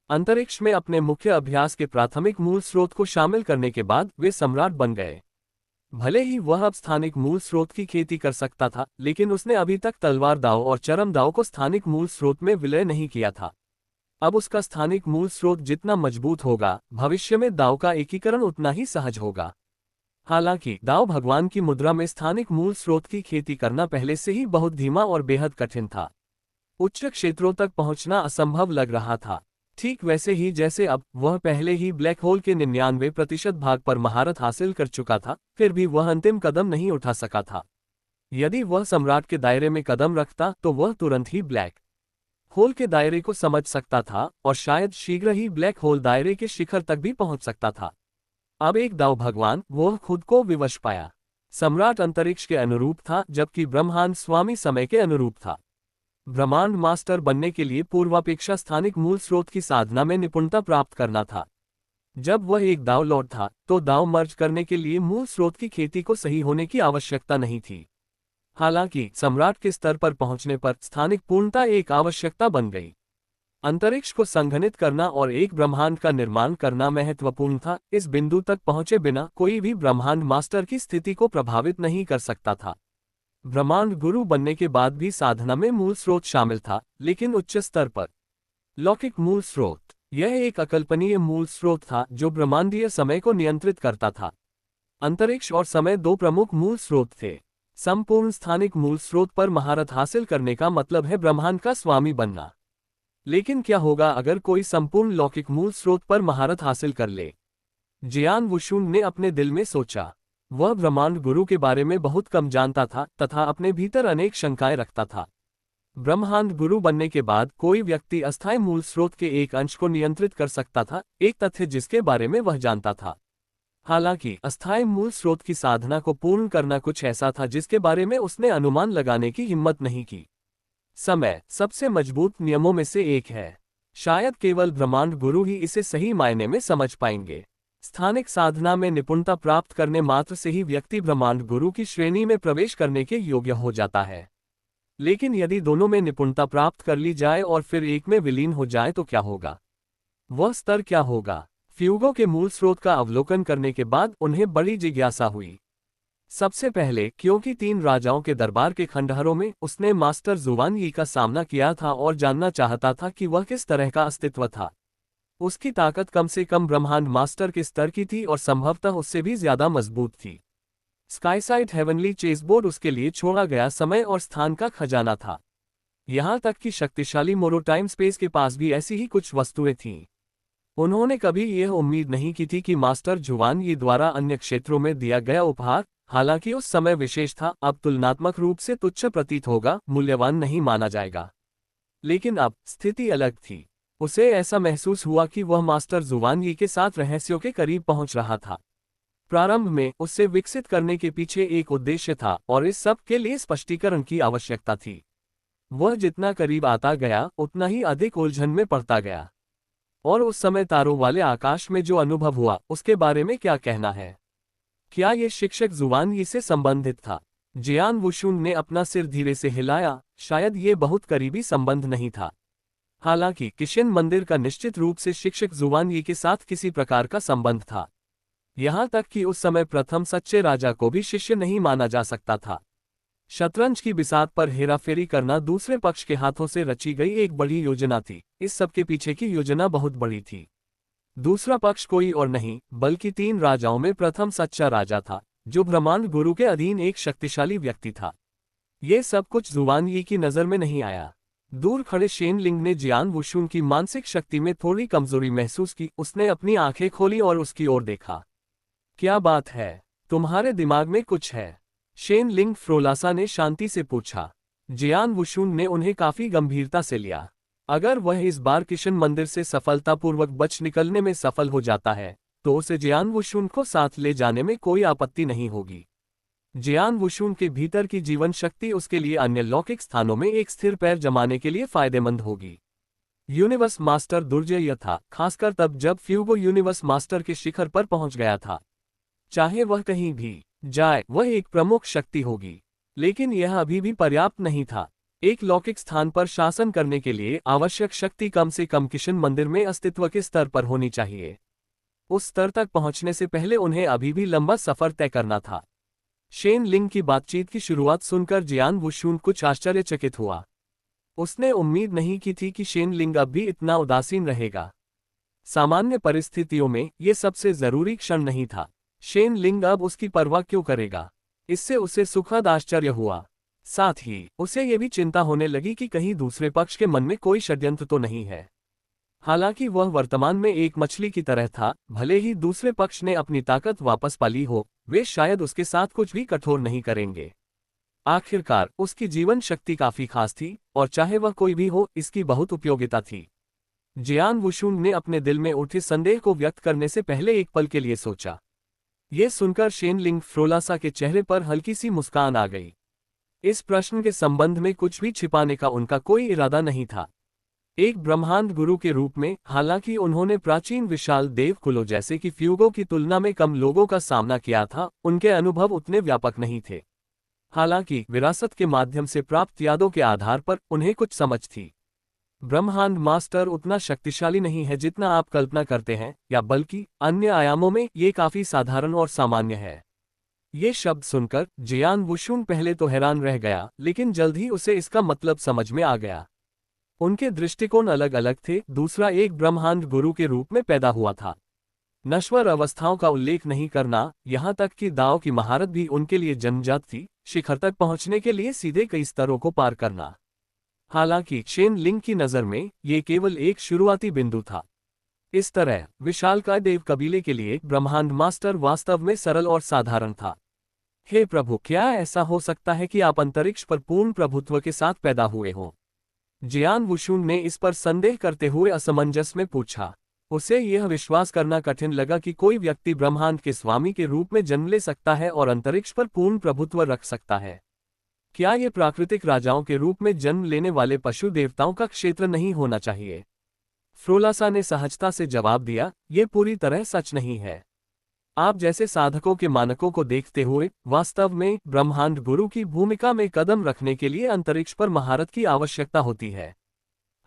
Speaker 1: अंतरिक्ष में अपने मुख्य अभ्यास के प्राथमिक मूल स्रोत को शामिल करने के बाद वे सम्राट बन गए। भले ही वह अब स्थानिक मूल स्रोत की खेती कर सकता था, लेकिन उसने अभी तक तलवार दाव और चरम दाव को स्थानिक मूल स्रोत में विलय नहीं किया था। अब उसका स्थानिक मूल स्रोत जितना मजबूत होगा, भविष्य में दाव का एकीकरण उतना ही सहज होगा। हालांकि दाव भगवान की मुद्रा में स्थानिक मूल स्रोत की खेती करना पहले से ही बहुत धीमा और बेहद कठिन था। उच्च क्षेत्रों तक पहुंचना असंभव लग रहा था, ठीक वैसे ही जैसे अब वह पहले ही ब्लैक होल के 99% भाग पर महारत हासिल कर चुका था, फिर भी वह अंतिम कदम नहीं उठा सका था। यदि वह सम्राट के दायरे में कदम रखता तो वह तुरंत ही ब्लैक होल के दायरे को समझ सकता था और शायद शीघ्र ही ब्लैक होल दायरे के शिखर तक भी पहुंच सकता था। अब एक दाव भगवान, वह खुद को विवश पाया। सम्राट अंतरिक्ष के अनुरूप था, जबकि ब्रह्मांड स्वामी समय के अनुरूप था। ब्रह्मांड मास्टर बनने के लिए पूर्वापेक्षा स्थानिक मूल स्रोत की साधना में निपुणता प्राप्त करना था। जब वह एक दाव लॉर्ड था, तो दाव मर्ज करने के लिए मूल स्रोत की खेती को सही होने की आवश्यकता नहीं थी। हालांकि सम्राट के स्तर पर पहुंचने पर स्थानिक पूर्णता एक आवश्यकता बन गई। अंतरिक्ष को संघनित करना और एक ब्रह्मांड का निर्माण करना महत्वपूर्ण था। इस बिंदु तक पहुंचे बिना कोई भी ब्रह्मांड मास्टर की स्थिति को प्रभावित नहीं कर सकता था। ब्रह्मांड गुरु बनने के बाद भी साधना में मूल स्रोत शामिल था, लेकिन उच्च स्तर पर। लौकिक मूल स्रोत, यह एक अकल्पनीय मूल स्रोत था जो ब्रह्मांडीय समय को नियंत्रित करता था। अंतरिक्ष और समय दो प्रमुख मूल स्रोत थे। संपूर्ण स्थानिक मूल स्रोत पर महारत हासिल करने का मतलब है ब्रह्मांड का स्वामी बनना। लेकिन क्या होगा अगर कोई संपूर्ण लौकिक मूल स्रोत पर महारत हासिल कर ले? जियान वुशुन ने अपने दिल में सोचा। वह ब्रह्मांड गुरु के बारे में बहुत कम जानता था तथा अपने भीतर अनेक शंकाएं रखता था। ब्रह्मांड गुरु बनने के बाद कोई व्यक्ति अस्थायी मूल स्रोत के एक अंश को नियंत्रित कर सकता था, एक तथ्य जिसके बारे में वह जानता था। हालांकि अस्थायी मूल स्रोत की साधना को पूर्ण करना कुछ ऐसा था जिसके बारे में उसने अनुमान लगाने की हिम्मत नहीं की। समय सबसे मजबूत नियमों में से एक है। शायद केवल ब्रह्मांड गुरु ही इसे सही मायने में समझ पाएंगे। स्थानिक साधना में निपुणता प्राप्त करने मात्र से ही व्यक्ति ब्रह्मांड गुरु की श्रेणी में प्रवेश करने के योग्य हो जाता है। लेकिन यदि दोनों में निपुणता प्राप्त कर ली जाए और फिर एक में विलीन हो जाए तो क्या होगा? वह स्तर क्या होगा? फ्यूगो के मूल स्रोत का अवलोकन करने के बाद उन्हें बड़ी जिज्ञासा हुई। सबसे पहले क्योंकि 3 राजाओं के दरबार के खंडहरों में उसने मास्टर जुवान यी का सामना किया था और जानना चाहता था कि वह किस तरह का अस्तित्व था। उसकी ताकत कम से कम ब्रह्मांड मास्टर के स्तर की थी और संभवतः उससे भी ज्यादा मजबूत थी। स्काईसाइड हेवनली चेसबोर्ड उसके लिए छोड़ा गया समय और स्थान का खजाना था। यहां तक कि शक्तिशाली मोरो टाइम स्पेस के पास भी ऐसी ही कुछ वस्तुएं थीं। उन्होंने कभी यह उम्मीद नहीं की थी कि मास्टर जुवान यी द्वारा अन्य क्षेत्रों में दिया गया उपहार, हालांकि उस समय विशेष था, अब तुलनात्मक रूप से तुच्छ प्रतीत होगा, मूल्यवान नहीं माना जाएगा। लेकिन अब स्थिति अलग थी। उसे ऐसा महसूस हुआ कि वह मास्टर जुवान यी के साथ रहस्यों के करीब पहुंच रहा था। प्रारंभ में उससे विकसित करने के पीछे एक उद्देश्य था और इस सब के लिए स्पष्टीकरण की आवश्यकता थी। वह जितना करीब आता गया उतना ही अधिक उलझन में पड़ता गया। और उस समय तारों वाले आकाश में जो अनुभव हुआ उसके बारे में क्या कहना है? क्या ये शिक्षक जुवान यी से संबंधित था? जियान वुशुन ने अपना सिर धीरे से हिलाया। शायद ये बहुत करीबी संबंध नहीं था। हालांकि किशन मंदिर का निश्चित रूप से शिक्षक जुवान यी के साथ किसी प्रकार का संबंध था। यहां तक कि उस समय प्रथम सच्चे राजा को भी शिष्य नहीं माना जा सकता था। शतरंज की बिसात पर हेराफेरी करना दूसरे पक्ष के हाथों से रची गई एक बड़ी योजना थी। इस सब के पीछे की योजना बहुत बड़ी थी। दूसरा पक्ष कोई और नहीं बल्कि 3 राजाओं में प्रथम सच्चा राजा था, जो ब्रह्मांड गुरु के अधीन एक शक्तिशाली व्यक्ति था। ये सब कुछ जुवान यी की नजर में नहीं आया। दूर खड़े शेन लिंग ने जियान वुशुन की मानसिक शक्ति में थोड़ी कमजोरी महसूस की। उसने अपनी आंखें खोली और उसकी ओर देखा। क्या बात है? तुम्हारे दिमाग में कुछ है? शेन लिंग फ्रोलासा ने शांति से पूछा। जियान वुशुन ने उन्हें काफी गंभीरता से लिया। अगर वह इस बार किशन मंदिर से सफलतापूर्वक बच निकलने में सफल हो जाता है तो उसे जियान वुशुन को साथ ले जाने में कोई आपत्ति नहीं होगी। जियान वुशुन के भीतर की जीवन शक्ति उसके लिए अन्य लौकिक स्थानों में एक स्थिर पैर जमाने के लिए फायदेमंद होगी। यूनिवर्स मास्टर दुर्जय था, खासकर तब जब फ्यूगो यूनिवर्स मास्टर के शिखर पर पहुंच गया था। चाहे वह कहीं भी जाए वह एक प्रमुख शक्ति होगी, लेकिन यह अभी भी पर्याप्त नहीं था। एक लौकिक स्थान पर शासन करने के लिए आवश्यक शक्ति कम से कम किशन मंदिर में अस्तित्व के स्तर पर होनी चाहिए। उस स्तर तक पहुंचने से पहले उन्हें अभी भी लंबा सफर तय करना था। शेन लिंग की बातचीत की शुरुआत सुनकर जियान वुशुन कुछ आश्चर्यचकित हुआ। उसने उम्मीद नहीं की थी कि शेन लिंग अब भी इतना उदासीन रहेगा। सामान्य परिस्थितियों में ये सबसे जरूरी क्षण नहीं था। शेन लिंग अब उसकी परवाह क्यों करेगा? इससे उसे सुखद आश्चर्य हुआ। साथ ही उसे ये भी चिंता होने लगी कि कहीं दूसरे पक्ष के मन में कोई षड्यंत्र तो नहीं है। हालांकि वह वर्तमान में एक मछली की तरह था, भले ही दूसरे पक्ष ने अपनी ताकत वापस पाली हो, वे शायद उसके साथ कुछ भी कठोर नहीं करेंगे। आखिरकार उसकी जीवन शक्ति काफी खास थी और चाहे वह कोई भी हो, इसकी बहुत उपयोगिता थी। जियान वुशुन ने अपने दिल में उठे संदेह को व्यक्त करने से पहले एक पल के लिए सोचा। यह सुनकर शेन लिंग फ्रोलासा के चेहरे पर हल्की सी मुस्कान आ गई। इस प्रश्न के संबंध में कुछ भी छिपाने का उनका कोई इरादा नहीं था। एक ब्रह्मांड गुरु के रूप में, हालांकि उन्होंने प्राचीन विशाल देवकुलों जैसे कि फ्यूगो की तुलना में कम लोगों का सामना किया था, उनके अनुभव उतने व्यापक नहीं थे। हालांकि विरासत के माध्यम से प्राप्त यादों के आधार पर उन्हें कुछ समझ थी। ब्रह्मांड मास्टर उतना शक्तिशाली नहीं है जितना आप कल्पना करते हैं, या बल्कि अन्य आयामों में ये काफी साधारण और सामान्य है। ये शब्द सुनकर जियान वुशुन पहले तो हैरान रह गया, लेकिन जल्द ही उसे इसका मतलब समझ में आ गया। उनके दृष्टिकोण अलग अलग थे। दूसरा एक ब्रह्मांड गुरु के रूप में पैदा हुआ था। नश्वर अवस्थाओं का उल्लेख नहीं करना, यहाँ तक कि दाव की महारत भी उनके लिए जन्मजात थी। शिखर तक पहुंचने के लिए सीधे कई स्तरों को पार करना। हालांकि शेन लिंग की नज़र में ये केवल एक शुरुआती बिंदु था। इस तरह विशालकाय देव कबीले के लिए ब्रह्मांड मास्टर वास्तव में सरल और साधारण था। हे प्रभु, क्या ऐसा हो सकता है कि आप अंतरिक्ष पर पूर्ण प्रभुत्व के साथ पैदा हुए हो? जियान वुशुन ने इस पर संदेह करते हुए असमंजस में पूछा। उसे यह विश्वास करना कठिन लगा कि कोई व्यक्ति ब्रह्मांड के स्वामी के रूप में जन्म ले सकता है और अंतरिक्ष पर पूर्ण प्रभुत्व रख सकता है। क्या ये प्राकृतिक राजाओं के रूप में जन्म लेने वाले पशु देवताओं का क्षेत्र नहीं होना चाहिए? फ्रोलासा ने सहजता से जवाब दिया, ये पूरी तरह सच नहीं है। आप जैसे साधकों के मानकों को देखते हुए वास्तव में ब्रह्मांड गुरु की भूमिका में कदम रखने के लिए अंतरिक्ष पर महारत की आवश्यकता होती है।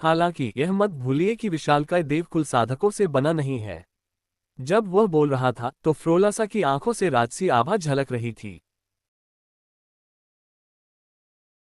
Speaker 1: हालांकि यह मत भूलिए कि विशालकाय देवकुल साधकों से बना नहीं है। जब वह बोल रहा था तो फ्रोलासा की आंखों से राजसी आभा झलक रही थी।